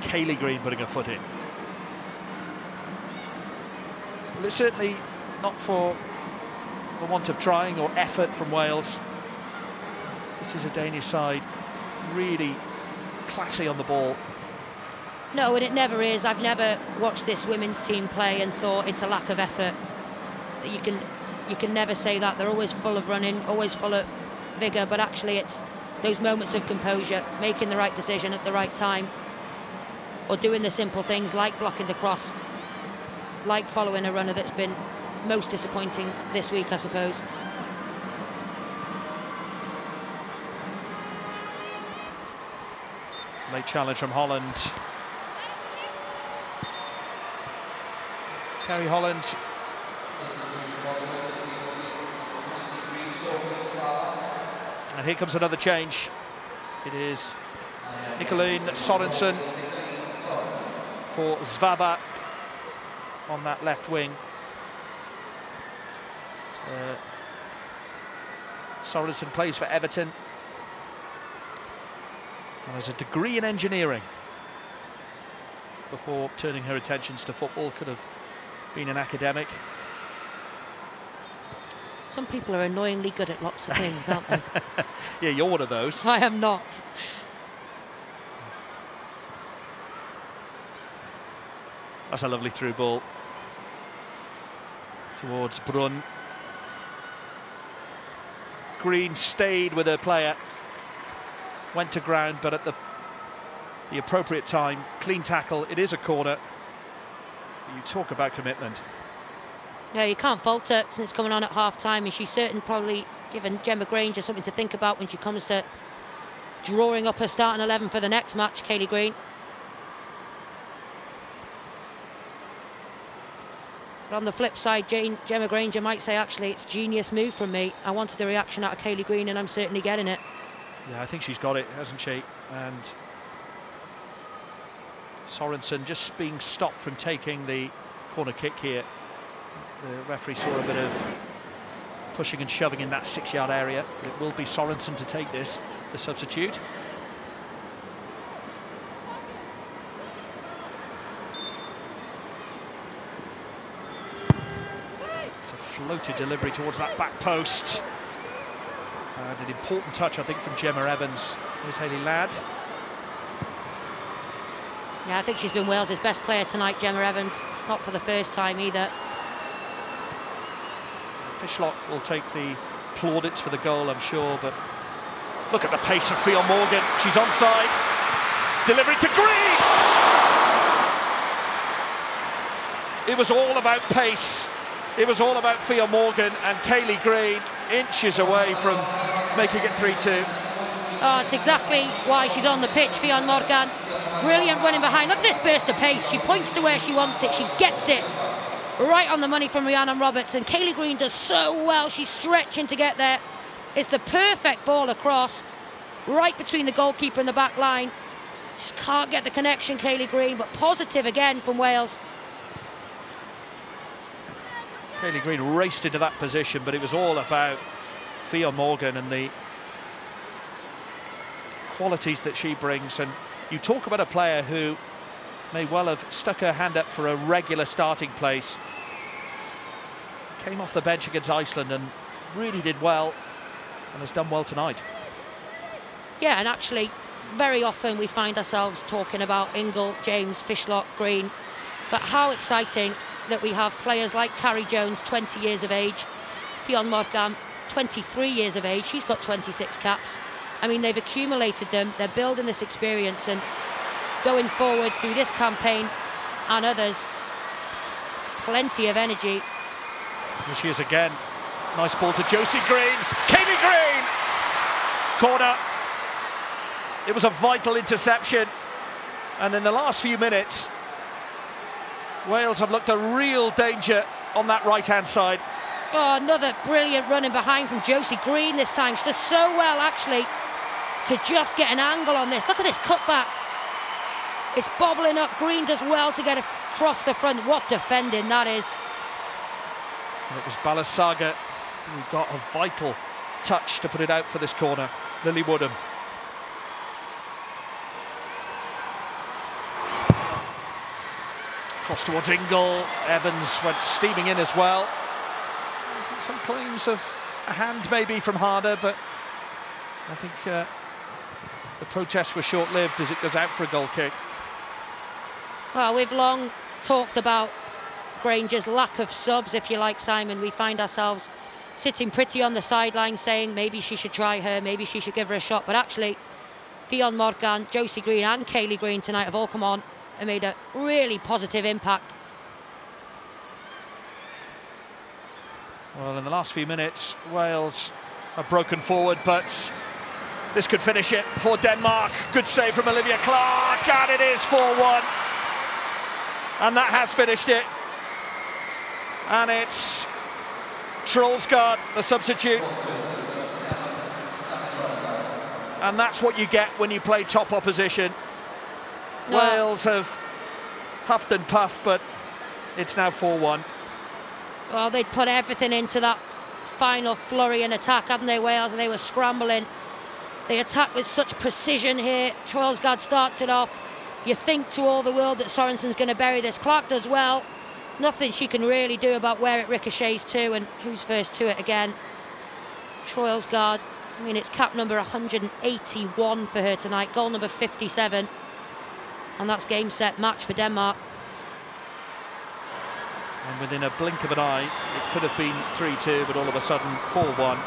Speaker 2: Kaylee Green putting her foot in. Well, it's certainly not for the want of trying or effort from Wales. This is a Danish side really classy on the ball.
Speaker 6: No, and it never is. I've never watched this women's team play and thought it's a lack of effort. You can never say that. They're always full of running, always full of vigour, but actually it's those moments of composure, making the right decision at the right time, or doing the simple things like blocking the cross, like following a runner that's been most disappointing this week, I suppose.
Speaker 2: Late challenge from Holland. Kerry Holland. And here comes another change. It is Nicolene Sorensen for Zvaba on that left wing. Sorensen plays for Everton and has a degree in engineering before turning her attentions to football. Could have been an academic.
Speaker 6: Some people are annoyingly good at lots of things, aren't they?
Speaker 2: Yeah, you're one of those.
Speaker 6: I am not.
Speaker 2: That's a lovely through ball towards Brun. Green stayed with her player, went to ground, but at the appropriate time. Clean tackle. It is a corner. You talk about commitment.
Speaker 6: No, you can't fault her since coming on at half-time, and she's certainly probably given Gemma Granger something to think about when she comes to drawing up her starting 11 for the next match, Kaylee Green. But on the flip side, Gemma Granger might say, actually, it's a genius move from me. I wanted a reaction out of Kaylee Green, and I'm certainly getting it.
Speaker 2: Yeah, I think she's got it, hasn't she? And Sorensen just being stopped from taking the corner kick here. The referee saw a bit of pushing and shoving in that 6-yard area. It will be Sorensen to take this, the substitute. Floated delivery towards that back post. And an important touch, I think, from Gemma Evans. Here's Hayley Ladd.
Speaker 6: Yeah, I think she's been Wales' best player tonight, Gemma Evans. Not for the first time either.
Speaker 2: Fishlock will take the plaudits for the goal, I'm sure, but look at the pace of Fionn Morgan. She's onside. Delivery to Green! It was all about pace. It was all about Fionn Morgan, and Kaylee Green inches away from making it 3-2.
Speaker 6: Oh, it's exactly why she's on the pitch, Fionn Morgan. Brilliant running behind. Look at this burst of pace. She points to where she wants it. She gets it right on the money from Rhiannon Roberts. And Kaylee Green does so well. She's stretching to get there. It's the perfect ball across, right between the goalkeeper and the back line. Just can't get the connection, Kaylee Green, but positive again from Wales.
Speaker 2: Kaylee Green raced into that position, but it was all about Fionn Morgan and the qualities that she brings. And you talk about a player who may well have stuck her hand up for a regular starting place. Came off the bench against Iceland and really did well, and has done well tonight.
Speaker 6: Yeah, and actually, very often we find ourselves talking about Ingle, James, Fishlock, Green, but how exciting that we have players like Carrie Jones, 20 years of age, Fionn Morgan, 23 years of age, he's got 26 caps. I mean, they've accumulated them, they're building this experience, and going forward through this campaign and others, plenty of energy.
Speaker 2: Here she is again. Nice ball to Josie Green. Kaylee Green! Corner. It was a vital interception. And in the last few minutes, Wales have looked a real danger on that right-hand side.
Speaker 6: Oh, another brilliant running behind from Josie Green this time. She does so well, actually, to just get an angle on this. Look at this cutback. It's bobbling up. Green does well to get across the front. What defending that is.
Speaker 2: And it was Balasaga who got a vital touch to put it out for this corner. Lily Woodham. Cross towards Ingle. Evans went steaming in as well. Some claims of a hand maybe from Harder, but I think the protests were short-lived as it goes out for a goal kick.
Speaker 6: Well, we've long talked about Granger's lack of subs, if you like, Simon. We find ourselves sitting pretty on the sideline saying maybe she should try her, maybe she should give her a shot, but actually Fionn Morgan, Josie Green and Kaylee Green tonight have all come on and made a really positive impact.
Speaker 2: Well, in the last few minutes, Wales have broken forward, but this could finish it for Denmark. Good save from Olivia Clark, and it is 4-1. And that has finished it. And it's Trollsgaard, the substitute. And that's what you get when you play top opposition. No. Wales have huffed and puffed, but it's now 4-1.
Speaker 6: Well, they'd put everything into that final flurry and attack, hadn't they, Wales? And they were scrambling. They attack with such precision here. Trollsgaard starts it off. You think to all the world that Sorensen's going to bury this. Clark does well. Nothing she can really do about where it ricochets to, and who's first to it again. Trollsgaard. I mean, it's cap number 181 for her tonight, goal number 57. And that's game, set, match for Denmark.
Speaker 2: And within a blink of an eye, it could have been 3-2, but all of a sudden 4-1.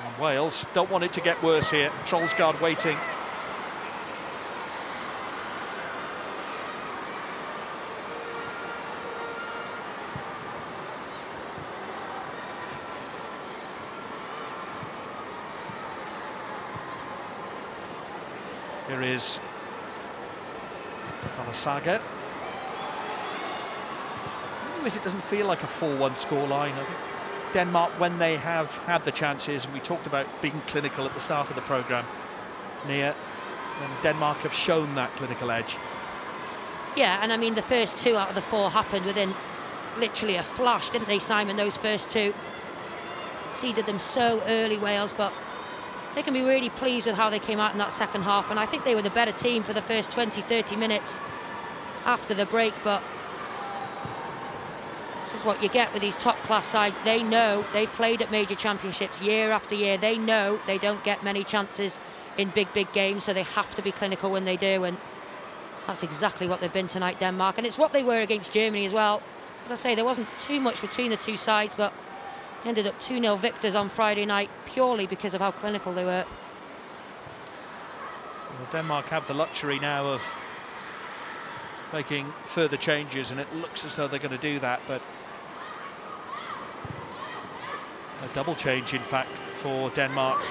Speaker 2: And Wales don't want it to get worse here. Trollsgaard waiting. Here is Alasaga. Anyways, it doesn't feel like a 4-1 scoreline. I think Denmark, when they have had the chances, and we talked about being clinical at the start of the programme, and Denmark have shown that clinical edge.
Speaker 6: Yeah, and I mean, the first 2 out of the 4 happened within literally a flash, didn't they, Simon? Those first 2 seeded them so early, Wales, but they can be really pleased with how they came out in that second half, and I think they were the better team for the first 20-30 minutes after the break. But this is what you get with these top-class sides. They know, they've played at major championships year after year. They know they don't get many chances in big games, so they have to be clinical when they do, and that's exactly what they've been tonight, Denmark. And it's what they were against Germany as well. As I say, there wasn't too much between the 2 sides, but ended up 2-0 victors on Friday night purely because of how clinical they were.
Speaker 2: Well, Denmark have the luxury now of making further changes, and it looks as though they're going to do that, but a double change, in fact, for Denmark.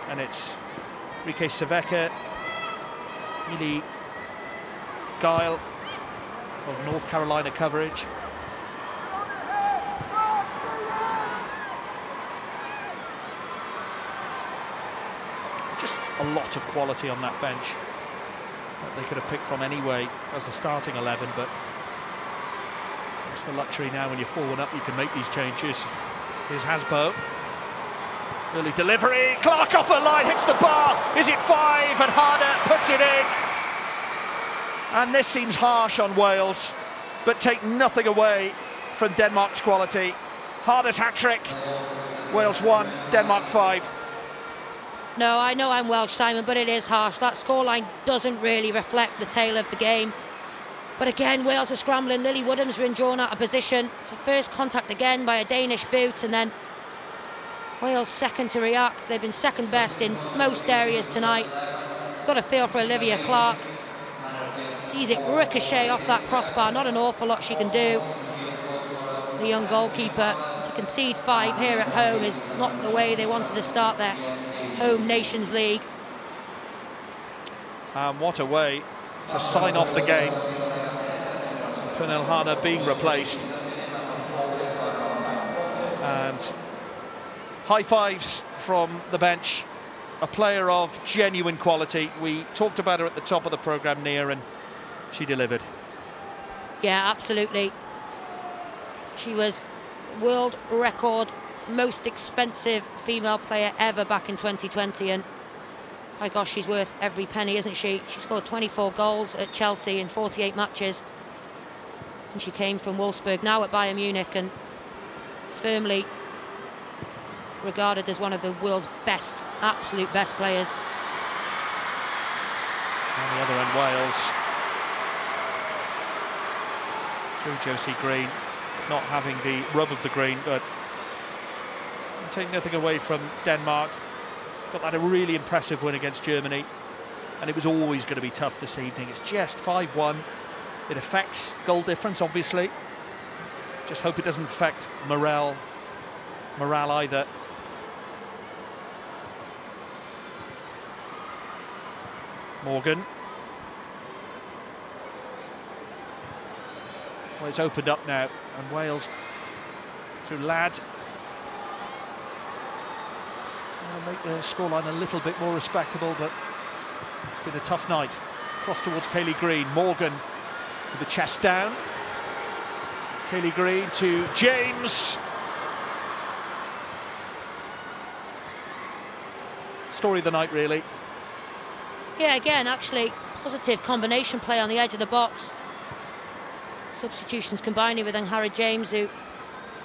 Speaker 2: And it's Rike Saveka, Ely Guile of North Carolina coverage. Just a lot of quality on that bench that they could have picked from anyway as the starting 11, but it's the luxury now when you're 4-1 up, you can make these changes. Here's Hasbo. Early delivery, Clark off the line, hits the bar. Is it 5? And Harder puts it in. And this seems harsh on Wales, but take nothing away from Denmark's quality. Harder's hat-trick. Wales 1, Denmark 5.
Speaker 6: No, I know I'm Welsh, Simon, but it is harsh. That scoreline doesn't really reflect the tale of the game. But again, Wales are scrambling. Lily Woodham's been drawn out of position. It's a first contact again by a Danish boot, and then Wales second to react. They've been second best in most areas tonight. Got a feel for Olivia Clark. Sees it ricochet off that crossbar. Not an awful lot she can do. The young goalkeeper. To concede 5 here at home is not the way they wanted to start their home Nations League.
Speaker 2: And what a way to sign off the game. Pernille Harder being replaced. And high fives from the bench. A player of genuine quality. We talked about her at the top of the programme, Nia, and she delivered.
Speaker 6: Yeah, absolutely. She was world record most expensive female player ever back in 2020, and my gosh, she's worth every penny, isn't she? She scored 24 goals at Chelsea in 48 matches, and she came from Wolfsburg, now at Bayern Munich, and firmly regarded as one of the world's best, absolute best players.
Speaker 2: On the other end, Wales through Josie Green, not having the rub of the green, but take nothing away from Denmark. Got that a really impressive win against Germany, and it was always going to be tough this evening. It's just 5-1. It affects goal difference, obviously. Just hope it doesn't affect morale either. Morgan. Well, it's opened up now, and Wales through Ladd will make the scoreline a little bit more respectable, but it's been a tough night. Cross towards Kaylee Green. Morgan with the chest down. Kaylee Green to James. Story of the night, really.
Speaker 6: Yeah, again, actually, positive combination play on the edge of the box. Substitutions combining with Angharad James, who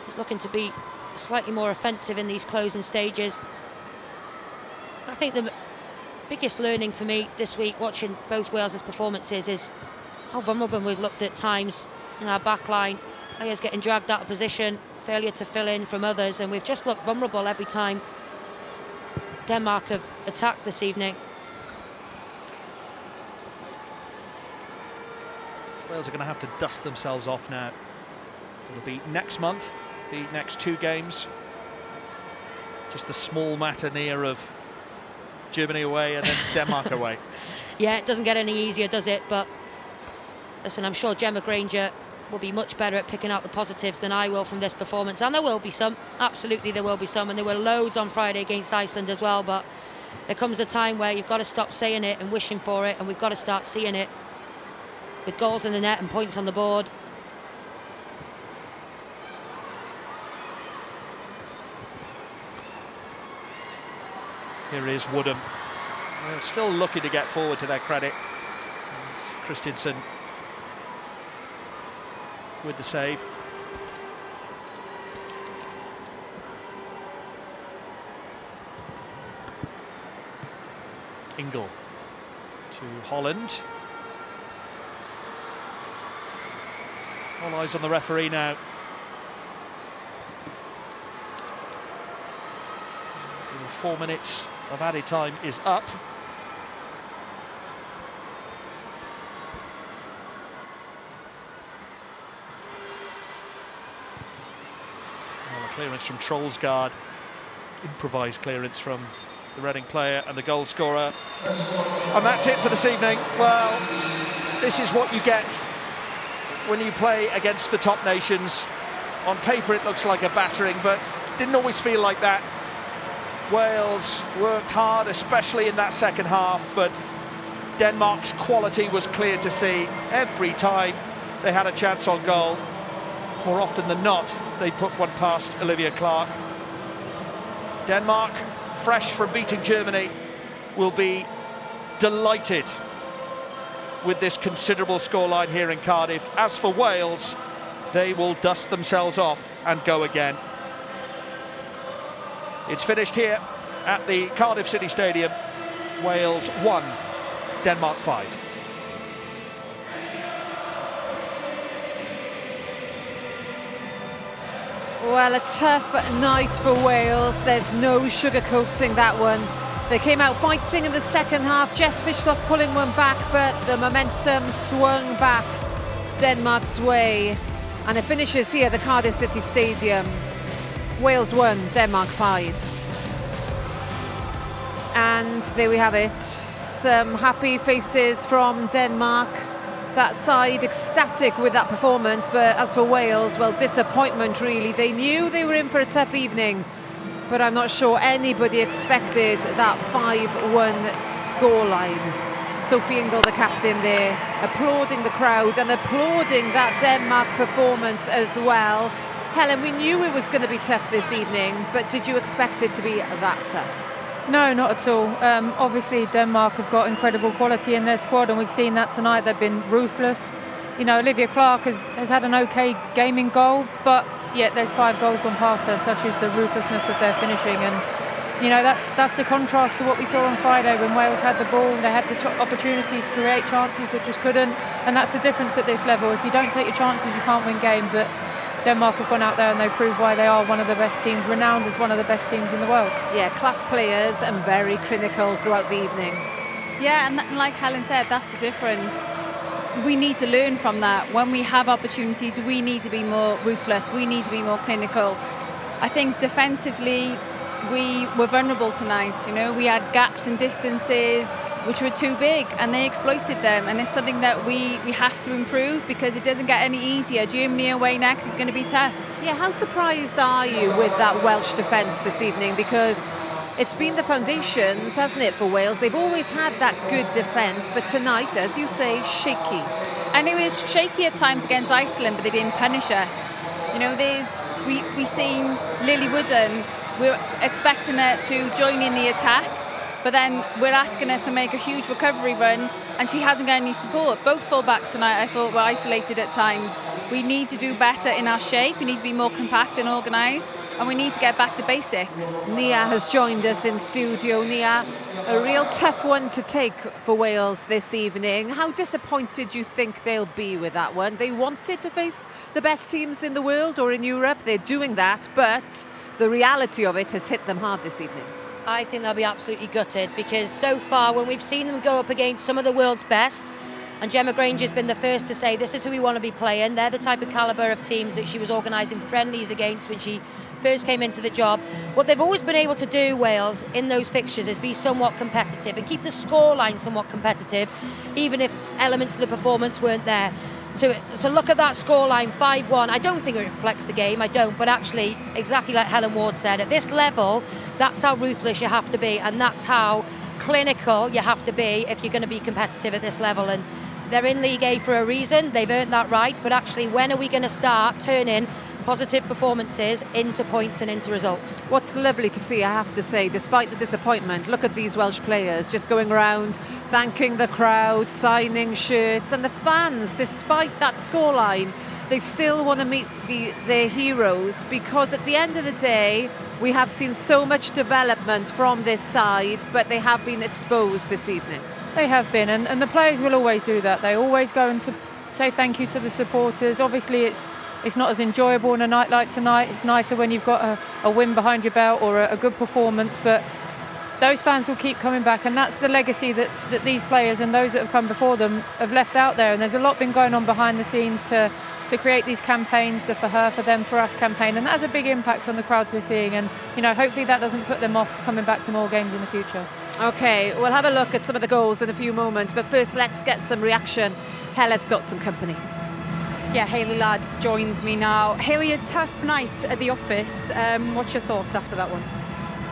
Speaker 6: is looking to be slightly more offensive in these closing stages. I think the biggest learning for me this week, watching both Wales' performances, is how vulnerable we've looked at times in our back line. Players getting dragged out of position, failure to fill in from others, and we've just looked vulnerable every time Denmark have attacked this evening.
Speaker 2: Wales are going to have to dust themselves off now. It'll be next month, the next 2 games. Just the small matter near of Germany away and then Denmark away.
Speaker 6: Yeah, it doesn't get any easier, does it? But listen, I'm sure Gemma Granger will be much better at picking out the positives than I will from this performance. And there will be some, absolutely there will be some. And there were loads on Friday against Iceland as well. But there comes a time where you've got to stop saying it and wishing for it. And we've got to start seeing it with goals in the net and points on the board.
Speaker 2: Here is Woodham. They're still looking to get forward, to their credit. It's Christensen with the save. Ingle to Holland. All eyes on the referee now. 4 minutes of added time is up. Well, a clearance from Trollsgaard, improvised clearance from the Reading player and the goal scorer. And that's it for this evening. Well, this is what you get when you play against the top nations. On paper it looks like a battering, but didn't always feel like that. Wales worked hard, especially in that second half, but Denmark's quality was clear to see. Every time they had a chance on goal, more often than not, they put one past Olivia Clark. Denmark, fresh from beating Germany, will be delighted with this considerable scoreline here in Cardiff. As for Wales, they will dust themselves off and go again. It's finished here at the Cardiff City Stadium. Wales 1, Denmark 5.
Speaker 3: Well, a tough night for Wales. There's no sugarcoating that one. They came out fighting in the second half. Jess Fishlock pulling one back, but the momentum swung back Denmark's way. And it finishes here at the Cardiff City Stadium. Wales 1, Denmark 5. And there we have it. Some happy faces from Denmark. That side ecstatic with that performance. But as for Wales, well, disappointment really. They knew they were in for a tough evening, but I'm not sure anybody expected that 5-1 scoreline. Sophie Ingle, the captain there, applauding the crowd and applauding that Denmark performance as well. Helen, we knew it was going to be tough this evening, but did you expect it to be that tough?
Speaker 5: No, not at all. Obviously, Denmark have got incredible quality in their squad, and we've seen that tonight. They've been ruthless. You know, Olivia Clark has had an okay gaming goal, but yet there's 5 goals gone past her, such as the ruthlessness of their finishing. And, you know, that's the contrast to what we saw on Friday when Wales had the ball. They had the opportunities to create chances, but just couldn't. And that's the difference at this level. If you don't take your chances, you can't win game. But Denmark have gone out there and they proved why they are one of the best teams, renowned as one of the best teams in the world.
Speaker 3: Yeah, class players and very clinical throughout the evening.
Speaker 4: Yeah, and like Helen said, that's the difference. We need to learn from that. When we have opportunities, we need to be more ruthless. We need to be more clinical. I think defensively, we were vulnerable tonight. You know, we had gaps and distances which were too big, and they exploited them. And it's something that we have to improve, because it doesn't get any easier. Germany away next is going to be tough.
Speaker 3: Yeah, how surprised are you with that Welsh defence this evening? Because it's been the foundations, hasn't it, for Wales? They've always had that good defence, but tonight, as you say, shaky.
Speaker 4: And it was shaky at times against Iceland, but they didn't punish us. You know, we seen Lily Woodham. We're expecting her to join in the attack, but then we're asking her to make a huge recovery run, and she hasn't got any support. Both fullbacks tonight, I thought, were isolated at times. We need to do better in our shape. We need to be more compact and organised, and we need to get back to basics.
Speaker 3: Nia has joined us in studio. Nia, a real tough one to take for Wales this evening. How disappointed do you think they'll be with that one? They wanted to face the best teams in the world or in Europe. They're doing that, but the reality of it has hit them hard this evening.
Speaker 6: I think they'll be absolutely gutted, because so far when we've seen them go up against some of the world's best, And Gemma Granger's been the first to say this is who we want to be playing. They're the type of calibre of teams that she was organising friendlies against when she first came into the job. What they've always been able to do, Wales, in those fixtures is be somewhat competitive and keep the scoreline somewhat competitive, even if elements of the performance weren't there. To look at that scoreline, 5-1, I don't think it reflects the game, I don't, but actually, exactly like Helen Ward said, at this level, that's how ruthless you have to be, and that's how clinical you have to be if you're going to be competitive at this level. And they're in League A for a reason, they've earned that right, but actually, when are we going to start turning positive performances into points and into results?
Speaker 3: What's lovely to see, I have to say, despite the disappointment, look at these Welsh players just going around, thanking the crowd, signing shirts, and the fans, despite that scoreline, they still want to meet their heroes, because at the end of the day, we have seen so much development from this side, but they have been exposed this evening.
Speaker 5: They have been, and the players will always do that. They always go and say thank you to the supporters. Obviously, it's not as enjoyable on a night like tonight. It's nicer when you've got a win behind your belt or a good performance, but those fans will keep coming back, and that's the legacy that these players and those that have come before them have left out there. And there's a lot been going on behind the scenes to create these campaigns, the For Her, For Them, For Us campaign, and that has a big impact on the crowds we're seeing, and hopefully that doesn't put them off coming back to more games in the future.
Speaker 3: Okay, we'll have a look at some of the goals in a few moments, but first let's get some reaction. Helen's got some company.
Speaker 7: Yeah, Hayley Ladd joins me now. Hayley, a tough night at the office. What's your thoughts after that one?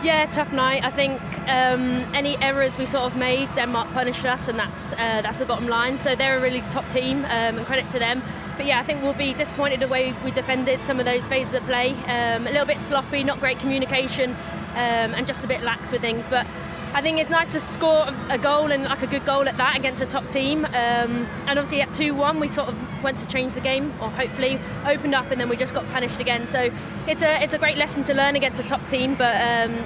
Speaker 13: Yeah, tough night. I think any errors we sort of made, Denmark punished us, and that's the bottom line. So they're a really top team, and credit to them. But yeah, I think we'll be disappointed the way we defended some of those phases of play. A little bit sloppy, not great communication, and just a bit lax with things. But I think it's nice to score a goal, and like a good goal at that, against a top team. And obviously at 2-1 we sort of went to change the game, or hopefully opened up, and then we just got punished again. So it's a great lesson to learn against a top team. But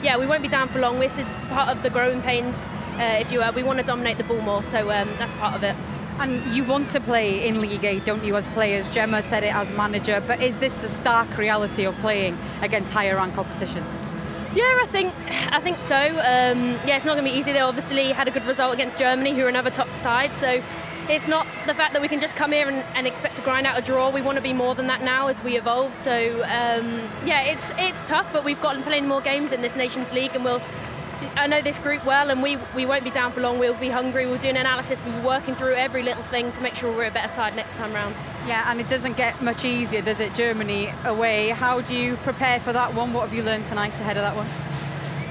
Speaker 13: yeah, we won't be down for long. This is part of the growing pains, if you will. We want to dominate the ball more, so that's part of it.
Speaker 7: And you want to play in League A, don't you, as players? Gemma said it as manager, but is this the stark reality of playing against higher rank opposition?
Speaker 13: Yeah, I think so. Yeah, it's not going to be easy. They obviously had a good result against Germany, who are another top side. So it's not the fact that we can just come here and expect to grind out a draw. We want to be more than that now as we evolve. So yeah, it's tough, but we've gotten plenty more games in this Nations League, and I know this group well, and we won't be down for long. We'll be hungry. We'll do an analysis. We'll be working through every little thing to make sure we're a better side next time round.
Speaker 7: Yeah, and it doesn't get much easier, does it? Germany away. How do you prepare for that one? What have you learned tonight ahead of that one?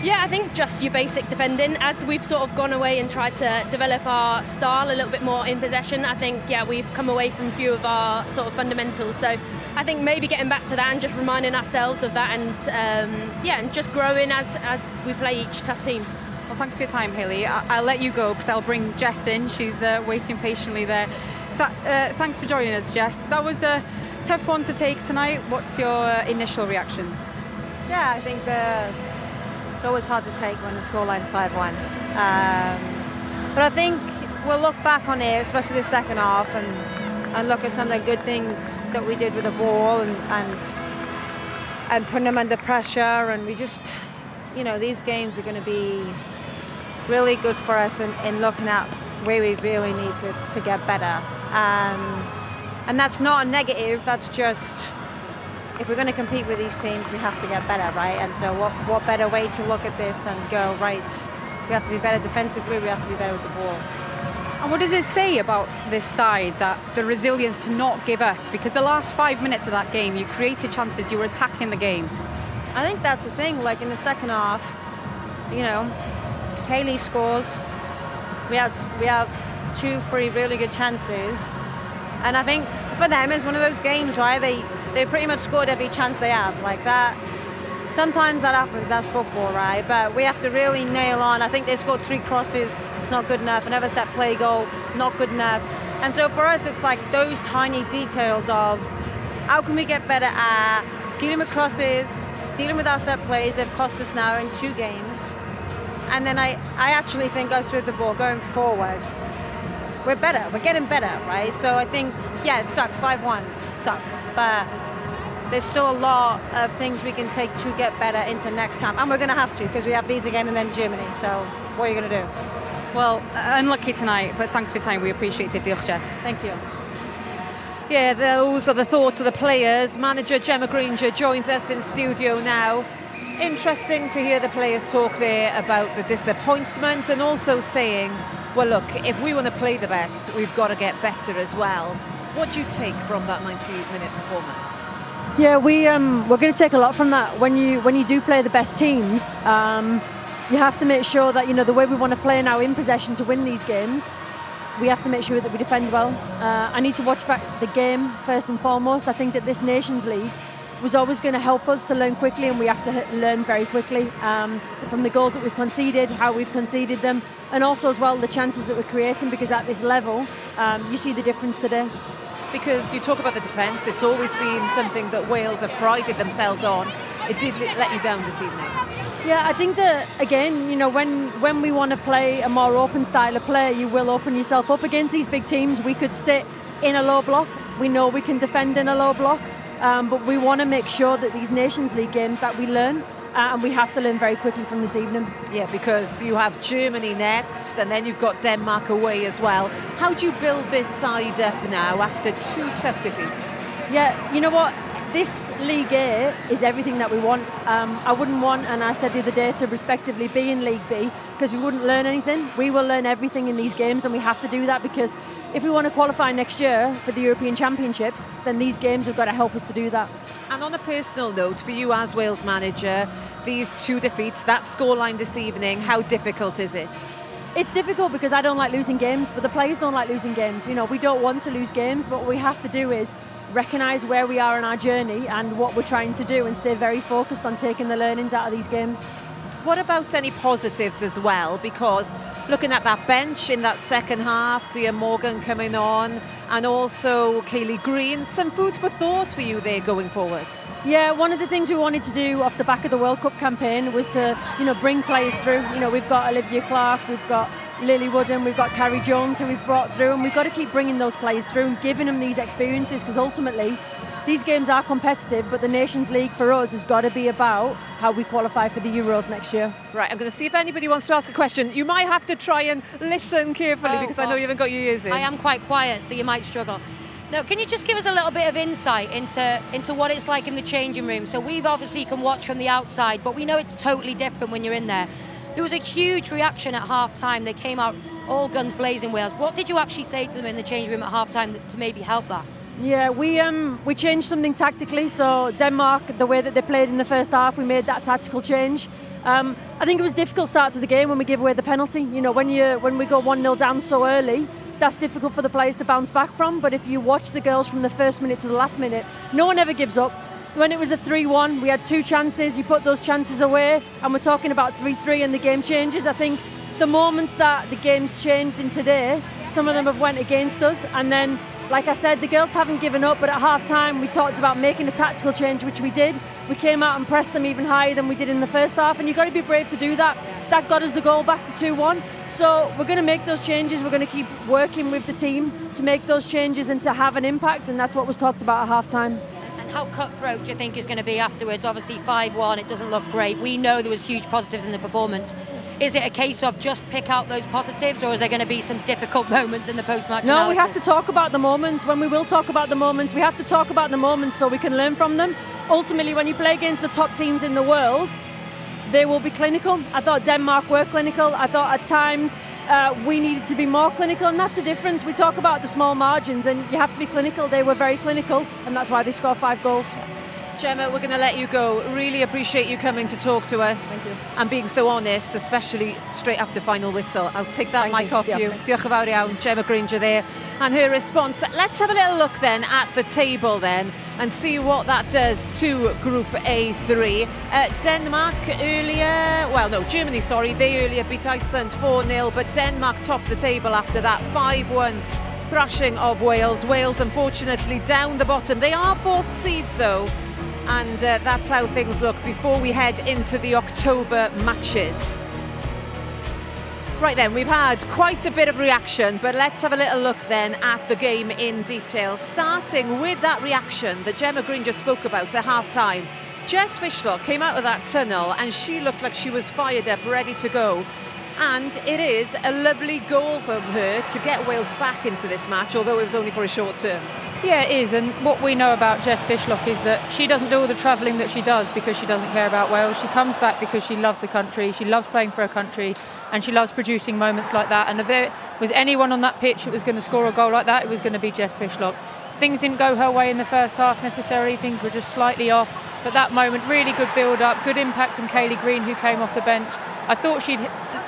Speaker 13: Yeah, I think just your basic defending. As we've sort of gone away and tried to develop our style a little bit more in possession, I think, yeah, we've come away from a few of our sort of fundamentals. So I think maybe getting back to that and just reminding ourselves of that, and yeah, and just growing as we play each tough team.
Speaker 7: Well, thanks for your time, Hayley. I'll let you go because I'll bring Jess in. She's waiting patiently there. Thanks for joining us, Jess. That was a tough one to take tonight. What's your initial reactions?
Speaker 14: Yeah, I think it's always hard to take when the scoreline's 5-1. But I think we'll look back on it, especially the second half, and look at some of the good things that we did with the ball and putting them under pressure. And we just, these games are going to be really good for us in looking at where we really need to get better. And that's not a negative, that's just, if we're going to compete with these teams, we have to get better, right? And so what better way to look at this and go, right, we have to be better defensively, we have to be better with the ball.
Speaker 7: And what does it say about this side, that the resilience to not give up? Because the last 5 minutes of that game, you created chances, you were attacking the game.
Speaker 14: I think that's the thing, like in the second half, Kaylee scores, we have 2-3 really good chances, and I think for them it's one of those games, right? They pretty much scored every chance they have, like that. Sometimes that happens, that's football, right? But we have to really nail on. I think they scored 3 crosses, it's not good enough. Another set play goal, not good enough. And so for us, it's like those tiny details of how can we get better at dealing with crosses, dealing with our set plays. They've cost us now in 2 games. And then I actually think us with the ball going forward, we're better, we're getting better, right? So I think, yeah, it sucks, 5-1 sucks, but there's still a lot of things we can take to get better into next camp, and we're going to have to, because we have these again and then Germany, so what are you going to do?
Speaker 7: Well, unlucky tonight, but thanks for your time. We appreciate it. Diolch, Jess.
Speaker 14: Thank you.
Speaker 3: Yeah, those are the thoughts of the players. Manager Gemma Granger joins us in studio now. Interesting to hear the players talk there about the disappointment and also saying, well, look, if we want to play the best, we've got to get better as well. What do you take from that 90-minute performance?
Speaker 15: Yeah, we're going to take a lot from that. When you do play the best teams, you have to make sure that, you know, the way we want to play now in possession to win these games, we have to make sure that we defend well. I need to watch back the game first and foremost. I think that this Nations League was always going to help us to learn quickly, and we have to learn very quickly from the goals that we've conceded, how we've conceded them, and also as well the chances that we're creating, because at this level you see the difference today.
Speaker 3: Because you talk about the defence, it's always been something that Wales have prided themselves on. It did let you down this evening.
Speaker 15: Yeah, I think that, again, you know, when we want to play a more open style of play, you will open yourself up against these big teams. We could sit in a low block. We know we can defend in a low block. But we want to make sure that these Nations League games that we learn, and we have to learn very quickly from this evening.
Speaker 3: Yeah, because you have Germany next, and then you've got Denmark away as well. How do you build this side up now after 2 tough defeats?
Speaker 15: Yeah, you know what? This League A is everything that we want. I wouldn't want, and I said the other day, to respectively be in League B, because we wouldn't learn anything. We will learn everything in these games, and we have to do that, because if we want to qualify next year for the European Championships, then these games have got to help us to do that.
Speaker 3: And on a personal note, for you as Wales manager, these 2 defeats, that scoreline this evening, how difficult is it?
Speaker 15: It's difficult because I don't like losing games, but the players don't like losing games. You know, we don't want to lose games, but what we have to do is recognise where we are in our journey and what we're trying to do, and stay very focused on taking the learnings out of these games.
Speaker 3: What about any positives as well? Because looking at that bench in that second half, Thea Morgan coming on, and also Kaylee Green, some food for thought for you there going forward.
Speaker 15: Yeah, one of the things we wanted to do off the back of the World Cup campaign was to, you know, bring players through. You know, we've got Olivia Clark, we've got Lily Wooden, we've got Carrie Jones, who we've brought through, and we've got to keep bringing those players through and giving them these experiences, because ultimately these games are competitive, but the Nations League for us has got to be about how we qualify for the Euros next year.
Speaker 3: Right, I'm going to see if anybody wants to ask a question. You might have to try and listen carefully, because I know you haven't got your ears in.
Speaker 6: I am quite quiet, so you might struggle. Now, can you just give us a little bit of insight into what it's like in the changing room? So we've obviously can watch from the outside, but we know it's totally different when you're in there. There was a huge reaction at half-time. They came out all guns blazing, Wales. What did you actually say to them in the changing room at half-time to maybe help that?
Speaker 15: Yeah, we changed something tactically. So Denmark, the way that they played in the first half, we made that tactical change. I think it was a difficult start to the game when we give away the penalty. You know, when we go 1-0 down so early, that's difficult for the players to bounce back from. But if you watch the girls from the first minute to the last minute, no one ever gives up. When it was a 3-1, we had 2 chances. You put those chances away, and we're talking about 3-3, and the game changes. I think the moments that the game's changed in today, some of them have went against us, and then, like I said, the girls haven't given up, but at half-time we talked about making a tactical change, which we did. We came out and pressed them even higher than we did in the first half, and you've got to be brave to do that. That got us the goal back to 2-1. So we're going to make those changes. We're going to keep working with the team to make those changes and to have an impact, and that's what was talked about at half-time.
Speaker 6: And how cutthroat do you think is going to be afterwards? Obviously 5-1, it doesn't look great. We know there was huge positives in the performance. Is it a case of just pick out those positives, or is there going to be some difficult moments in the post-match analysis?
Speaker 15: No, we have to talk about the moments. When we will talk about the moments, we have to talk about the moments so we can learn from them. Ultimately, when you play against the top teams in the world, they will be clinical. I thought Denmark were clinical. I thought at times we needed to be more clinical, and that's the difference. We talk about the small margins, and you have to be clinical. They were very clinical, and that's why they scored 5 goals.
Speaker 3: Gemma, we're going to let you go. Really appreciate you coming to talk to us.
Speaker 15: Thank you.
Speaker 3: And being so honest, especially straight after final whistle. I'll take that mic off you. Diolch yn fawr iawn, Gemma Granger there, and her response. Let's have a little look then at the table then and see what that does to Group A3. Denmark earlier, well no, Germany, sorry, they earlier beat Iceland 4-0, but Denmark topped the table after that 5-1 thrashing of Wales. Wales unfortunately down the bottom. They are 4th seeds though. And that's how things look before we head into the October matches. Right then, we've had quite a bit of reaction, but let's have a little look then at the game in detail, starting with that reaction that Gemma Granger spoke about at half-time. Jess Fishlock came out of that tunnel and she looked like she was fired up, ready to go. And it is a lovely goal from her to get Wales back into this match, although it was only for a short term.
Speaker 5: Yeah, it is. And what we know about Jess Fishlock is that she doesn't do all the travelling that she does because she doesn't care about Wales. She comes back because she loves the country, she loves playing for her country, and she loves producing moments like that. And if there was anyone on that pitch that was going to score a goal like that, it was going to be Jess Fishlock. Things didn't go her way in the first half necessarily, things were just slightly off. But that moment, really good build-up, good impact from Kaylee Green, who came off the bench. I thought she'd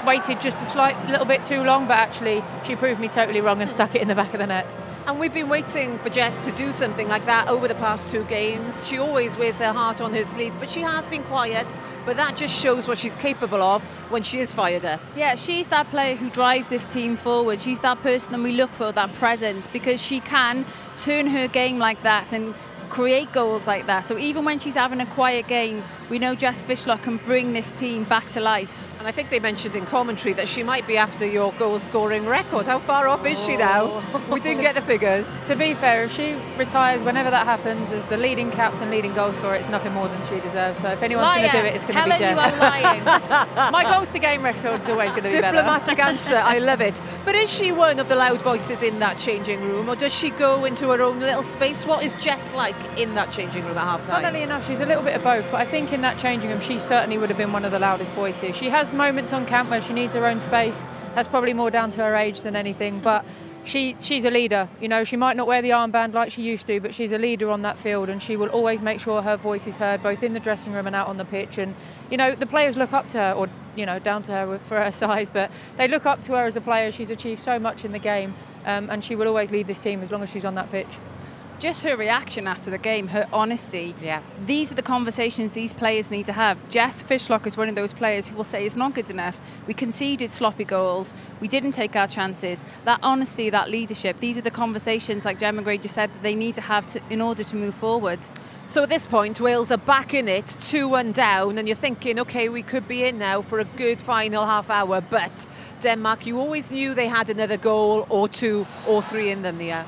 Speaker 5: waited just a little bit too long, but actually she proved me totally wrong and stuck it in the back of the net.
Speaker 3: And we've been waiting for Jess to do something like that over the past 2 games. She always wears her heart on her sleeve, but she has been quiet. But that just shows what she's capable of when she is fired up.
Speaker 4: Yeah, she's that player who drives this team forward. She's that person that we look for, that presence, because she can turn her game like that and create goals like that. So even when she's having a quiet game, we know Jess Fishlock can bring this team back to life.
Speaker 3: And I think they mentioned in commentary that she might be after your goal-scoring record. How far off is she now? We didn't get the figures.
Speaker 5: To be fair, if she retires whenever that happens as the leading caps and leading goal scorer, it's nothing more than she deserves. So if anyone's going to do it, it's going to be Jess.
Speaker 4: You are lying.
Speaker 5: My goals to game record is always going to be better.
Speaker 3: Diplomatic answer, I love it. But is she one of the loud voices in that changing room, or does she go into her own little space? What is Jess like in that changing room at half-time?
Speaker 5: Funnily enough, she's a little bit of both, but I think in that changing room she certainly would have been one of the loudest voices. She has moments on camp where she needs her own space. That's probably more down to her age than anything, but she's a leader. You know, she might not wear the armband like she used to, but she's a leader on that field, and she will always make sure her voice is heard, both in the dressing room and out on the pitch. And you know, the players look up to her, or you know, down to her for her size, but they look up to her as a player. She's achieved so much in the game, and she will always lead this team as long as she's on that pitch.
Speaker 4: Just her reaction after the game, her honesty.
Speaker 3: Yeah.
Speaker 4: These are the conversations these players need to have. Jess Fishlock is one of those players who will say it's not good enough. We conceded sloppy goals. We didn't take our chances. That honesty, that leadership, these are the conversations, like Gemma Gray just said, that they need to have in order to move forward.
Speaker 3: So at this point, Wales are back in it, 2-1 down, and you're thinking, OK, we could be in now for a good final half hour. But Denmark, you always knew they had another goal or 2 or 3 in them, Nia.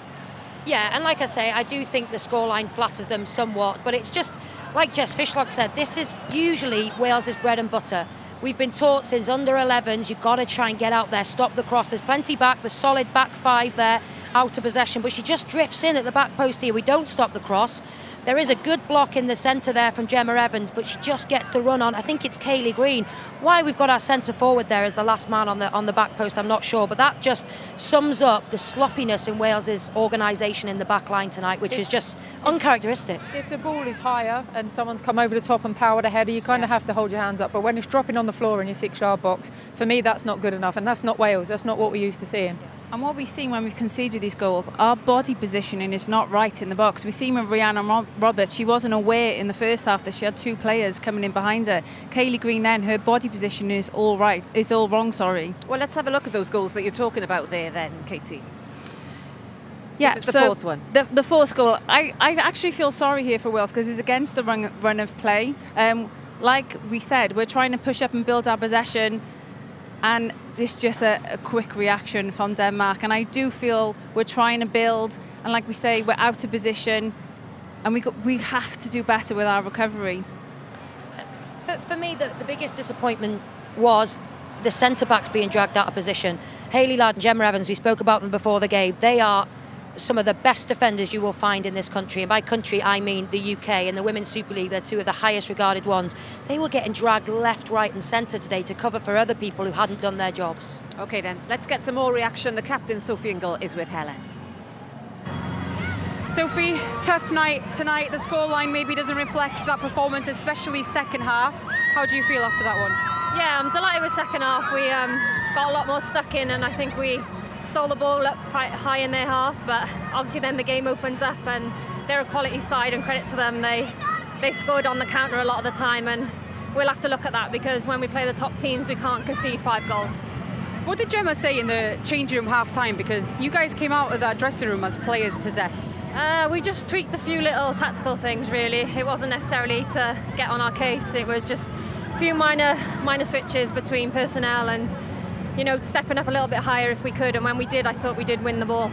Speaker 6: Yeah, and like I say, I do think the scoreline flatters them somewhat, but it's just, like Jess Fishlock said, this is usually Wales's bread and butter. We've been taught since under 11s, you've got to try and get out there, stop the cross. There's plenty back, the solid back 5 there, out of possession, but she just drifts in at the back post here. We don't stop the cross. There is a good block in the centre there from Gemma Evans, but she just gets the run on. I think it's Kaylee Green. Why we've got our centre forward there as the last man on the back post, I'm not sure, but that just sums up the sloppiness in Wales's organisation in the back line tonight, which is just uncharacteristic.
Speaker 5: If the ball is higher and someone's come over the top and powered a header, you kind of have to hold your hands up. But when it's dropping on the floor in your 6-yard box, for me, that's not good enough, and that's not Wales. That's not what we're used to seeing.
Speaker 4: And what we've seen when we've conceded these goals, our body positioning is not right in the box. We've seen with Rhiannon Roberts, she wasn't aware in the first half that she had 2 players coming in behind her. Kaylee Green then, her body positioning is all wrong.
Speaker 3: Well, let's have a look at those goals that you're talking about there then, Katie.
Speaker 4: Yeah,
Speaker 3: this is the fourth one.
Speaker 4: The fourth goal, I actually feel sorry here for Wales because it's against the run of play. Like we said, we're trying to push up and build our possession, and it's just a quick reaction from Denmark. And I do feel we're trying to build, and like we say, we're out of position, and we have to do better with our recovery.
Speaker 6: For me, the biggest disappointment was the centre-backs being dragged out of position. Hayley Ladd and Gemma Evans, we spoke about them before the game. They are some of the best defenders you will find in this country. And by country, I mean the UK and the Women's Super League. They're 2 of the highest regarded ones. They were getting dragged left, right and centre today to cover for other people who hadn't done their jobs.
Speaker 3: OK, then, let's get some more reaction. The captain, Sophie Ingle, is with Helen.
Speaker 7: Sophie, tough night tonight. The scoreline maybe doesn't reflect that performance, especially second half. How do you feel after that one?
Speaker 13: Yeah, I'm delighted with second half. We got a lot more stuck in, and I think we stole the ball up quite high in their half, but obviously then the game opens up and they're a quality side, and credit to them, they scored on the counter a lot of the time, and we'll have to look at that because when we play the top teams we can't concede 5 goals.
Speaker 7: What did Gemma say in the changing room half-time? Because you guys came out of that dressing room as players possessed.
Speaker 13: We just tweaked a few little tactical things really. It wasn't necessarily to get on our case, it was just a few minor switches between personnel and, you know, stepping up a little bit higher if we could, and when we did, I thought we did win the ball.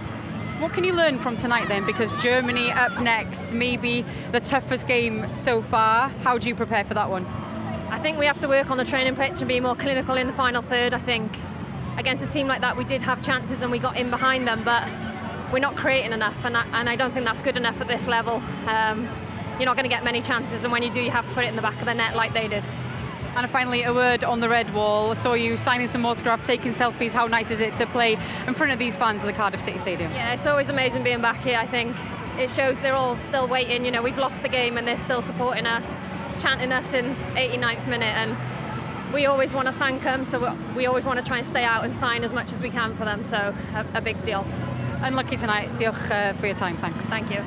Speaker 7: What can you learn from tonight then? Because Germany up next, maybe the toughest game so far. How do you prepare for that one?
Speaker 13: I I think we have to work on the training pitch and be more clinical in the final third. I think against a team like that we did have chances and we got in behind them, but we're not creating enough, and I don't think that's good enough at this level. You're not going to get many chances, and when you do, you have to put it in the back of the net like they did.
Speaker 7: And finally, a word on the red wall. I saw you signing some autographs, taking selfies. How nice is it to play in front of these fans in the Cardiff City Stadium?
Speaker 13: Yeah, it's always amazing being back here. I think it shows they're all still waiting. You know, we've lost the game and they're still supporting us, chanting us in 89th minute, and we always want to thank them, so we always want to try and stay out and sign as much as we can for them, so a big deal.
Speaker 7: Unlucky tonight. Diolch for your time. Thanks.
Speaker 13: Thank you.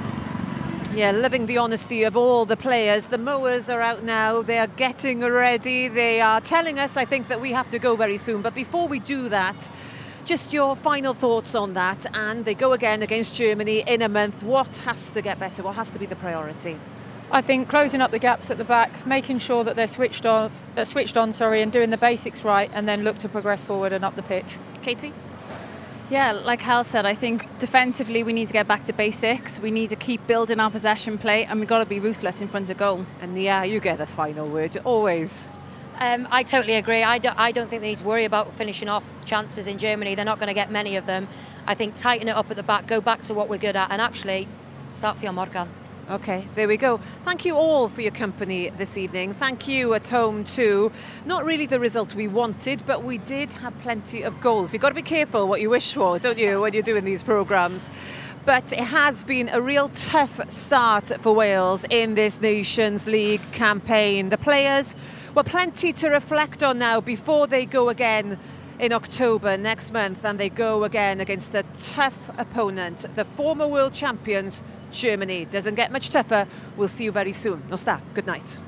Speaker 3: Yeah, loving the honesty of all the players. The mowers are out now. They are getting ready. They are telling us, I think, that we have to go very soon. But before we do that, just your final thoughts on that. And they go again against Germany in a month. What has to get better? What has to be the priority?
Speaker 5: I think closing up the gaps at the back, making sure that they're switched on, and doing the basics right, and then look to progress forward and up the pitch.
Speaker 3: Katie?
Speaker 4: Yeah, like Hal said, I think defensively we need to get back to basics. We need to keep building our possession play, and we've got to be ruthless in front of goal.
Speaker 3: And yeah, you get the final word, always.
Speaker 6: I totally agree. I don't think they need to worry about finishing off chances in Germany. They're not going to get many of them. I think tighten it up at the back, go back to what we're good at, and actually start for your Morgan.
Speaker 3: OK, there we go. Thank you all for your company this evening. Thank you at home too. Not really the result we wanted, but we did have plenty of goals. You've got to be careful what you wish for, don't you, when you're doing these programmes. But it has been a real tough start for Wales in this Nations League campaign. The players, well, plenty to reflect on now before they go again in October next month, and they go again against a tough opponent, the former world champions, Germany. Doesn't get much tougher. We'll see you very soon. No sta. Good night.